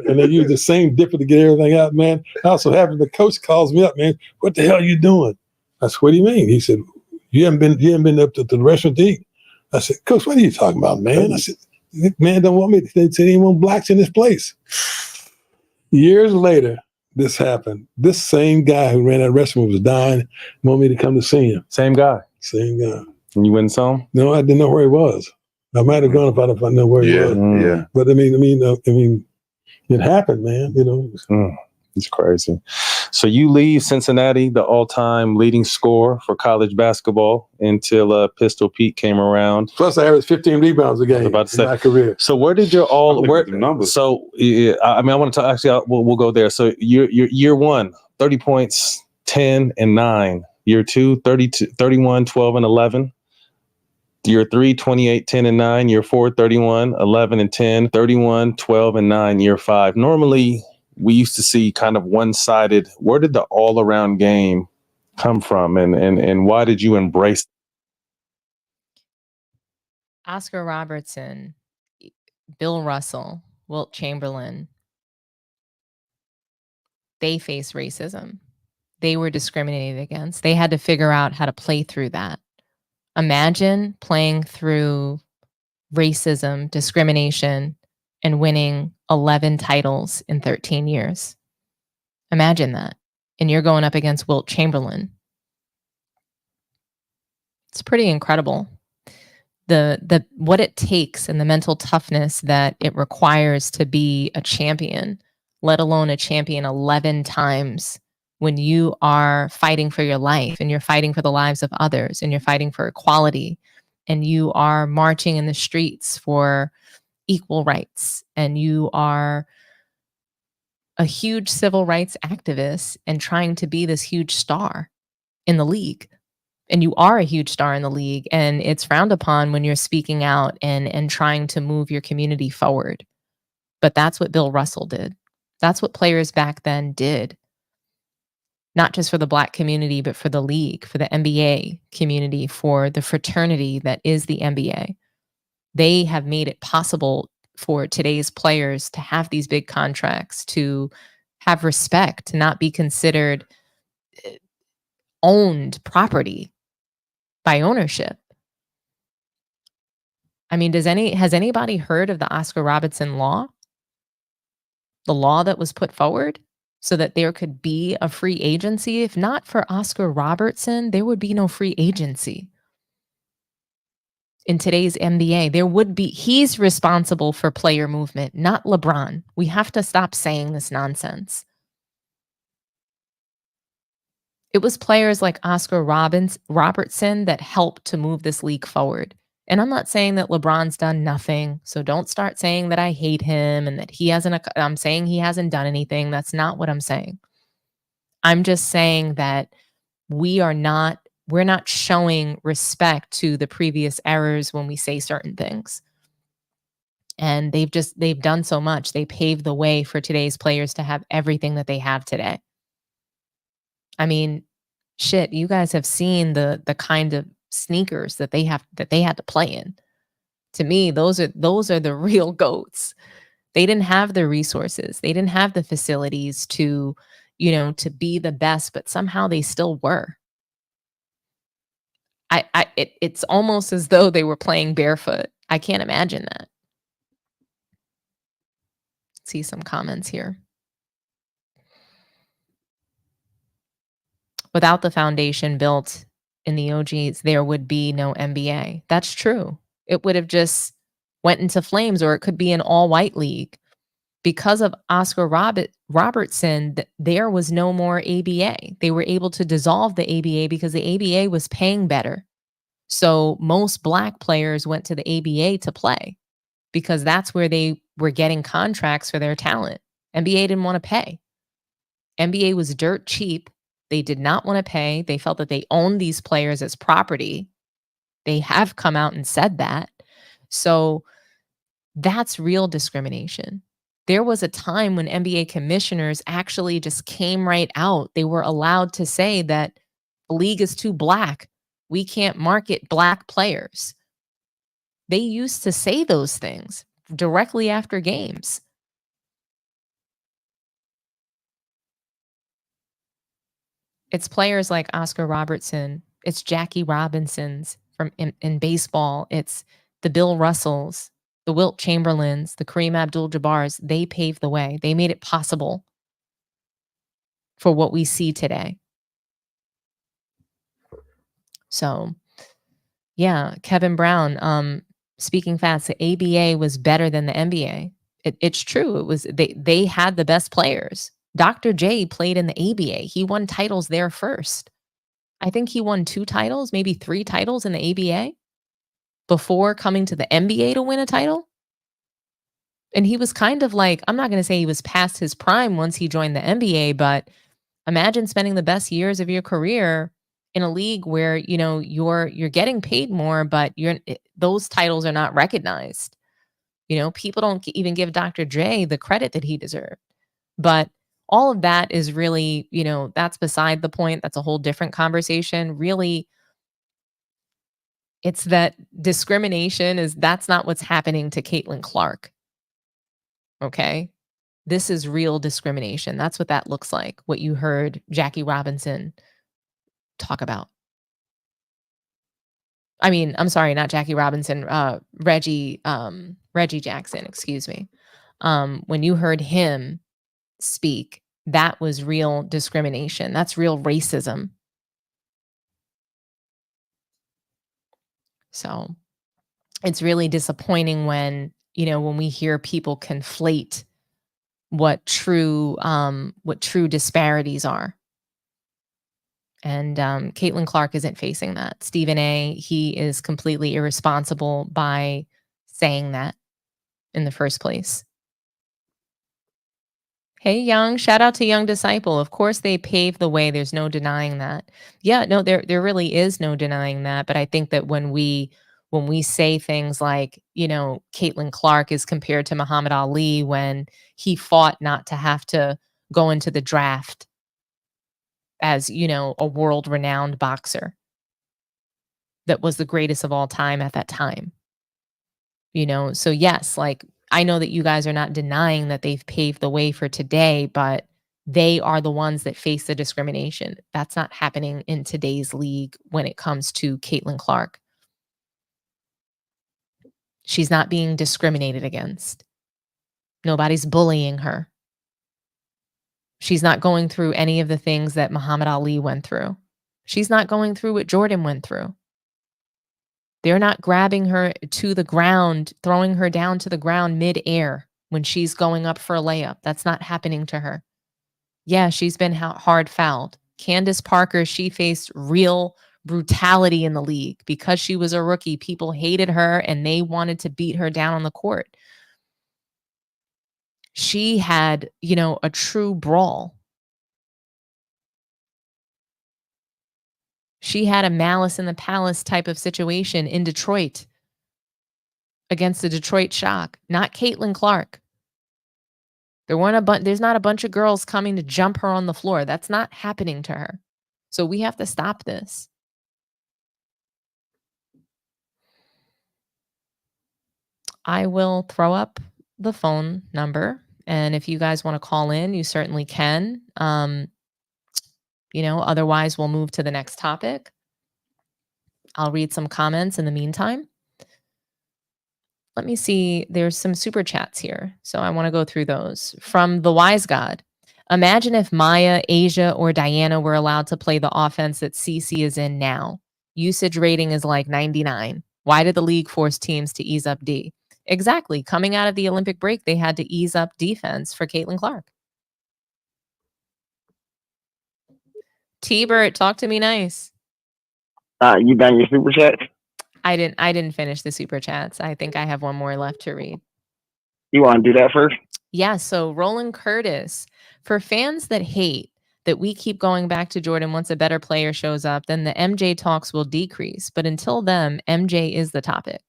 and they use the same dipper to get everything out, man. I also have the coach calls me up, man. What the hell are you doing? I said, what do you mean? He said, you haven't been up to the restaurant to eat. I said, Coach, what are you talking about, man? I said, man, don't want me. They said he want blacks in this place. Years later, this happened. This same guy who ran that restaurant was dying, wanted me to come to see him. Same guy. Same guy. And you went some? No, I didn't know where he was. I might have gone if I know where he was. Yeah. But I mean, it happened, man. You know, It's crazy. So you leave Cincinnati, the all-time leading scorer for college basketball, until Pistol Pete came around. Plus, I averaged 15 rebounds a game in my career. So where did your So I want to talk. Actually, we'll go there. So year one, 30 points, 10 and 9. Year two, 31, 12 and 11. Year 3, 28, 10 and 9. Year 4, 31, 11 and 10. 31, 12 and 9. Year 5. Normally, we used to see kind of one-sided. Where did the all-around game come from, and why did you embrace Oscar Robertson, Bill Russell, Wilt Chamberlain, they faced racism. They were discriminated against. They had to figure out how to play through that. Imagine playing through racism, discrimination, and winning 11 titles in 13 years. Imagine that. And you're going up against Wilt Chamberlain. It's pretty incredible. The what it takes and the mental toughness that it requires to be a champion, let alone a champion 11 times, when you are fighting for your life and you're fighting for the lives of others and you're fighting for equality and you are marching in the streets for equal rights and you are a huge civil rights activist and trying to be this huge star in the league. And you are a huge star in the league, and it's frowned upon when you're speaking out and trying to move your community forward. But that's what Bill Russell did. That's what players back then did. Not just for the Black community, but for the league, for the NBA community, for the fraternity that is the NBA. They have made it possible for today's players to have these big contracts, to have respect, to not be considered owned property by ownership. I mean, has anybody heard of the Oscar Robertson law? The law that was put forward so that there could be a free agency. If not for Oscar Robertson, there would be no free agency. In today's NBA, he's responsible for player movement, not LeBron. We have to stop saying this nonsense. It was players like Oscar Robertson that helped to move this league forward. And I'm not saying that LeBron's done nothing, so don't start saying that I hate him and that he hasn't. I'm saying he hasn't done anything. That's not what I'm saying. I'm just saying that we're not showing respect to the previous errors when we say certain things. And they've done so much. They paved the way for today's players to have everything that they have today. I mean, shit, you guys have seen the kind of sneakers that they had to play in. To me, those are the real GOATs. They didn't have the resources. They didn't have the facilities to be the best, but somehow they still were. It's almost as though they were playing barefoot. I can't imagine that. Let's see some comments here. Without the foundation built in the OGs, there would be no NBA. That's true. It would have just went into flames, or it could be an all-white league. Because of Oscar Robertson, there was no more ABA. They were able to dissolve the ABA because the ABA was paying better. So most Black players went to the ABA to play because that's where they were getting contracts for their talent. NBA didn't want to pay. NBA was dirt cheap. They did not want to pay. They felt that they owned these players as property. They have come out and said that. So that's real discrimination. There was a time when NBA commissioners actually just came right out. They were allowed to say that The league is too black. We can't market black players. They used to say those things directly after games. It's players like Oscar Robertson. It's Jackie Robinsons from in baseball. It's the Bill Russells, the Wilt Chamberlains, the Kareem Abdul-Jabbars. They paved the way. They made it possible for what we see today. So, yeah, Kevin Brown, speaking fast, the ABA was better than the NBA. It's true. It was they had the best players. Dr. J played in the ABA. He won titles there first. I think he won 2 titles, maybe 3 titles in the ABA before coming to the NBA to win a title. And he was kind of like, I'm not going to say he was past his prime once he joined the NBA, but imagine spending the best years of your career in a league where, you know, you're getting paid more, but those titles are not recognized. You know, people don't even give Dr. J the credit that he deserved. But all of that is really, you know, that's beside the point. That's a whole different conversation. Really, it's that discrimination that's not what's happening to Caitlin Clark. Okay? This is real discrimination. That's what that looks like, what you heard Jackie Robinson talk about. I mean, I'm sorry, not Jackie Robinson, Reggie Jackson, excuse me. When you heard him speak, that was real discrimination. That's real racism. So it's really disappointing when, you know, when we hear people conflate what true disparities are. And Caitlin Clark isn't facing that. Stephen A., he is completely irresponsible by saying that in the first place. Hey, Young, shout out to Young Disciple. Of course, they paved the way. There's no denying that. Yeah, no, there really is no denying that. But I think that when we say things like, you know, Caitlin Clark is compared to Muhammad Ali when he fought not to have to go into the draft as, you know, a world-renowned boxer that was the greatest of all time at that time. You know, so yes, like, I know that you guys are not denying that they've paved the way for today, but they are the ones that face the discrimination. That's not happening in today's league when it comes to Caitlin Clark. She's not being discriminated against. Nobody's bullying her. She's not going through any of the things that Muhammad Ali went through. She's not going through what Jordan went through. They're not grabbing her to the ground, throwing her down to the ground mid-air when she's going up for a layup. That's not happening to her. Yeah, she's been hard fouled. Candace Parker, she faced real brutality in the league because she was a rookie. People hated her and they wanted to beat her down on the court. She had, you know, a true brawl. She had a Malice in the Palace type of situation in Detroit against the Detroit Shock, not Caitlin Clark. There's not a bunch of girls coming to jump her on the floor. That's not happening to her. So we have to stop this. I will throw up the phone number. And if you guys want to call in, you certainly can. You know, otherwise we'll move to the next topic. I'll read some comments in the meantime. Let me see. There's some super chats here. So I want to go through those. From The Wise God. Imagine if Maya, Asia, or Diana were allowed to play the offense that CeCe is in now. Usage rating is like 99. Why did the league force teams to ease up D? Exactly. Coming out of the Olympic break, they had to ease up defense for Caitlin Clark. T-Bert, talk to me nice. You done your super chats? I didn't finish the super chats. I think I have one more left to read. You want to do that first? Yeah, so Roland Curtis. For fans that hate that we keep going back to Jordan once a better player shows up, then the MJ talks will decrease. But until then, MJ is the topic.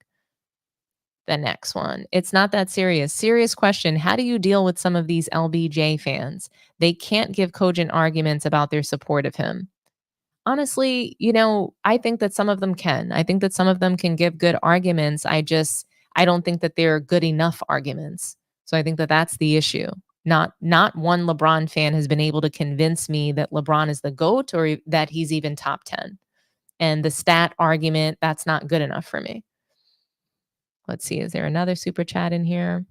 The next one. It's not that serious. Serious question. How do you deal with some of these LBJ fans? They can't give cogent arguments about their support of him. honestly, I think that some of them can. I think that some of them can give good arguments. I don't think that they're good enough arguments. So I think that that's the issue. Not one LeBron fan has been able to convince me that LeBron is the GOAT or that he's even top 10. And the stat argument, that's not good enough for me. Let's see, is there another super chat in here?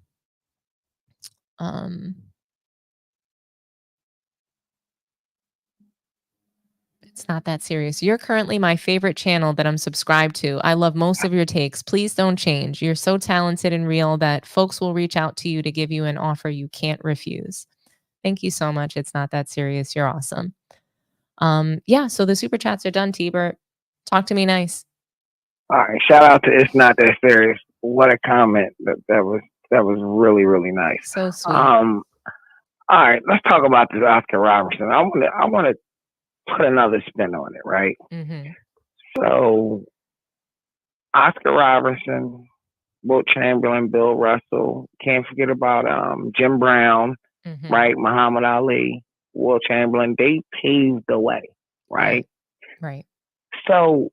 It's not that serious. You're currently my favorite channel that I'm subscribed to. I love most of your takes. Please don't change. You're so talented and real that folks will reach out to you to give you an offer you can't refuse. Thank you so much. It's not that serious. You're awesome. Yeah, so the super chats are done, T-Bert. Talk to me nice. All right. Shout out to It's Not That Serious. What a comment. That was really, really nice. So sweet. All right, let's talk about this Oscar Robertson. I want to put another spin on it, right? Mm-hmm. So, Oscar Robertson, Wilt Chamberlain, Bill Russell. Can't forget about Jim Brown, right? Muhammad Ali, Wilt Chamberlain. They paved the way, right? Right. So,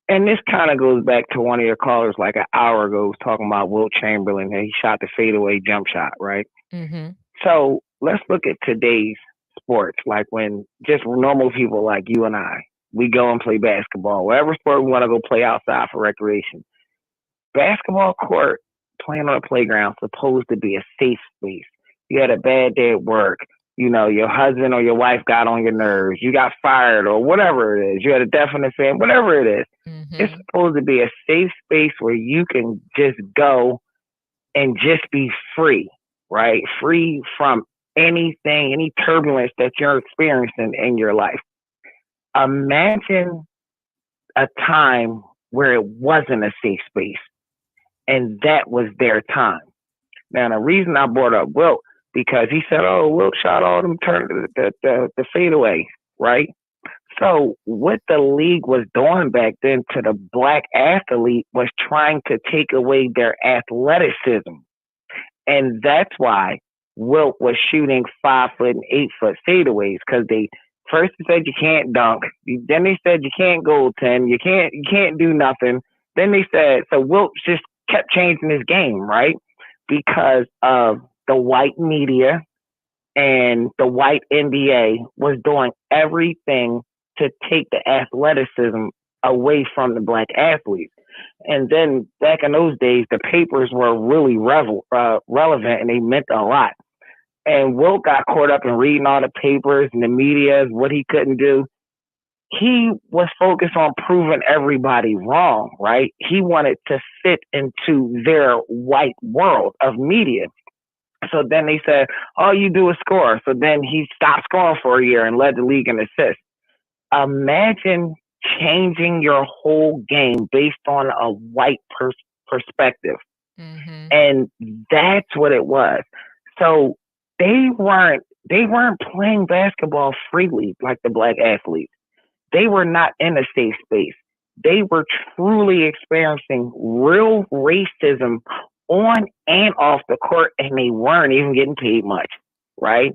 and this kind of goes back to one of your callers like an hour ago was talking about Wilt Chamberlain and he shot the fadeaway jump shot, right? Mm-hmm. So let's look at today's sports, like when just normal people like you and I, we go and play basketball, whatever sport we want to go play outside for recreation. Basketball court, playing on a playground, supposed to be a safe space. You had a bad day at work, your husband or your wife got on your nerves, you got fired or whatever it is, you had a death in the family, whatever it is. It's supposed to be a safe space where you can just go and just be free, right? Free from anything, any turbulence that you're experiencing in your life. Imagine a time where it wasn't a safe space, and that was their time. Now, the reason I brought up Wilt, because he said, Wilt shot all them the fadeaway, right? So what the league was doing back then to the black athlete was trying to take away their athleticism. And that's why Wilt was shooting 5 foot and 8 foot fadeaways, because they first said you can't dunk, then they said you can't goaltend, you can't do nothing. Then they said, so Wilt just kept changing his game, right? Because of the white media and the white NBA was doing everything to take the athleticism away from the black athletes. And then back in those days, the papers were really relevant and they meant a lot. And Wilt got caught up in reading all the papers and the media, what he couldn't do. He was focused on proving everybody wrong, right? He wanted to fit into their white world of media. So then they said, all you do is score. So then he stopped scoring for a year and led the league in assists. Imagine changing your whole game based on a white perspective. And that's what it was. So they weren't playing basketball freely like the black athletes. They were not in a safe space. They were truly experiencing real racism on and off the court, and they weren't even getting paid much, right?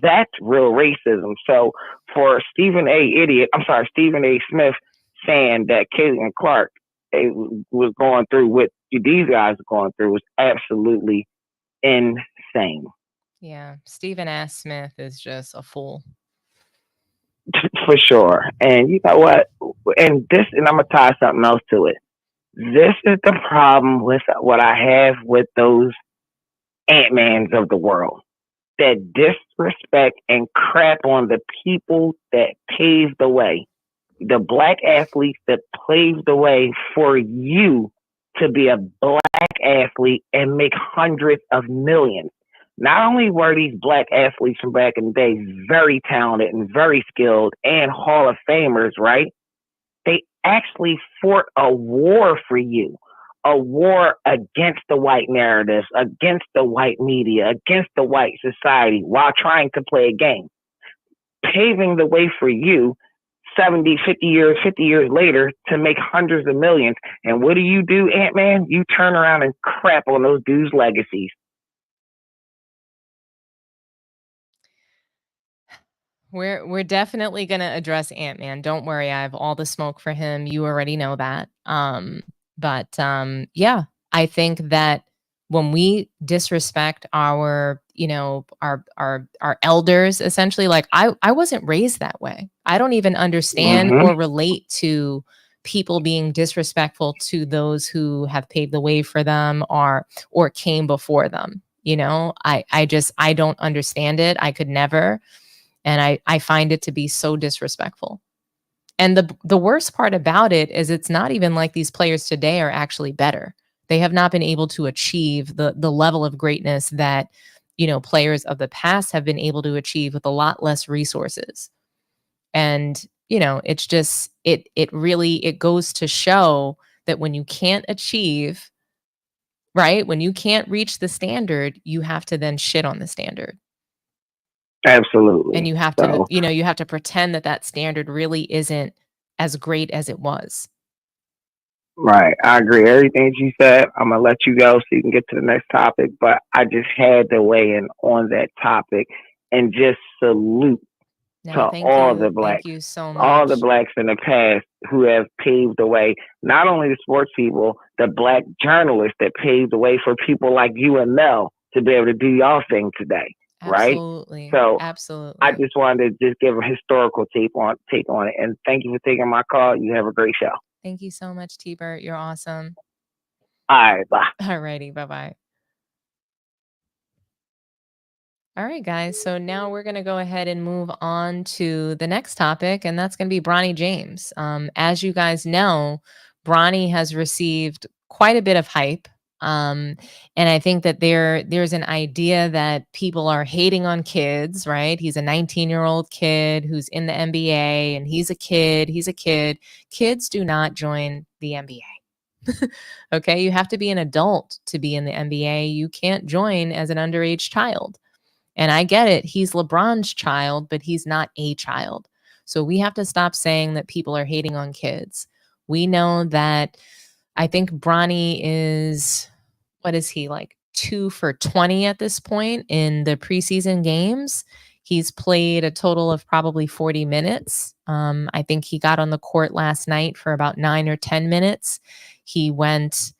That's real racism. So for Stephen A. Smith saying that Caitlin Clark was going through what these guys are going through was absolutely insane. Yeah, Stephen S. Smith is just a fool. For sure. And you know what? And I'm going to tie something else to it. This is the problem with what I have with those Ant-Mans of the world. That disrespect and crap on the people that paved the way. The black athletes that paved the way for you to be a black athlete and make hundreds of millions. Not only were these black athletes from back in the day very talented and very skilled and Hall of Famers, right? They actually fought a war for you, a war against the white narratives, against the white media, against the white society while trying to play a game, paving the way for you 50 years later to make hundreds of millions. And what do, Ant-Man? You turn around and crap on those dudes' legacies. We're definitely gonna address Ant-Man. Don't worry, I have all the smoke for him. You already know that. Yeah, I think that when we disrespect our, our elders, essentially, like I wasn't raised that way. I don't even understand or relate to people being disrespectful to those who have paved the way for them or came before them. I don't understand it. I could never. And I find it to be so disrespectful. And the worst part about it is it's not even like these players today are actually better. They have not been able to achieve the level of greatness that, players of the past have been able to achieve with a lot less resources. And, it's just, it goes to show that when you can't achieve, right, when you can't reach the standard, you have to then shit on the standard. Absolutely. And you have to, you have to pretend that standard really isn't as great as it was. Right. I agree. Everything that you said, I'm going to let you go so you can get to the next topic. But I just had to weigh in on that topic and just salute to all the blacks. Thank you so much. All the blacks in the past who have paved the way, not only the sports people, the black journalists that paved the way for people like you and Mel to be able to do y'all thing today. Absolutely. Right? So absolutely. I just wanted to just give a historical take on it. And thank you for taking my call. You have a great show. Thank you so much, T-Bert. You're awesome. All right, bye. All righty, bye-bye. All right, guys. So now we're going to go ahead and move on to the next topic, and that's going to be Bronny James. As you guys know, Bronny has received quite a bit of hype. And I think that there's an idea that people are hating on kids, right? He's a 19-year-old kid who's in the NBA, and he's a kid. Kids do not join the NBA. Okay, you have to be an adult to be in the NBA. You can't join as an underage child. And I get it. He's LeBron's child, but he's not a child. So we have to stop saying that people are hating on kids. We know that I think Bronny is, what is he, like 2 for 20 at this point in the preseason games. He's played a total of probably 40 minutes. I think he got on the court last night for about 9 or 10 minutes. He went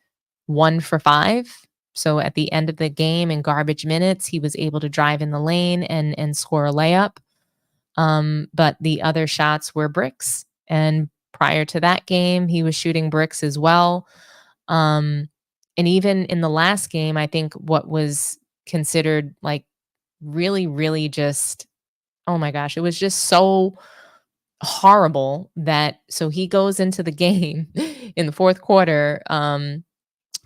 1 for 5. So at the end of the game in garbage minutes, he was able to drive in the lane and score a layup. But the other shots were bricks. And prior to that game, he was shooting bricks as well. And even in the last game, I think what was considered like really, really just, oh my gosh, it was just so horrible that, so he goes into the game in the fourth quarter.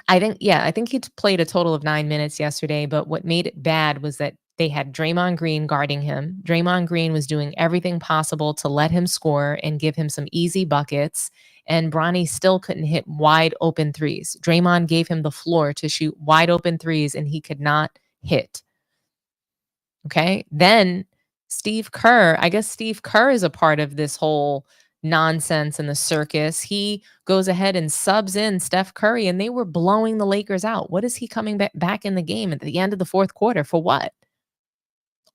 I think he played a total of 9 minutes yesterday, but what made it bad was that they had Draymond Green guarding him. Draymond Green was doing everything possible to let him score and give him some easy buckets, and Bronny still couldn't hit wide open threes. Draymond gave him the floor to shoot wide open threes, and he could not hit. Okay, then Steve Kerr, I guess Steve Kerr is a part of this whole nonsense and the circus. He goes ahead and subs in Steph Curry, and they were blowing the Lakers out. What is he coming back in the game at the end of the fourth quarter for? What?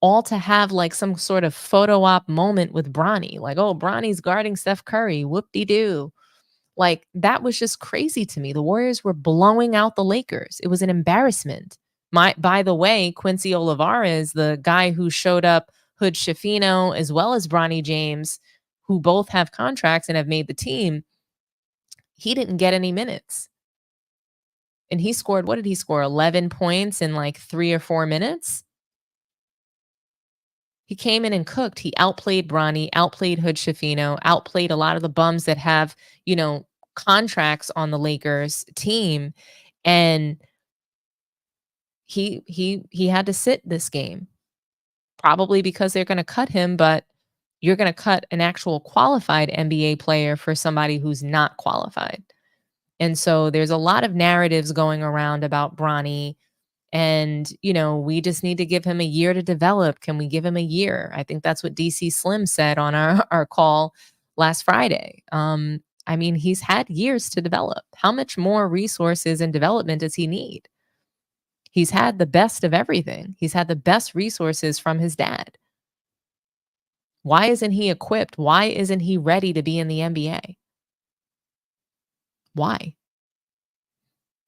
All to have like some sort of photo op moment with Bronny. Like, oh, Bronny's guarding Steph Curry. Whoop-de-doo. Like, that was just crazy to me. The Warriors were blowing out the Lakers. It was an embarrassment. By the way, Quincy Olivares, the guy who showed up Hood Schifino, as well as Bronny James, who both have contracts and have made the team, he didn't get any minutes. And he scored, what did he score? 11 points in like 3 or 4 minutes? He came in and cooked. He outplayed Bronny, outplayed Hood Schifino, outplayed a lot of the bums that have, contracts on the Lakers team. And he had to sit this game. Probably because they're going to cut him, but you're going to cut an actual qualified NBA player for somebody who's not qualified. And so there's a lot of narratives going around about Bronny, and, we just need to give him a year to develop. Can we give him a year? I think that's what DC Slim said on our call last Friday. I mean, he's had years to develop. How much more resources and development does he need? He's had the best of everything. He's had the best resources from his dad. Why isn't he equipped? Why isn't he ready to be in the NBA? Why?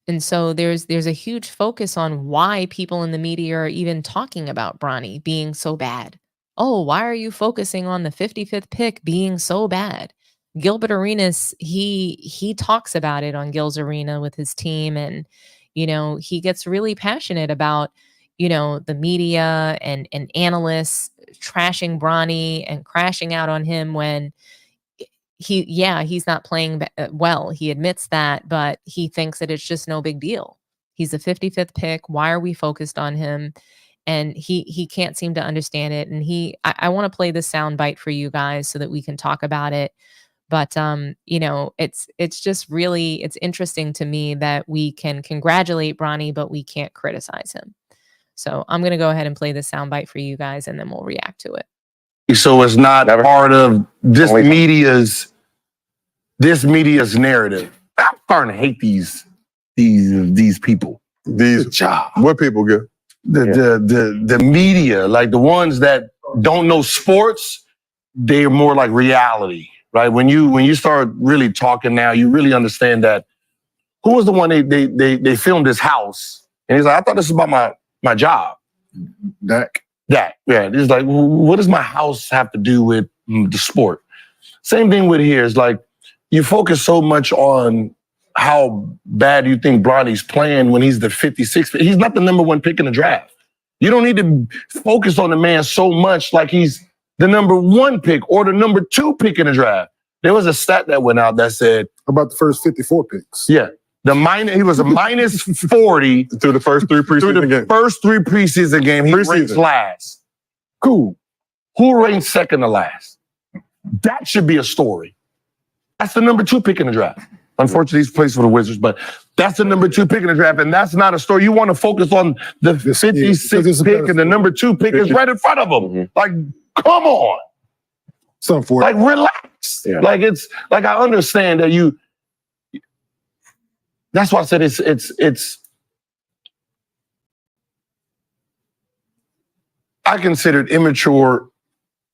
And so there's a huge focus on why people in the media are even talking about Bronny being so bad. Oh, why are you focusing on the 55th pick being so bad? Gilbert Arenas, he talks about it on Gil's Arena with his team, and he gets really passionate about the media and analysts trashing Bronny and crashing out on him when he's not playing well. He admits that, but he thinks that it's just no big deal. He's the 55th pick. Why are we focused on him? And he can't seem to understand it. And I want to play this sound bite for you guys so that we can talk about it. But it's just really, it's interesting to me that we can congratulate Bronny, but we can't criticize him. So I'm going to go ahead and play this sound bite for you guys, and then we'll react to it. So it's not part of this media's narrative. I'm starting to hate these people. What people get? The media, like the ones that don't know sports, they're more like reality, right? When you start really talking now, you really understand that. Who was the one they filmed his house, and he's like, I thought this was about my job. That, yeah. It's like, what does my house have to do with the sport? Same thing with here. It's like you focus so much on how bad you think Bronny's playing when he's the 56th. He's not the number 1 pick in the draft. You don't need to focus on the man so much like he's the number 1 pick or the number 2 pick in the draft. There was a stat that went out that said about the first 54 picks. Yeah. He was a minus 40 through the first 3 preseason games. First 3 preseason games, he ranked last. Cool. Who ranked second to last? That should be a story. That's the number 2 pick in the draft. Unfortunately, he's plays for the Wizards, but that's the number 2 pick in the draft, and that's not a story. You want to focus on the 56th pick, and the number 2 pick is right in front of him. Like, come on. Like, relax. Yeah. Like, it's like I understand that you. That's why I said it's. I considered immature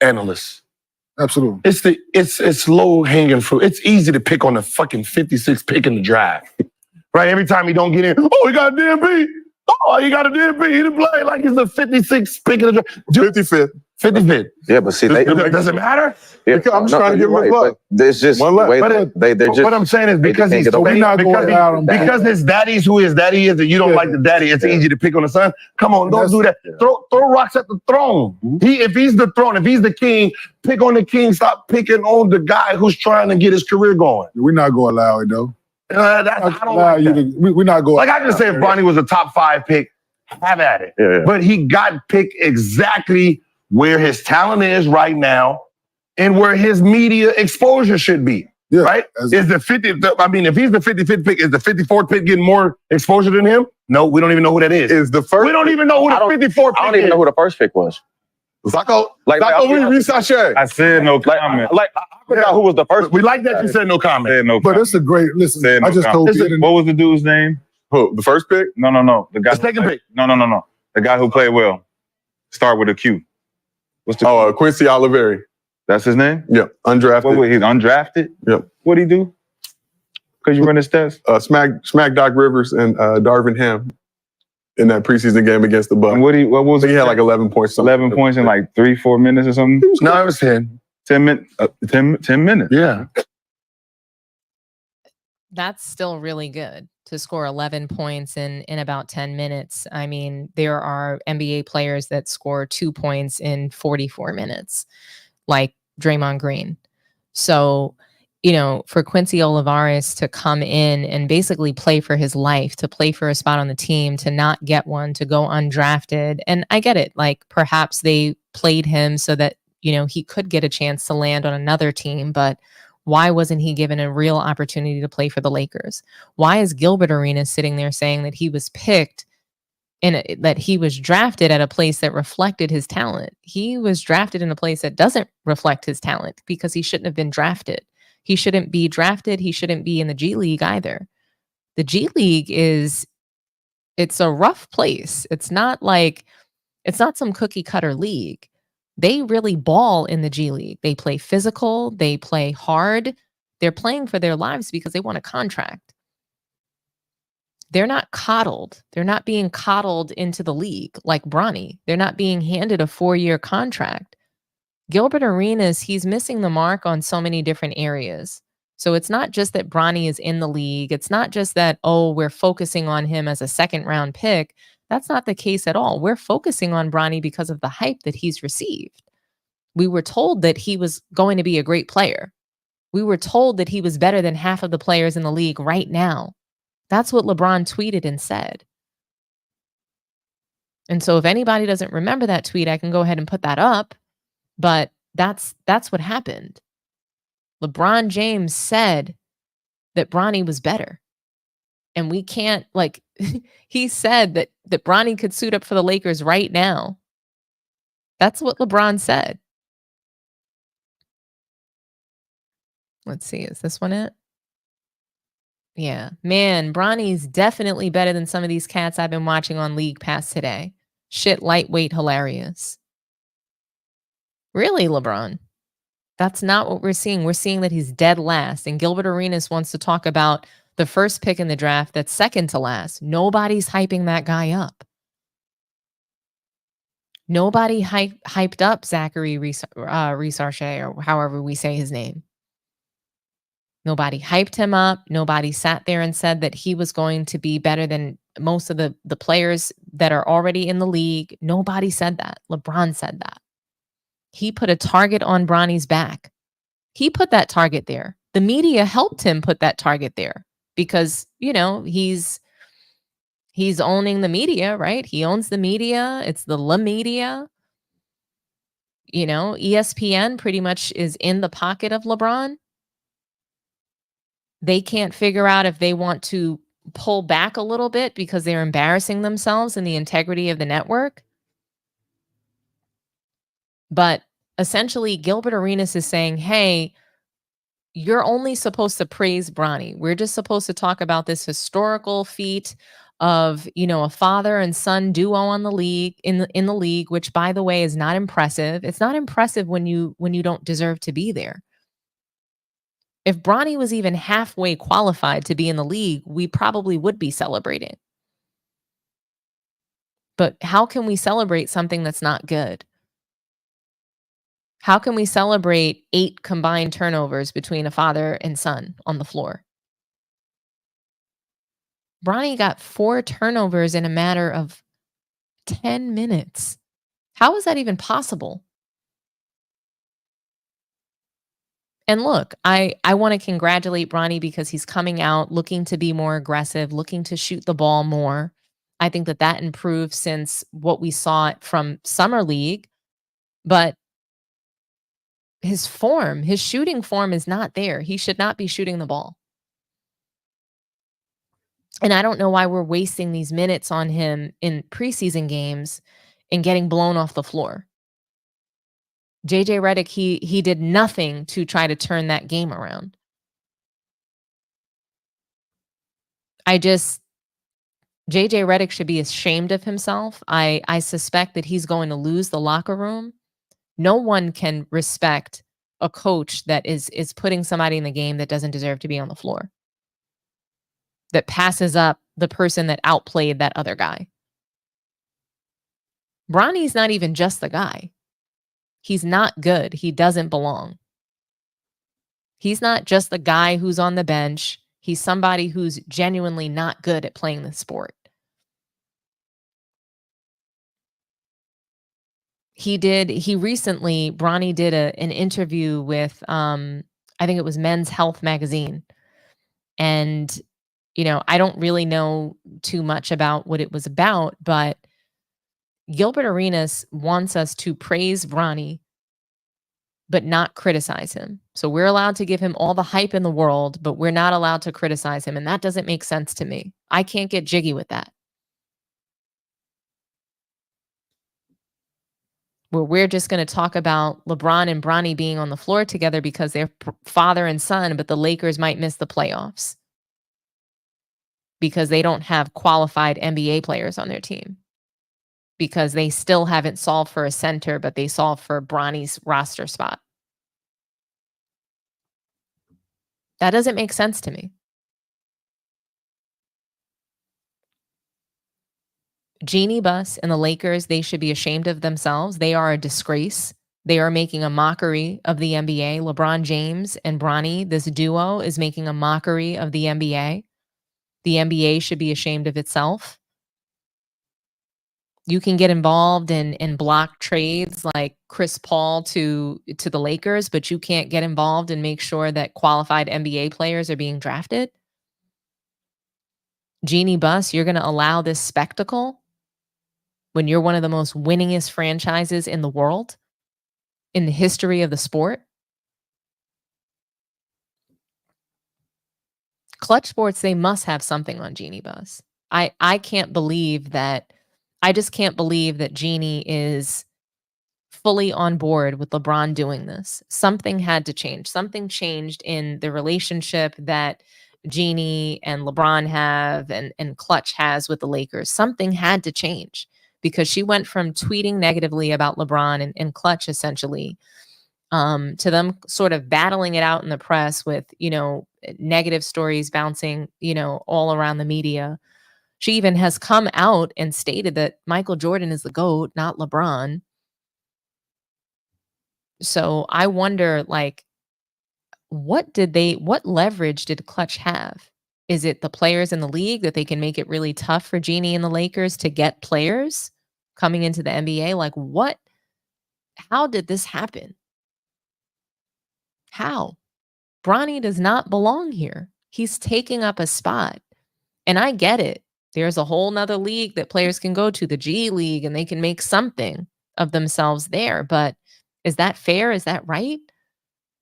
analysts. Absolutely. It's low hanging fruit. It's easy to pick on the fucking 56th pick in the draft. Right? Every time he don't get in, oh, he got a DMP. Oh, he got a DMP. He didn't play like he's the 56th pick in the draft. 55th. 55th. Yeah, but see, does it matter? Yeah, I'm just trying to give him a plug. There's just what I'm saying is because his daddy's who his daddy is, and you don't like the daddy, it's easy to pick on the son. Come on, don't do that. Throw rocks at the throne. If he's the throne, if he's the king, pick on the king. Stop picking on the guy who's trying to get his career going. We're not going to allow it though. I don't like that. We're not going. Like I can say, if Bronny was a top 5 pick, have at it. Yeah. But he got picked exactly where his talent is right now and where his media exposure should be. Yeah, right? Is the 50th, I mean, if he's the 55th pick, is the 54th pick getting more exposure than him? No, we don't even know who that is. Is the first? We don't even know who the 54th pick is. I don't even know who the first pick was. Zacko, Sachet. I said no comment. I forgot who was the first. We like that you said no comment. Said no but comment. it's a great, listen, Said I no just comment. told What was the dude's name? Who? The first pick? No. The guy. The second pick. No. The guy who played well. Start with a Q. What's the Quincy Oliveri. That's his name? Yep. Undrafted. He's undrafted? Yep. What'd he do? Because you run his stats? Smack Doc Rivers and Darvin Ham in that preseason game against the Bucks. And what was he had like 11 points. 11 points in like 3-4 minutes or something? No, it was 10. 10 minutes. Yeah. That's still really good to score 11 points in about 10 minutes. I mean, there are NBA players that score 2 points in 44 minutes, like Draymond Green. So, for Quincy Olivares to come in and basically play for his life, to play for a spot on the team, to not get one, to go undrafted. And I get it. Like, perhaps they played him so that, he could get a chance to land on another team, but why wasn't he given a real opportunity to play for the Lakers? Why is Gilbert Arenas sitting there saying that he was picked that he was drafted at a place that reflected his talent? He was drafted in a place that doesn't reflect his talent because he shouldn't have been drafted. He shouldn't be drafted. He shouldn't be in the G League either. The G League it's a rough place. It's not some cookie cutter league. They really ball in the G League. They play physical. They play hard. They're playing for their lives because they want a contract. They're not coddled. They're not being coddled into the league like Bronny. They're not being handed a 4-year contract. Gilbert Arenas, he's missing the mark on so many different areas. So it's not just that Bronny is in the league. It's not just that, oh, we're focusing on him as a second-round pick. That's not the case at all. We're focusing on Bronny because of the hype that he's received. We were told that he was going to be a great player. We were told that he was better than half of the players in the league right now. That's what LeBron tweeted and said. And so if anybody doesn't remember that tweet, I can go ahead and put that up. But that's what happened. LeBron James said that Bronny was better. And we can't, like, he said that Bronny could suit up for the Lakers right now. That's what LeBron said. Let's see, is this one it? Yeah, man, Bronny's definitely better than some of these cats I've been watching on League Pass today. Shit, lightweight, hilarious. Really, LeBron? That's not what we're seeing. We're seeing that he's dead last. And Gilbert Arenas wants to talk about the first pick in the draft that's second to last. Nobody's hyping that guy up. Nobody hyped up Zachary Resarche, or however we say his name. Nobody hyped him up. Nobody sat there and said that he was going to be better than most of the players that are already in the league. Nobody said that. LeBron said that. He put a target on Bronny's back. He put that target there. The media helped him put that target there because, you know, he's owning the media, right? He owns the media. It's the La Media. You know, ESPN pretty much is in the pocket of LeBron. They can't figure out if they want to pull back a little bit because they're embarrassing themselves in the integrity of the network. But essentially, Gilbert Arenas is saying, hey, you're only supposed to praise Bronny. We're just supposed to talk about this historical feat of, you know, a father and son duo on the league in the league, which, by the way, is not impressive. It's not impressive when you don't deserve to be there. If Bronny was even halfway qualified to be in the league, we probably would be celebrating. But how can we celebrate something that's not good? How can we celebrate 8 combined turnovers between a father and son on the floor? Bronny got 4 turnovers in a matter of 10 minutes. How is that even possible? And look, I want to congratulate Bronny because he's coming out looking to be more aggressive, looking to shoot the ball more. I think that improved since what we saw from Summer League. But his shooting form is not there. He should not be shooting the ball. And I don't know why we're wasting these minutes on him in preseason games and getting blown off the floor. JJ Redick, he did nothing to try to turn that game around. JJ Redick should be ashamed of himself. I suspect that he's going to lose the locker room. No one can respect a coach that is putting somebody in the game that doesn't deserve to be on the floor, that passes up the person that outplayed that other guy. Bronny's not even just the guy. He's not good. He doesn't belong. He's not just the guy who's on the bench. He's somebody who's genuinely not good at playing the sport. Bronny did an interview with, I think it was Men's Health magazine. And, you know, I don't really know too much about what it was about, but Gilbert Arenas wants us to praise Bronny, but not criticize him. So we're allowed to give him all the hype in the world, but we're not allowed to criticize him. And that doesn't make sense to me. I can't get jiggy with that. Where we're just going to talk about LeBron and Bronny being on the floor together because they're father and son, but the Lakers might miss the playoffs because they don't have qualified NBA players on their team. because they still haven't solved for a center, but they solved for Bronny's roster spot. That doesn't make sense to me. Jeannie Buss and the Lakers, they should be ashamed of themselves. They are a disgrace. They are making a mockery of the NBA. LeBron James and Bronny, this duo, is making a mockery of the NBA. The NBA should be ashamed of itself. You can get involved in block trades like Chris Paul to the Lakers, but you can't get involved and make sure that qualified NBA players are being drafted. Jeannie Buss, you're going to allow this spectacle when you're one of the most winningest franchises in the world, in the history of the sport? Clutch Sports, they must have something on Jeannie Buss. I can't believe that. I just can't believe that Jeannie is fully on board with LeBron doing this. Something had to change. Something changed in the relationship that Jeannie and LeBron have and Clutch has with the Lakers. Something had to change because she went from tweeting negatively about LeBron and Clutch essentially to them sort of battling it out in the press with, negative stories bouncing, all around the media. She even has come out and stated that Michael Jordan is the GOAT, not LeBron. So I wonder, what leverage did Clutch have? Is it the players in the league that they can make it really tough for Jeannie and the Lakers to get players coming into the NBA? How did this happen? How? Bronny does not belong here. He's taking up a spot. And I get it. There's a whole nother league that players can go to, the G League, and they can make something of themselves there. But is that fair? Is that right?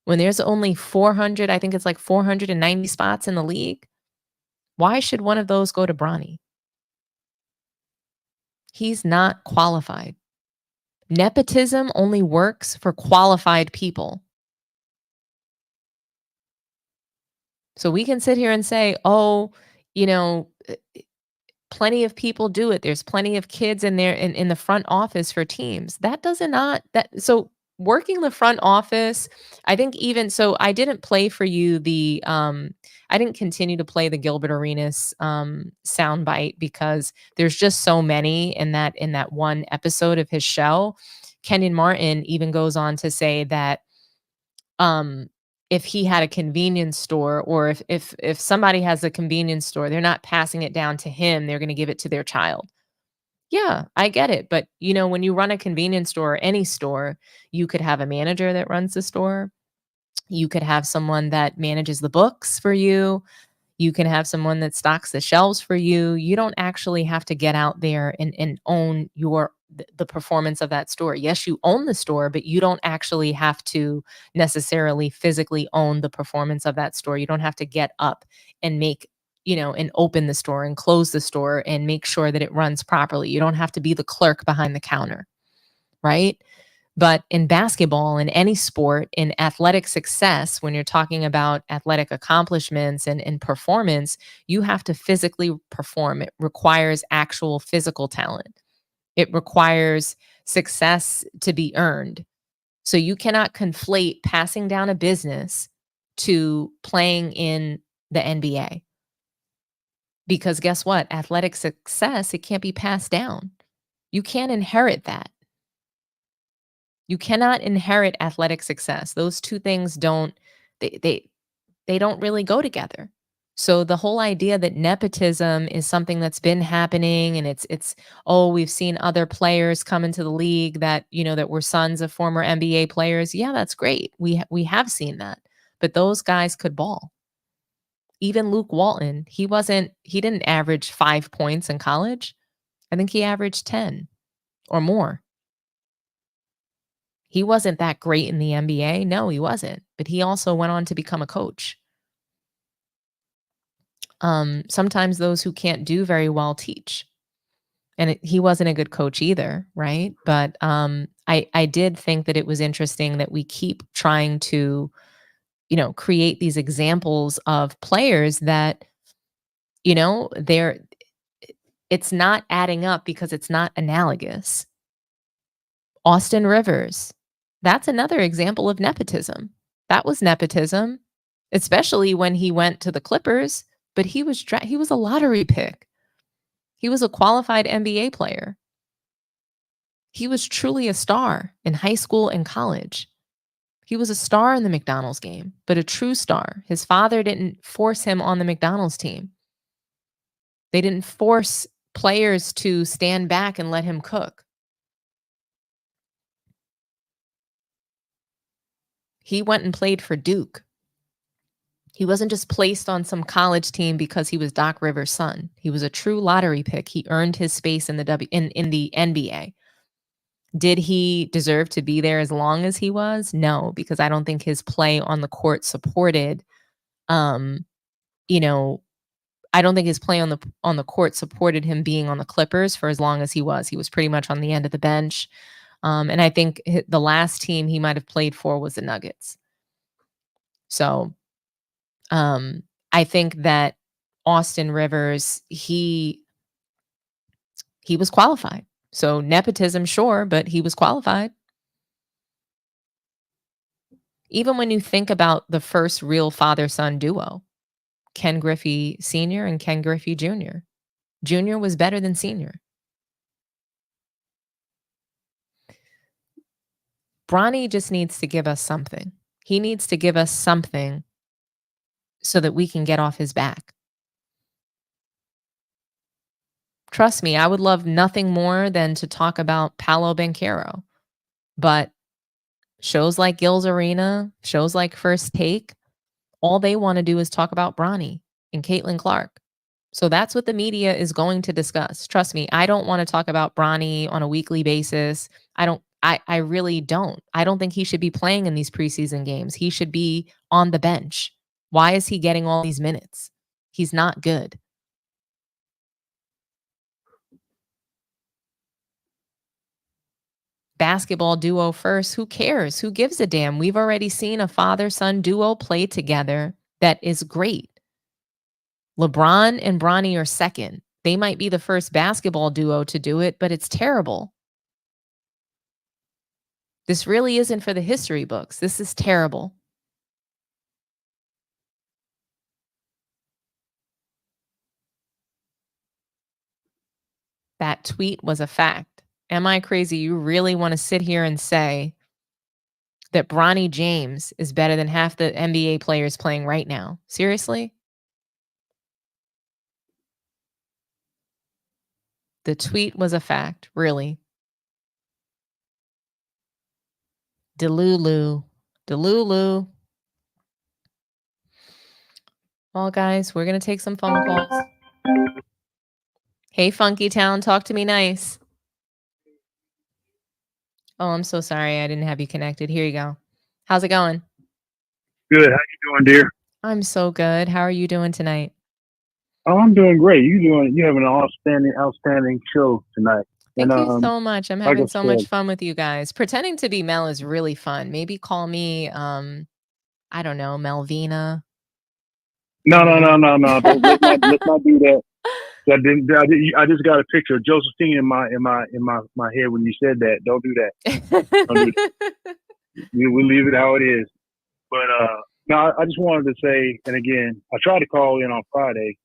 When there's only 400, I think it's 490 spots in the league, why should one of those go to Bronny? He's not qualified. Nepotism only works for qualified people. So we can sit here and say, plenty of people do it. There's plenty of kids in there in the front office for teams. So working the front office, I think I didn't play for you I didn't continue to play the Gilbert Arenas soundbite because there's just so many in that one episode of his show. Kenyon Martin even goes on to say that if he had a convenience store, or if somebody has a convenience store, they're not passing it down to him, they're going to give it to their child. Yeah, I get it. But when you run a convenience store or any store, you could have a manager that runs the store. You could have someone that manages the books for you. You can have someone that stocks the shelves for you. You don't actually have to get out there and own the performance of that store. Yes, you own the store, but you don't actually have to necessarily physically own the performance of that store. You don't have to get up and make, and open the store and close the store and make sure that it runs properly. You don't have to be the clerk behind the counter, right? But in basketball, in any sport, in athletic success, when you're talking about athletic accomplishments and performance, you have to physically perform. It requires actual physical talent. It requires success to be earned. So you cannot conflate passing down a business to playing in the NBA. Because guess what? Athletic success, it can't be passed down. You can't inherit that. You cannot inherit athletic success. Those two things don't really go together. So the whole idea that nepotism is something that's been happening and we've seen other players come into the league that were sons of former NBA players. Yeah, that's great. We have seen that. But those guys could ball. Even Luke Walton, he didn't average 5 points in college. I think he averaged 10 or more. He wasn't that great in the NBA. No, he wasn't. But he also went on to become a coach. Sometimes those who can't do very well teach. And he wasn't a good coach either, right? But I did think that it was interesting that we keep trying to, create these examples of players that, It's not adding up because it's not analogous. Austin Rivers, that's another example of nepotism. That was nepotism, especially when he went to the Clippers, but he was a lottery pick. He was a qualified NBA player. He was truly a star in high school and college. He was a star in the McDonald's game, but a true star. His father didn't force him on the McDonald's team. They didn't force players to stand back and let him cook. He went and played for Duke. He wasn't just placed on some college team because he was Doc Rivers' son. He was a true lottery pick. He earned his space in the in the NBA. Did he deserve to be there as long as he was? No, because I don't think his play on the court supported, I don't think his play on the court supported him being on the Clippers for as long as he was. He was pretty much on the end of the bench. And I think the last team he might have played for was the Nuggets. So I think that Austin Rivers, he was qualified. So nepotism, sure, but he was qualified. Even when you think about the first real father-son duo, Ken Griffey Sr. and Ken Griffey Jr. Jr. was better than Sr. Bronny just needs to give us something. He needs to give us something so that we can get off his back. Trust me, I would love nothing more than to talk about Paolo Banchero. But shows like Gil's Arena, shows like First Take, all they want to do is talk about Bronny and Caitlin Clark. So that's what the media is going to discuss. Trust me, I don't want to talk about Bronny on a weekly basis. I really don't. I don't think he should be playing in these preseason games. He should be on the bench. Why is he getting all these minutes? He's not good. Basketball duo first. Who cares? Who gives a damn? We've already seen a father-son duo play together that is great. LeBron and Bronny are second. They might be the first basketball duo to do it, but it's terrible. This really isn't for the history books. This is terrible. That tweet was a fact. Am I crazy? You really want to sit here and say that Bronny James is better than half the NBA players playing right now? Seriously? The tweet was a fact, really. Delulu. Well, guys, we're going to take some phone calls. Hey, Funky Town, talk to me nice. Oh, I'm so sorry. I didn't have you connected. Here you go. How's it going? Good. How you doing, dear? I'm so good. How are you doing tonight? Oh, I'm doing great. You have an outstanding show tonight. Thank you so much. I'm having so much fun with you guys. Pretending to be Mel is really fun. Maybe call me, I don't know, Melvina. No. Let's not do that. I just got a picture of Josephine in my head when you said that. Don't do that. Don't do that. We leave it how it is. But no, I just wanted to say, and again, I tried to call in on Friday.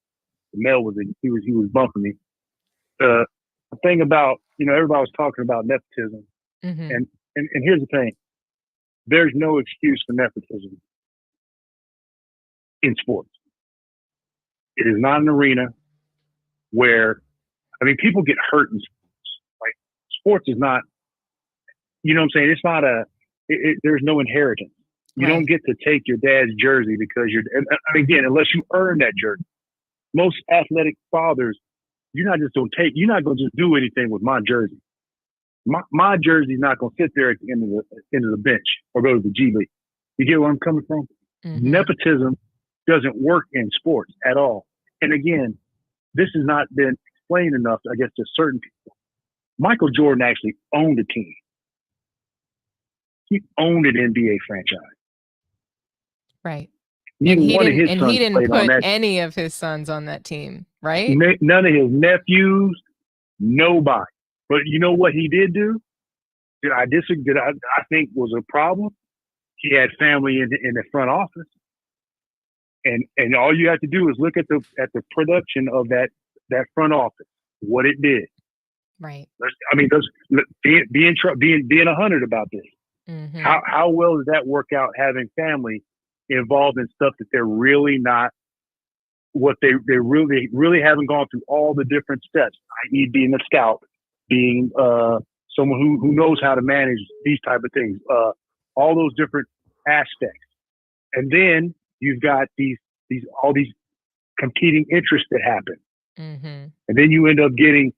Mel was he was bumping me. The thing about, everybody was talking about nepotism, and here's the thing: there's no excuse for nepotism in sports. It is not an arena where, people get hurt in sports. Like, sports is not, you know what I'm saying? It's not there's no inheritance. You don't get to take your dad's jersey because again, unless you earn that jersey. Most athletic fathers, you're not going to just do anything with my jersey. My jersey's not going to sit there at the end of the bench or go to the G League. You get where I'm coming from? Nepotism doesn't work in sports at all. And again, this has not been explained enough, I guess, to certain people. Michael Jordan actually owned a team. He owned an NBA franchise. Right. Neither one of his And sons he didn't played on put that. any of his sons on that team, right? None of his nephews, nobody. But you know what he did do? That I disagree. That I think was a problem. He had family in the front office, and all you have to do is look at the production of that front office, what it did. Right. I mean, being 100 about this. Mm-hmm. How well does that work out? Having family involved in stuff that they're really not. What they really haven't gone through all the different steps, i.e., being a scout, being someone who knows how to manage these type of things, all those different aspects, and then you've got all these competing interests that happen, mm-hmm. and then you end up getting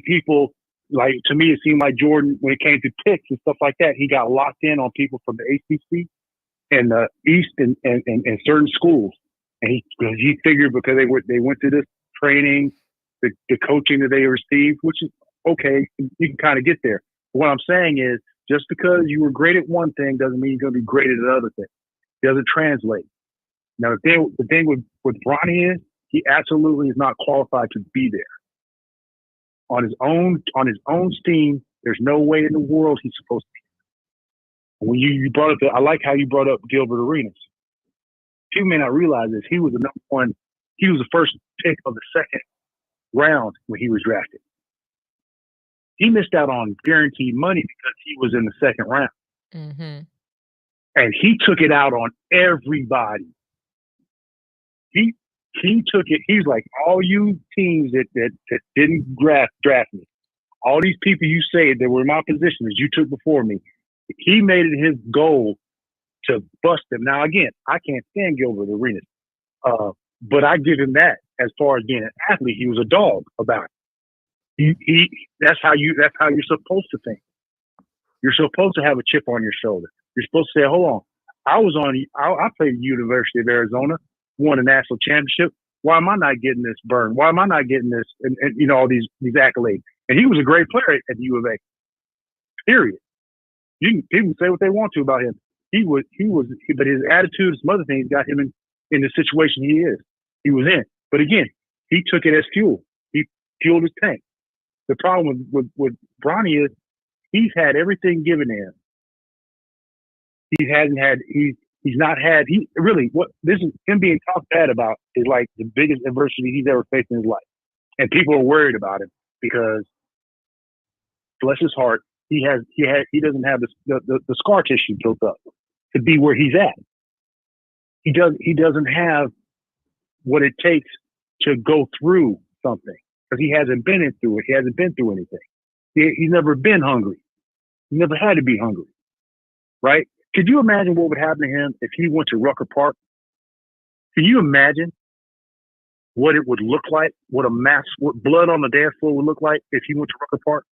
people like, to me, it seemed like Jordan, when it came to picks and stuff like that, he got locked in on people from the ACC and the East and certain schools. And he figured because they went through this training, the coaching that they received, which is okay, you can kind of get there. But what I'm saying is, just because you were great at one thing doesn't mean you're going to be great at another thing. It doesn't translate. Now, the thing with Bronny is, he absolutely is not qualified to be there. On his own steam, there's no way in the world he's supposed to be. When you brought up, I like how you brought up Gilbert Arenas. People may not realize this. He was the number one. He was the first pick of the second round when he was drafted. He missed out on guaranteed money because he was in the second round. Mm-hmm. And he took it out on everybody. He took it. He's like, all you teams that didn't draft me, all these people you say that were in my position as you took before me, he made it his goal to bust them. Now, again, I can't stand Gilbert Arenas, but I give him that. As far as being an athlete, he was a dog about it. That's how you're supposed to think. You're supposed to have a chip on your shoulder. You're supposed to say, hold on, I played at the University of Arizona, won a national championship. Why am I not getting this burn? Why am I not getting this? And all these accolades. And he was a great player at the U of A. Period. People can say what they want to about him. But his attitude, some other things got him in the situation he was in. But again, he took it as fuel. He fueled his tank. The problem with Bronny is he's had everything given to him. What this is him being talked bad about is like the biggest adversity he's ever faced in his life. And people are worried about him because, bless his heart, he doesn't have the scar tissue built up to be where he's at. He doesn't have what it takes to go through something because he hasn't been through it. He hasn't been through anything. He's never been hungry. He never had to be hungry, right? Could you imagine what would happen to him if he went to Rucker Park? Can you imagine what it would look like? What blood on the dance floor would look like if he went to Rucker Park?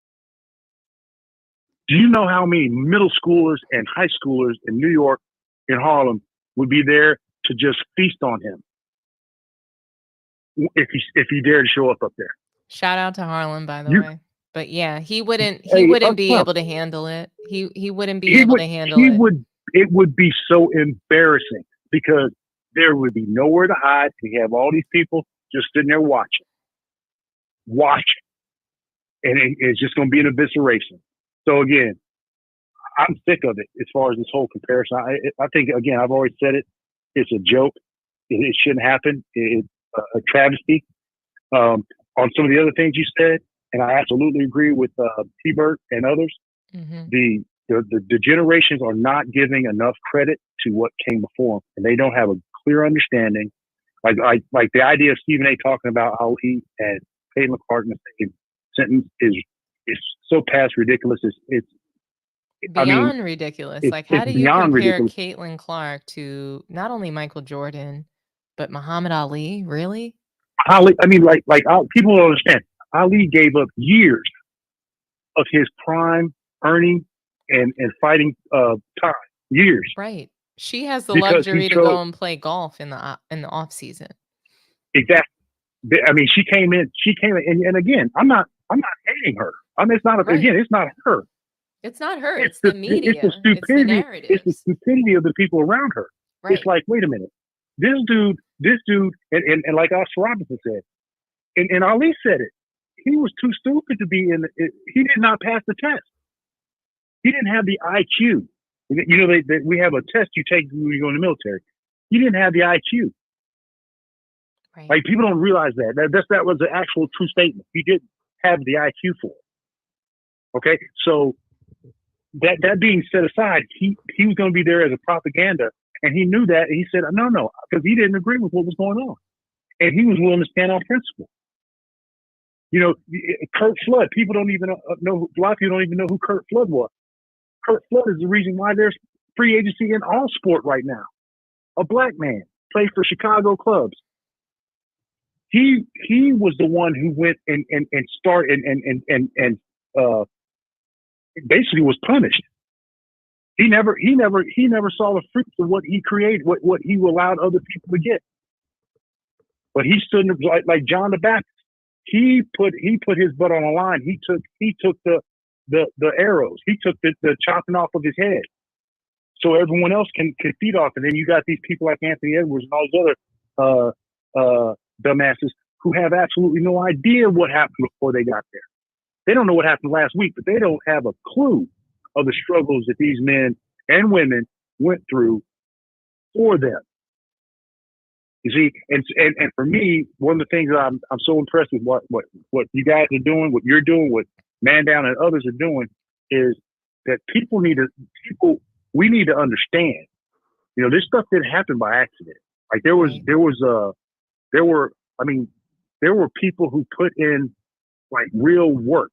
Do you know how many middle schoolers and high schoolers in New York, in Harlem, would be there to just feast on him if he dared to show up there? Shout out to Harlem, by the way. But yeah, he wouldn't be able to handle it. He wouldn't be able to handle it. It would be so embarrassing because there would be nowhere to hide. We have all these people just sitting there watching. And it's just going to be an evisceration. So again, I'm sick of it as far as this whole comparison. I think, again, I've always said it. It's a joke. It shouldn't happen. It's a travesty. On some of the other things you said, and I absolutely agree with T-Bird and others, mm-hmm. the generations are not giving enough credit to what came before them, and they don't have a clear understanding. Like the idea of Stephen A. talking about Ali and Caitlin Clark in the same sentence is so past ridiculous. It's beyond ridiculous. Like, how do you compare ridiculous. Caitlin Clark to not only Michael Jordan but Muhammad Ali? Really? Ali, people don't understand. Ali gave up years of his prime earning and fighting time. Years. Right. She has the Because luxury to go and play golf in the off season. Exactly. I mean, she came in, and again, I'm not hating her. I mean, it's not it's not her. It's not her. It's the media. It's the stupidity. It's the narrative. It's the stupidity of the people around her. Right. It's like, wait a minute. This dude, and like Oscar Robertson said, and Ali said it. He was too stupid to be in. He did not pass the test. He didn't have the IQ. You know, we have a test you take when you go in the military. He didn't have the IQ. Right. Like, people don't realize that. That was an actual true statement. He didn't have the IQ for it. Okay, so that being set aside, he was going to be there as a propaganda, and he knew that, and he said no, because he didn't agree with what was going on, and he was willing to stand on principle. You know, Kurt Flood. People don't even know. A lot of people don't even know who Kurt Flood was. Kurt Flood is the reason why there's free agency in all sport right now. A black man played for Chicago clubs. He was the one who went and started and basically was punished. He never saw the fruits of what he created, what he allowed other people to get. But he stood like John the Baptist. He put his butt on the line. He took the arrows. He took the chopping off of his head, so everyone else can feed off. And then you got these people like Anthony Edwards and all these other dumbasses who have absolutely no idea what happened before they got there. They don't know what happened last week, but they don't have a clue of the struggles that these men and women went through for them. You see, and for me, one of the things that I'm so impressed with what you guys are doing, what you're doing, what Man Down and others are doing, is that we need to understand. You know, this stuff didn't happen by accident. Like there were people who put in like real work.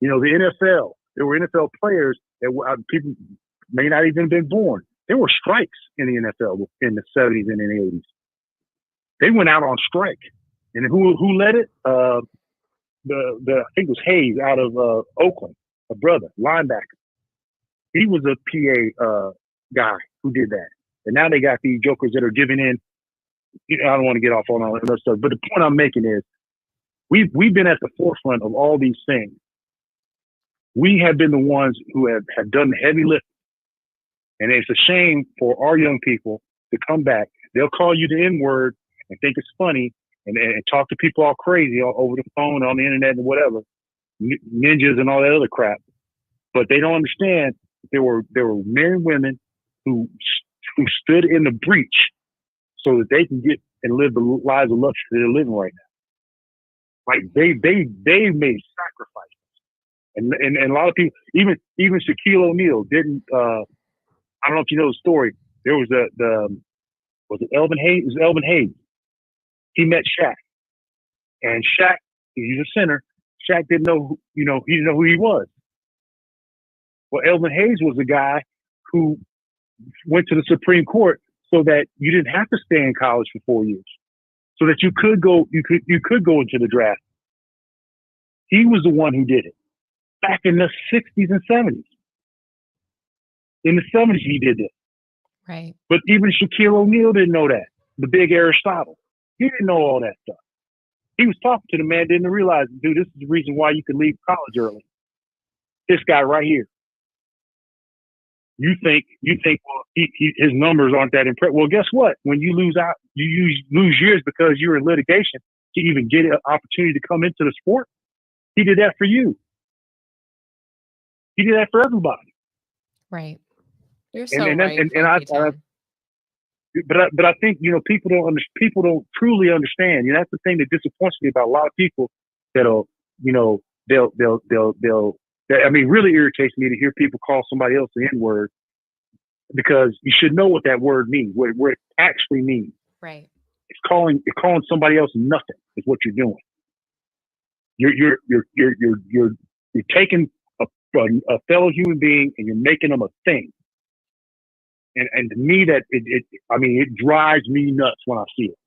You know, the NFL. There were NFL players that people may not even been born. There were strikes in the NFL in the 70s and in the 80s. They went out on strike, and who led it? I think it was Hayes out of Oakland, a brother linebacker. He was a PA guy who did that, and now they got these jokers that are giving in. You know, I don't want to get off on all that other stuff, but the point I'm making is we've been at the forefront of all these things. We have been the ones who have done the heavy lifting. And it's a shame for our young people to come back. They'll call you the N-word and think it's funny and talk to people all crazy over the phone, on the internet, and whatever, ninjas and all that other crap. But they don't understand there were men and women who stood in the breach so that they can get and live the lives of luxury they're living right now. Like they made sacrifices. And a lot of people, even Shaquille O'Neal didn't. I don't know if you know the story. There was was it Elvin Hayes? It was Elvin Hayes. He met Shaq, and Shaq, he's a center. Shaq didn't know, he didn't know who he was. Well, Elvin Hayes was the guy who went to the Supreme Court so that you didn't have to stay in college for 4 years, so that you could go into the draft. He was the one who did it back in the 60s and 70s. In the 70s, he did this. Right. But even Shaquille O'Neal didn't know that. The big Aristotle. He didn't know all that stuff. He was talking to the man, didn't realize, dude, this is the reason why you can leave college early. This guy right here. You think, well, his numbers aren't that impressive. Well, guess what? When you lose out, you lose years because you're in litigation to even get an opportunity to come into the sport. He did that for you. He did that for everybody. Right. You're so right. But I think people don't truly understand. That's the thing that disappoints me about a lot of people. That'll really irritates me to hear people call somebody else the N-word, because you should know what that word means, what it actually means. Right. It's calling somebody else nothing is what you're doing. You're taking a fellow human being and you're making them a thing. And to me, it drives me nuts when I see it.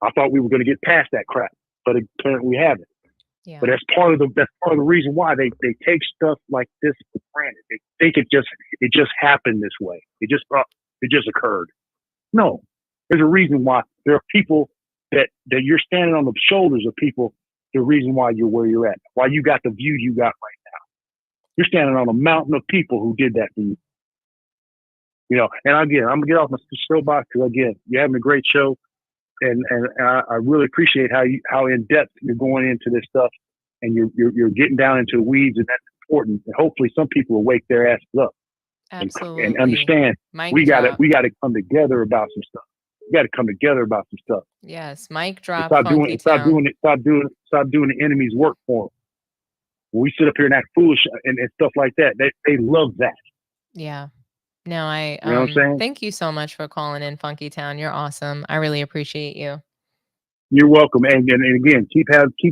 I thought we were going to get past that crap, but apparently we haven't. Yeah. But that's part of the reason why they take stuff like this for granted. They think it just happened this way. It just occurred. No, there's a reason why. There are people that you're standing on the shoulders of people. The reason why you're where you're at, why you got the view you got right now. You're standing on a mountain of people who did that for you. You know, and again, I'm gonna get off my soapbox because again, you're having a great show, and I really appreciate how in depth you're going into this stuff, and you're getting down into the weeds, and that's important. And hopefully, some people will wake their asses up and understand we gotta come together about some stuff. We gotta come together about some stuff. Yes, mic drop. Stop doing the enemy's work for them. When we sit up here and act foolish and stuff like that, they love that. Yeah. No, I You know what I'm saying? thank you so much for calling in, Funky Town. You're awesome. I really appreciate you. You're welcome. And again, keep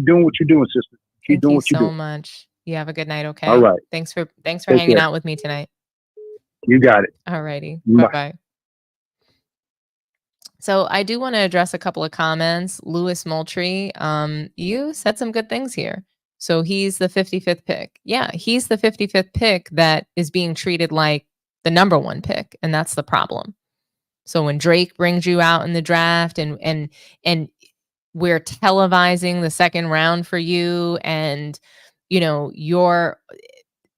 doing what you're doing, sister. Keep Thank doing you what you're so doing. much. You have a good night, okay? All right. Thanks for Take hanging care. out with me tonight. You got it. All righty. Bye. Bye-bye. So I do want to address a couple of comments. Lewis Moultrie, you said some good things here. So he's the 55th pick. Yeah, he's the 55th pick that is being treated like the number one pick, and that's the problem. So when Drake brings you out in the draft and we're televising the second round for you, and you know,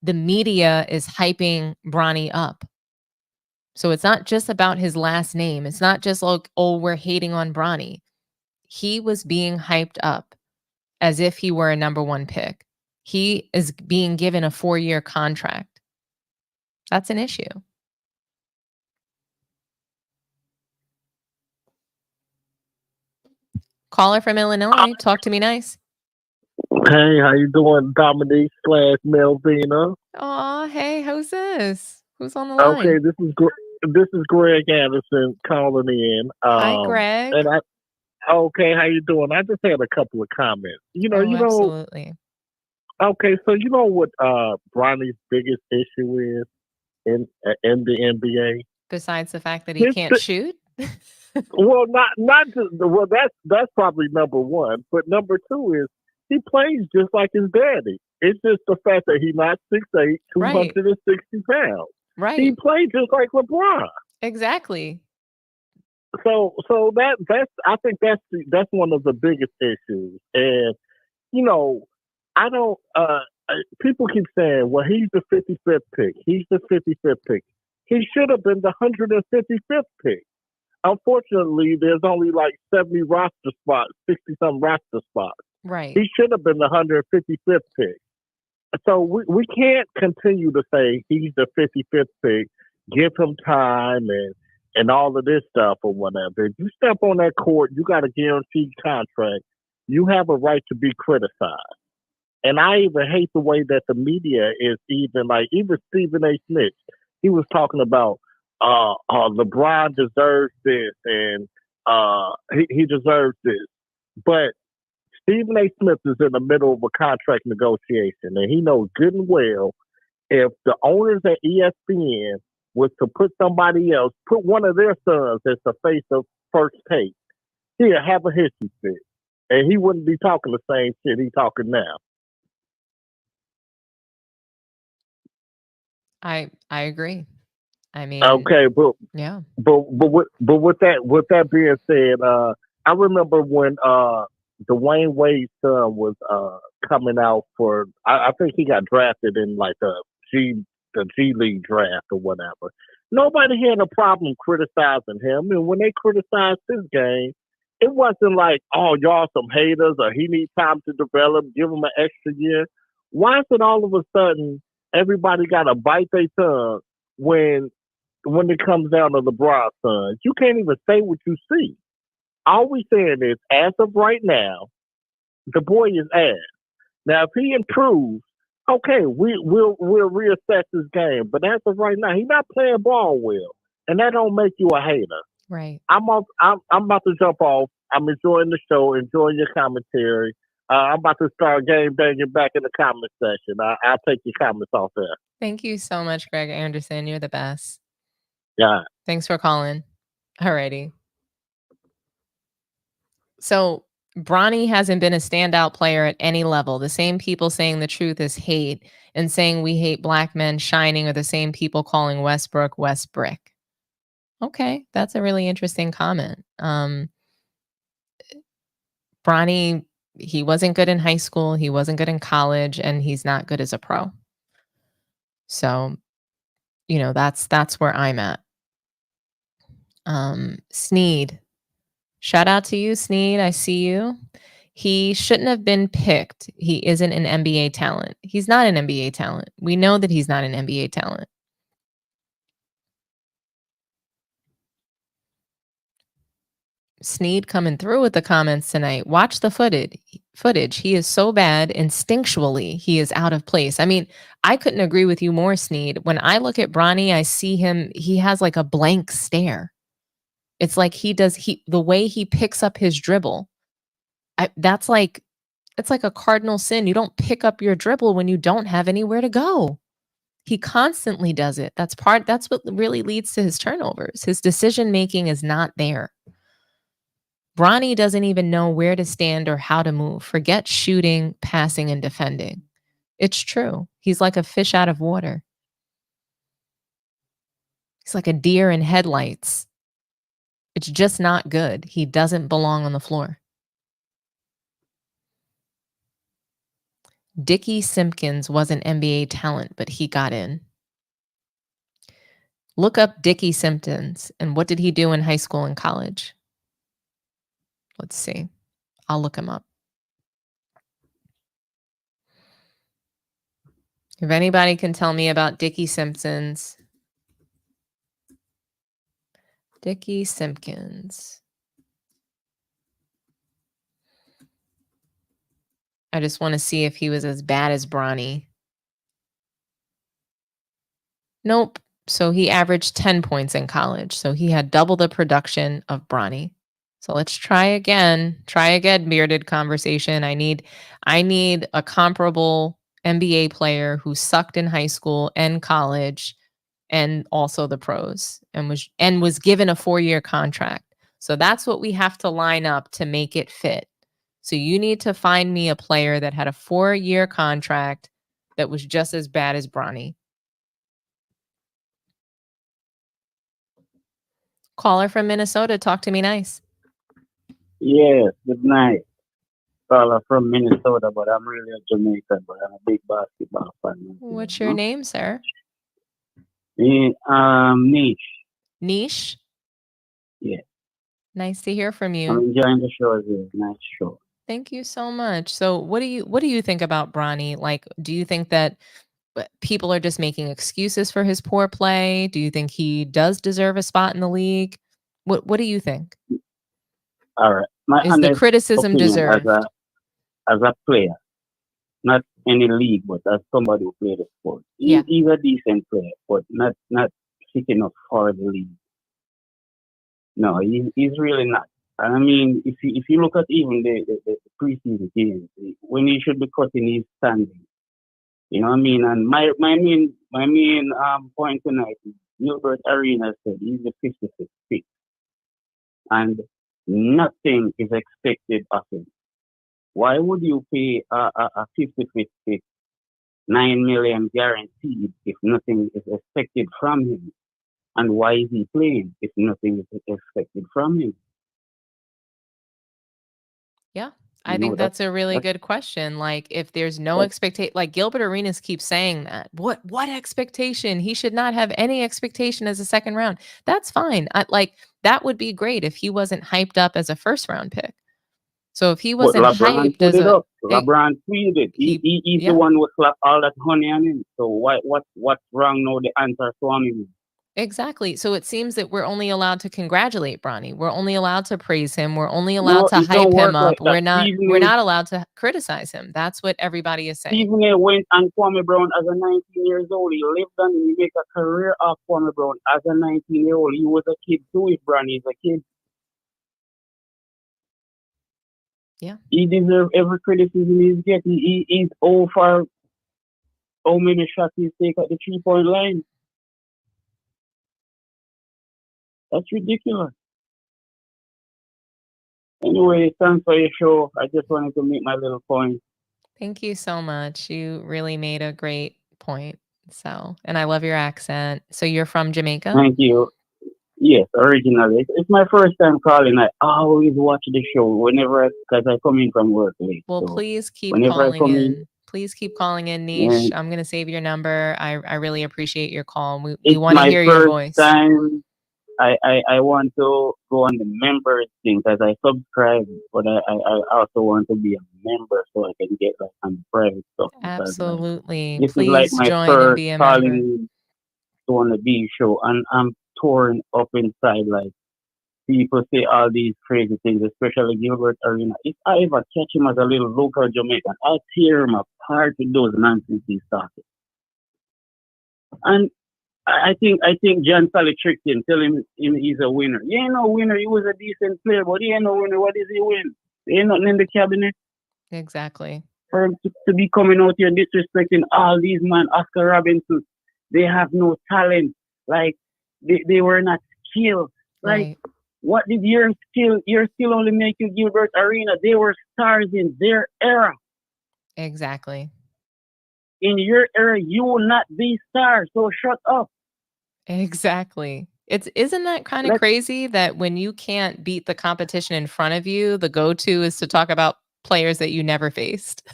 the media is hyping Bronny up. So it's not just about his last name. It's not just like, oh, we're hating on Bronny. He was being hyped up as if he were a number one pick. He is being given a 4-year contract. That's an issue. Caller from Illinois, talk to me nice. Hey, how you doing, Dominique / Melvina? Oh, hey, who's this? Who's on the line? Okay, this is Greg Anderson calling in. Hi, Greg. And okay, how you doing? I just had a couple of comments. Absolutely. Okay, so you know what Bronny's biggest issue is in the NBA? Besides the fact that he can't shoot? Well, not just that's probably number one, but number two is he plays just like his daddy. It's just the fact that he's not 6'8", 260 pounds. Right. He plays just like LeBron. Exactly. So that's I think that's one of the biggest issues. And you know, I don't people keep saying, well, he's the 55th pick. He's the 55th pick. He should have been the 155th pick. Unfortunately, there's only like 70 roster spots, 60-some roster spots. Right. He should have been the 155th pick. So we can't continue to say he's the 55th pick, give him time and all of this stuff or whatever. If you step on that court, you got a guaranteed contract. You have a right to be criticized. And I even hate the way that the media is even Stephen A. Smith, he was talking about LeBron deserves this and he deserves this. But Stephen A. Smith is in the middle of a contract negotiation, and he knows good and well if the owners at ESPN was to put somebody else, put one of their sons as the face of First Take, he'll have a history fit. And he wouldn't be talking the same shit he's talking now. I agree. I mean, okay, but yeah, but with that being said, I remember when Dwayne Wade's son was coming out for, I think he got drafted in like the G League draft or whatever. Nobody had a problem criticizing him, and when they criticized his game, it wasn't like, oh, y'all some haters or he needs time to develop, give him an extra year. Why is it all of a sudden everybody got to bite their tongue when it comes down to LeBron's son? You can't even say what you see. All we saying is, as of right now, the boy is ass. Now, if he improves, okay, we'll reassess his game. But as of right now, he's not playing ball well, and that don't make you a hater. Right. I'm about to jump off. I'm enjoying the show, enjoying your commentary. I'm about to start game banging back in the comment section. I'll take your comments off there. Thank you so much, Greg Anderson. You're the best. Yeah. Thanks for calling. Alrighty. So Bronny hasn't been a standout player at any level. The same people saying the truth is hate and saying we hate black men shining are the same people calling Westbrook Westbrick. Okay, that's a really interesting comment. Bronny, he wasn't good in high school, he wasn't good in college, and he's not good as a pro. So, you know, that's where I'm at. Sneed. Shout out to you, Sneed. I see you. He shouldn't have been picked. He isn't an NBA talent. He's not an NBA talent. We know that he's not an NBA talent. Sneed coming through with the comments tonight. Watch the footage. He is so bad instinctually. He is out of place. I mean, I couldn't agree with you more, Sneed. When I look at Bronny, I see him, he has like a blank stare. It's like the way he picks up his dribble. It's like a cardinal sin. You don't pick up your dribble when you don't have anywhere to go. He constantly does it. That's what really leads to his turnovers. His decision making is not there. Bronny doesn't even know where to stand or how to move. Forget shooting, passing, and defending. It's true. He's like a fish out of water. He's like a deer in headlights. It's just not good. He doesn't belong on the floor. Dickie Simpkins was an NBA talent, but he got in. Look up Dickie Simpkins and what did he do in high school and college? Let's see. I'll look him up. If anybody can tell me about Dickie Simpkins. Dickie Simpkins. I just want to see if he was as bad as Bronny. Nope. So he averaged 10 points in college. So he had double the production of Bronny. So let's try again. Try again, bearded conversation. I need a comparable NBA player who sucked in high school and college and also the pros and was given a 4-year contract. So that's what we have to line up to make it fit. So you need to find me a player that had a 4-year contract that was just as bad as Bronny. Caller from Minnesota, talk to me nice. Yes, good night. Caller from Minnesota, but I'm really a Jamaican, but I'm a big basketball fan. What's your name, sir? Niche. Niche? Yeah. Nice to hear from you. I'm enjoying the show. Nice show. Thank you so much. So what do you think about Bronny? Like, do you think that people are just making excuses for his poor play? Do you think he does deserve a spot in the league? What do you think? All right. Is the criticism deserved? As a player, not any league, but as somebody who played the sport. Yeah. He's a decent player, but not fit enough for the league. No, he's really not. I mean, if you look at even the preseason games, when he should be cutting his standing, you know what I mean? And my main point tonight is Gilbert Arenas said he's the 56th pick, and nothing is expected of him. Why would you pay a 55th pick $9 million guaranteed if nothing is expected from him? And why is he playing if nothing is expected from him? Yeah, I think that's a really good question. Like, if there's no expectation, like Gilbert Arenas keeps saying that. What expectation? He should not have any expectation as a second round. That's fine. That would be great if he wasn't hyped up as a first round pick. So if he wasn't hyped as LeBron tweeted, he's the one who slapped all that honey on him. So what's wrong now? The answer to him. Exactly. So it seems that we're only allowed to congratulate Bronny. We're only allowed to praise him. We're only allowed to hype him up. We're not allowed to criticize him. That's what everybody is saying. Stephen A. went on Kwame Brown as a 19 years old. He lived on and he made a career off Kwame Brown as a 19-year-old. He was a kid too if Bronny is a kid. Yeah. He deserves every criticism he's getting. He's over how many shots he's taken at the 3-point line. That's ridiculous. Anyway, thanks for your show. I just wanted to make my little point. Thank you so much. You really made a great point. So, and I love your accent. So you're from Jamaica? Thank you. Yes, originally. It's my first time calling. I always watch the show because I come in from work late. Well, so please keep calling in. Please keep calling in, Niche. I'm going to save your number. I really appreciate your call. We want to hear your voice. I want to go on the members thing because I subscribe, but I also want to be a member so I can get like some private stuff because like Absolutely. this is like Please my join and first be a member. calling on the B show, and I'm torn up inside. Like people say all these crazy things, especially Gilbert Arena. If I ever catch him as a little local Jamaican, I'll tear him apart with those nonsense he's talking. And I think John Sally tricked him, tell him he's a winner. He ain't no winner. He was a decent player, but he ain't no winner. What does he win? There ain't nothing in the cabinet Exactly. for him to be coming out here disrespecting all these man. Oscar Robertson, they have no talent. Like they were not skilled. Like Right. what did your skill only make you Gilbert Arena? They were stars in their era. Exactly. In your era, you will not be stars. So shut up. Exactly. Isn't that kind of Let's crazy that when you can't beat the competition in front of you, the go-to is to talk about players that you never faced?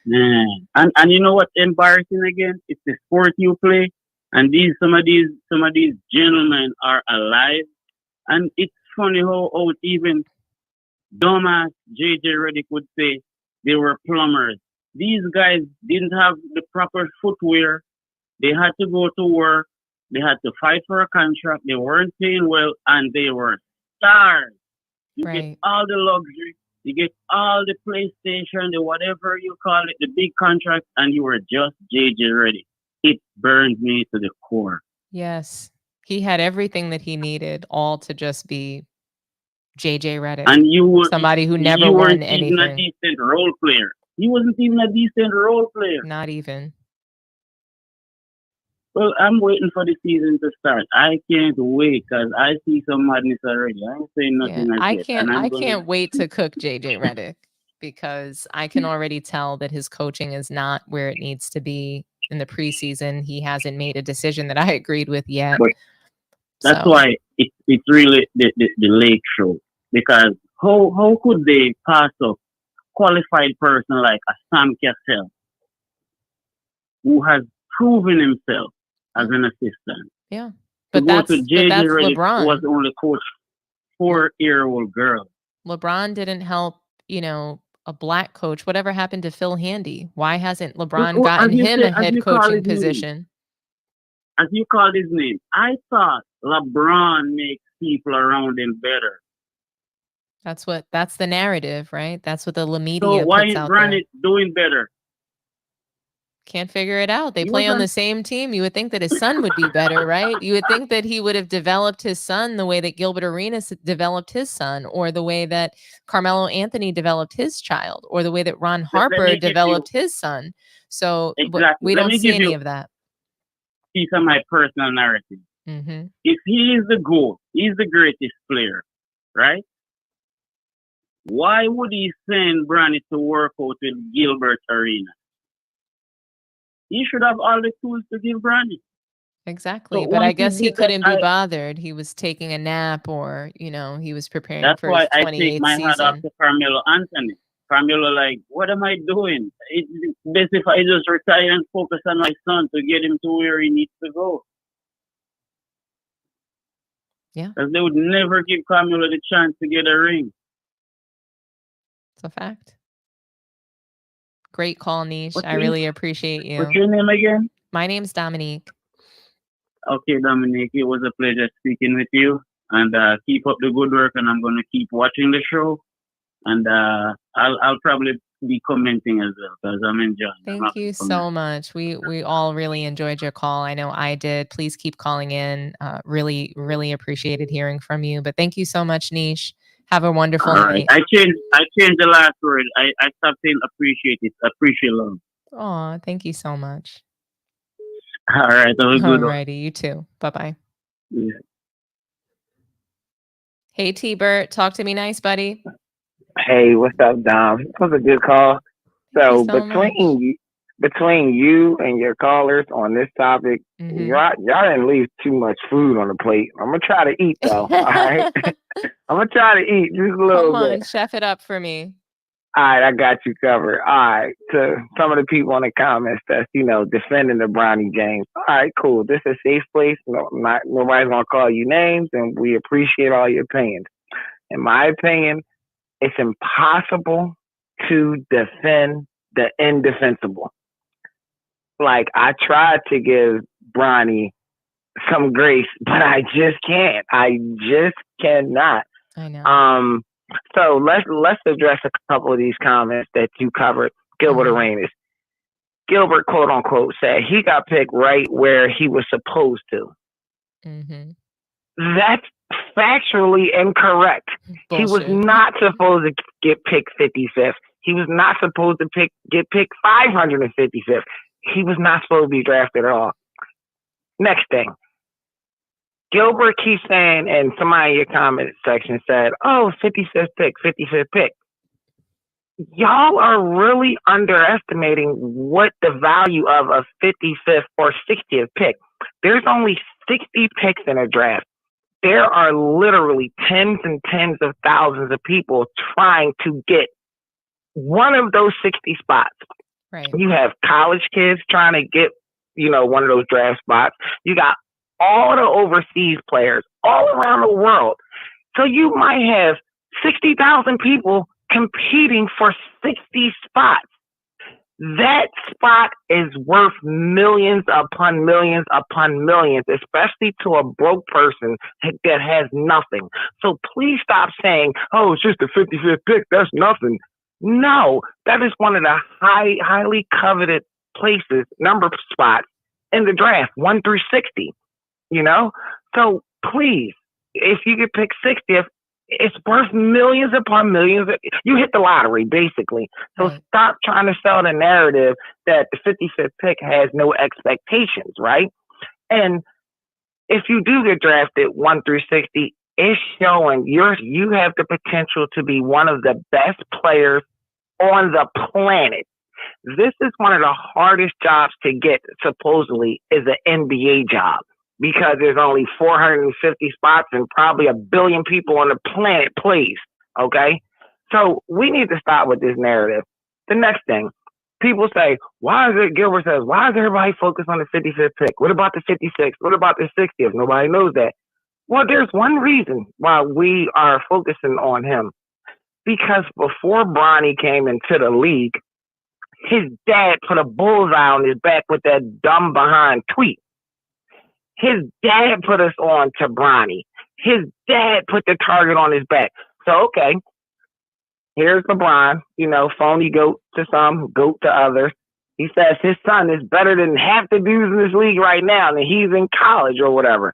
Man. And you know what's embarrassing again? It's the sport you play, and some of these gentlemen are alive. And it's funny how even dumbass JJ Redick would say they were plumbers. These guys didn't have the proper footwear. They had to go to work. They had to fight for a contract. They weren't paying well, and they were stars. You get Right. all the luxury. You get all the PlayStation, the whatever you call it, the big contract, and you were just JJ Redick. It burns me to the core. Yes. He had everything that he needed, all to just be JJ Redick. And Somebody who never you won weren't even a anything. decent role player. He wasn't even a decent role player. Not even. Well, I'm waiting for the season to start. I can't wait because I see some madness already. I ain't saying Yeah. nothing as I yet. can't And I'm I gonna can't wait to cook JJ Redick because I can already tell that his coaching is not where it needs to be in the preseason. He hasn't made a decision that I agreed with yet. but that's So why it's really the lake show. Because how could they pass up qualified person like a Sam Cassell who has proven himself as an assistant? yeah. To But go that's to JJ Redick LeBron. was only coach 4-year-old girl. LeBron didn't help, a black coach. Whatever happened to Phil Handy? Why hasn't But LeBron gotten as you him say, a as head you call coaching his name, position? as you call his name, I thought LeBron makes people around him better. That's the narrative, right? That's what the So media why puts is out there. Bronny doing better? Can't figure it out. They He play on the wasn't. same team. You would think that his son would be better, right? You would think that he would have developed his son the way that Gilbert Arenas developed his son, or the way that Carmelo Anthony developed his child, or the way that Ron Let Harper me give you developed his son. So exactly. we Let don't me see give any you of that. a piece of my personal narrative. Hmm. If he is the GOAT, he's the greatest player, right? Why would he send Bronny to work out with Gilbert Arenas? He should have all the tools to give Bronny. Exactly. So But I once he guess he did that, couldn't be bothered. He was taking a nap, or, he was preparing that's for why his I take 28th my hat off season. to Carmelo Anthony. Carmelo, like, what am I doing? It's best if I just retire and focus on my son to get him to where he needs to go. Yeah. Because they would never give Carmelo the chance to get a ring. It's a fact. Great call, Niche. What's I really appreciate you. your name again? My name's Dominique. Okay, Dominique, it was a pleasure speaking with you. And keep up the good work, and I'm going to keep watching the show. And I'll probably be commenting as well because I'm enjoying it. Thank you so much. We all really enjoyed your call. I know I did. Please keep calling in. Really, really appreciated hearing from you. But thank you so much, Niche. Have a wonderful All right. night. I changed the last word. I stopped saying appreciate it. Appreciate love. Aw, thank you so much. All right. Have a good one. Alrighty, you too. Bye-bye. Yeah. Hey, T-Bert, talk to me nice, buddy. Hey, what's up, Dom? That was a good call. So between you and your callers on this topic, y'all didn't leave too much food on the plate. I'm gonna try to eat though. All right, I'm gonna try to eat just a little Come on, bit. chef it up for me. All right, I got you covered. All right, to some of the people in the comments that's, defending the Bronny James. All right, cool. This is a safe place. Nobody's going to call you names, and we appreciate all your opinions. In my opinion, it's impossible to defend the indefensible. Like, I tried to give Bronny some grace, but I just can't. I just cannot. I know. So let's address a couple of these comments that you covered. Gilbert Arenas. Gilbert, quote unquote, said he got picked right where he was supposed to. Mm-hmm. That's factually incorrect. Bullshit. He was not supposed to get picked 55th. He was not supposed to get picked 555th. He was not supposed to be drafted at all. Next thing. Gilbert keeps saying, and somebody in your comment section said, 55th pick. Y'all are really underestimating what the value of a 55th or 60th pick. There's only 60 picks in a draft. There are literally tens and tens of thousands of people trying to get one of those 60 spots. Right. You have college kids trying to get, one of those draft spots. You got all the overseas players all around the world. So you might have 60,000 people competing for 60 spots. That spot is worth millions upon millions upon millions, especially to a broke person that has nothing. So please stop saying, it's just the 55th pick. That's nothing. No, that is one of the highly coveted places, number spots in the draft, 1 through 60. So please, if you get picked 60th, it's worth millions upon millions. You hit the lottery, basically. So stop trying to sell the narrative that the 55th pick has no expectations, right? And if you do get drafted 1 through 60, it's showing you have the potential to be one of the best players on the planet. This is one of the hardest jobs to get, supposedly, is an NBA job. Because there's only 450 spots and probably 1 billion people on the planet plays, okay? So we need to stop with this narrative. The next thing, people say, Gilbert says, why is everybody focused on the 55th pick? What about the 56th? What about the 60th? Nobody knows that. Well, there's one reason why we are focusing on him. Because before Bronny came into the league, his dad put a bullseye on his back with that dumb behind tweet. His dad put us on to Bronny. His dad put the target on his back. So, okay, here's LeBron, phony goat to some, goat to others. He says his son is better than half the dudes in this league right now, and he's in college or whatever.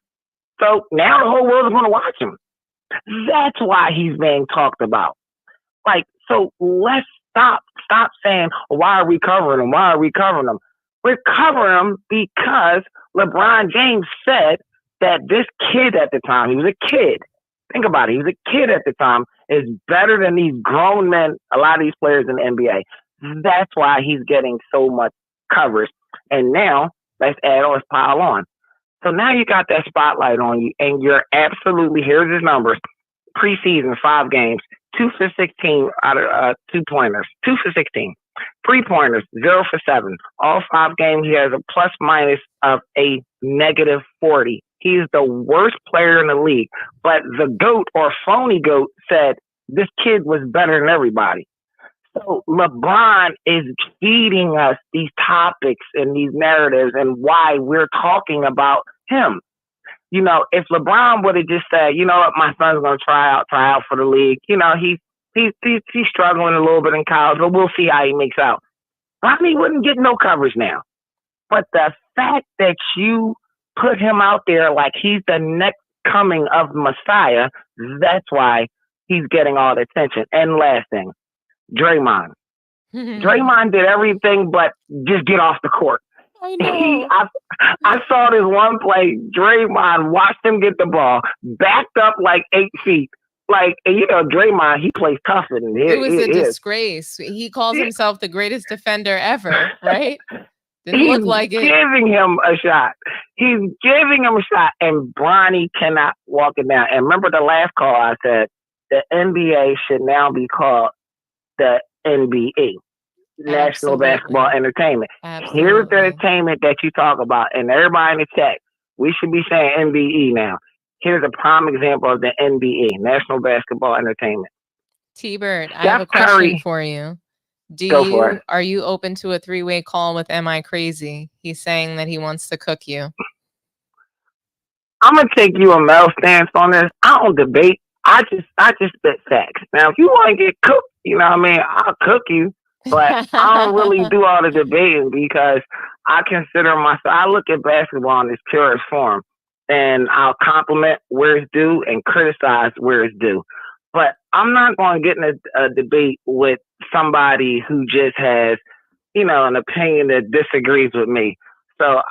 So now the whole world is going to watch him. That's why he's being talked about. So let's stop saying, why are we covering him? Why are we covering him? We're covering him because LeBron James said that this kid at the time, he was a kid. Think about it. He was a kid at the time, is better than these grown men, a lot of these players in the NBA. That's why he's getting so much coverage. And now, let's pile on. So now you got that spotlight on you, and you're absolutely, here's his numbers. Preseason, 5 games, 2 for 16 out of 2-pointers, 2 for 16. 3-pointers, 0 for 7. All 5 games, he has a plus minus of a negative 40. He's the worst player in the league. But the GOAT or phony GOAT said this kid was better than everybody. So LeBron is feeding us these topics and these narratives and why we're talking about him. If LeBron would have just said, what, my son's going to try out for the league. He's struggling a little bit in college, but we'll see how he makes out. Bronny wouldn't get no coverage now. But the fact that you put him out there like he's the next coming of Messiah, that's why he's getting all the attention. And last thing, Draymond. Draymond did everything but just get off the court. I know. I saw this one play. Draymond watched him get the ball, backed up like 8 feet. Draymond, he plays tougher than it was a disgrace. He calls himself the greatest defender ever, right? Didn't look like it. He's giving him a shot. And Bronny cannot walk it down. And remember the last call I said, the NBA should now be called the NBA, National Basketball Entertainment. Here's the entertainment that you talk about, and everybody in the chat, we should be saying NBE now. Here's a prime example of the NBA, National Basketball Entertainment. T-Bird, I have a question for you. Are you open to a 3-way call with Am I Crazy? He's saying that he wants to cook you. I'm gonna take you a male stance on this. I don't debate. I just spit facts. Now, if you want to get cooked, you know what I mean, I'll cook you. But I don't really do all the debating because I consider myself. I look at basketball in its purest form, and I'll compliment where it's due and criticize where it's due. But I'm not going to get in a debate with somebody who just has, you know, an opinion that disagrees with me. So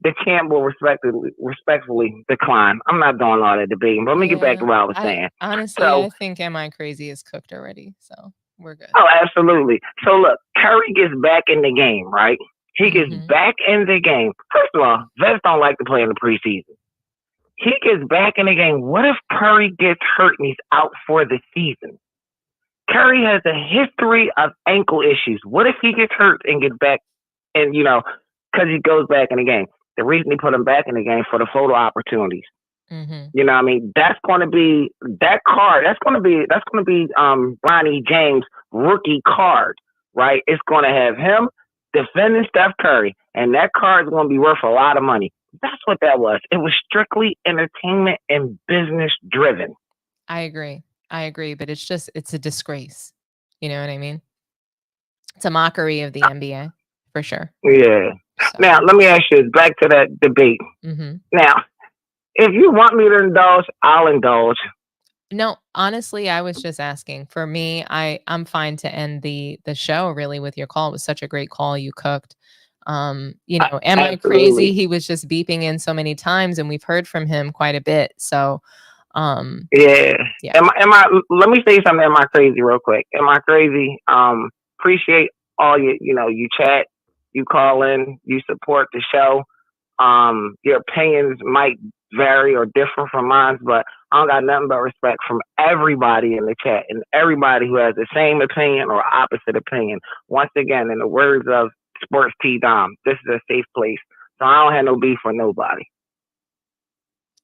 the champ will respectfully decline. I'm not doing all that debating. But let me get back to what I was saying. Honestly, I think Am I Crazy is cooked already. So we're good. Oh, absolutely. So look, Curry gets back in the game, right? He gets back in the game. First of all, vets don't like to play in the preseason. He gets back in the game. What if Curry gets hurt and he's out for the season? Curry has a history of ankle issues. What if he gets hurt and gets back and, you know, because he goes back in the game? The reason he put him back in the game for the photo opportunities. You know what I mean? That's going to be that card. That's going to be Bronny James rookie card, right? It's going to have him defending Steph Curry, and that card is going to be worth a lot of money. That's what that was. It was strictly entertainment and business driven. I agree, but it's a disgrace. You know what I mean? It's a mockery of the NBA, for sure. Yeah. So. Now, let me ask you, back to that debate. Now, if you want me to indulge, I'll indulge. No, honestly, I was just asking. For me, I'm fine to end the show really with your call. It was such a great call. You cooked. You know, Am I Crazy? He was just beeping in so many times, and we've heard from him quite a bit. So, yeah. Am I? Let me say something. Am I crazy? Real quick. Am I crazy? Appreciate all you chat, you call in, you support the show. Your opinions might vary or differ from mine, but I don't got nothing but respect from everybody in the chat and everybody who has the same opinion or opposite opinion. Once again, in the words of Sports T Dom, this is a safe place. So I don't have no beef with nobody.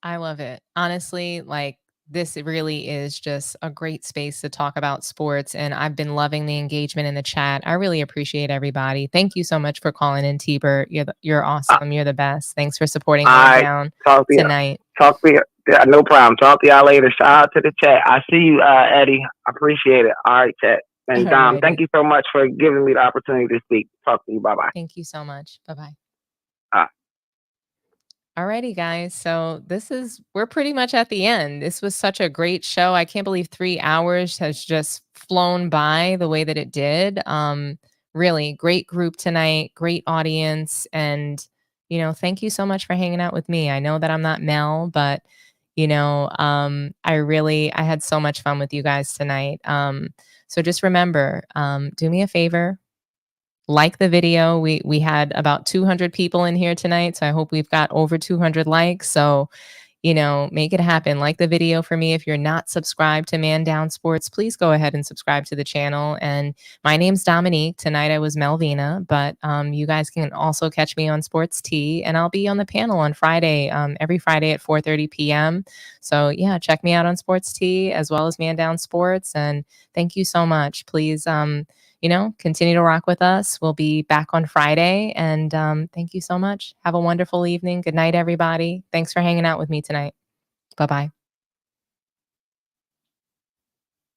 I love it. Honestly, like, this really is just a great space to talk about sports, and I've been loving the engagement in the chat. I really appreciate everybody. Thank you so much for calling in, T-Bert. You're awesome. You're the best. Thanks for supporting me down tonight. Talk to you. Yeah, no problem. Talk to y'all later. Shout out to the chat. I see you, Eddie. I appreciate it. All right, chat. And Dom, thank you so much for giving me the opportunity to speak. Talk to you. Bye-bye. Thank you so much. Bye-bye. Alrighty, guys. So we're pretty much at the end. This was such a great show. I can't believe 3 hours has just flown by the way that it did. Really great group tonight, great audience. And, thank you so much for hanging out with me. I know that I'm not Mel, but, I had so much fun with you guys tonight. So just remember, do me a favor. Like the video. We had about 200 people in here tonight, so I hope we've got over 200 likes. So, make it happen. Like the video for me. If you're not subscribed to Man Down Sports, please go ahead and subscribe to the channel. And my name's Dominique. Tonight I was Melvina, but you guys can also catch me on Sports T, and I'll be on the panel on Friday, every Friday at 4:30 p.m. So yeah, check me out on Sports T as well as Man Down Sports. And thank you so much. Please, continue to rock with us. We'll be back on Friday. And thank you so much. Have a wonderful evening. Good night, everybody. Thanks for hanging out with me tonight. Bye-bye.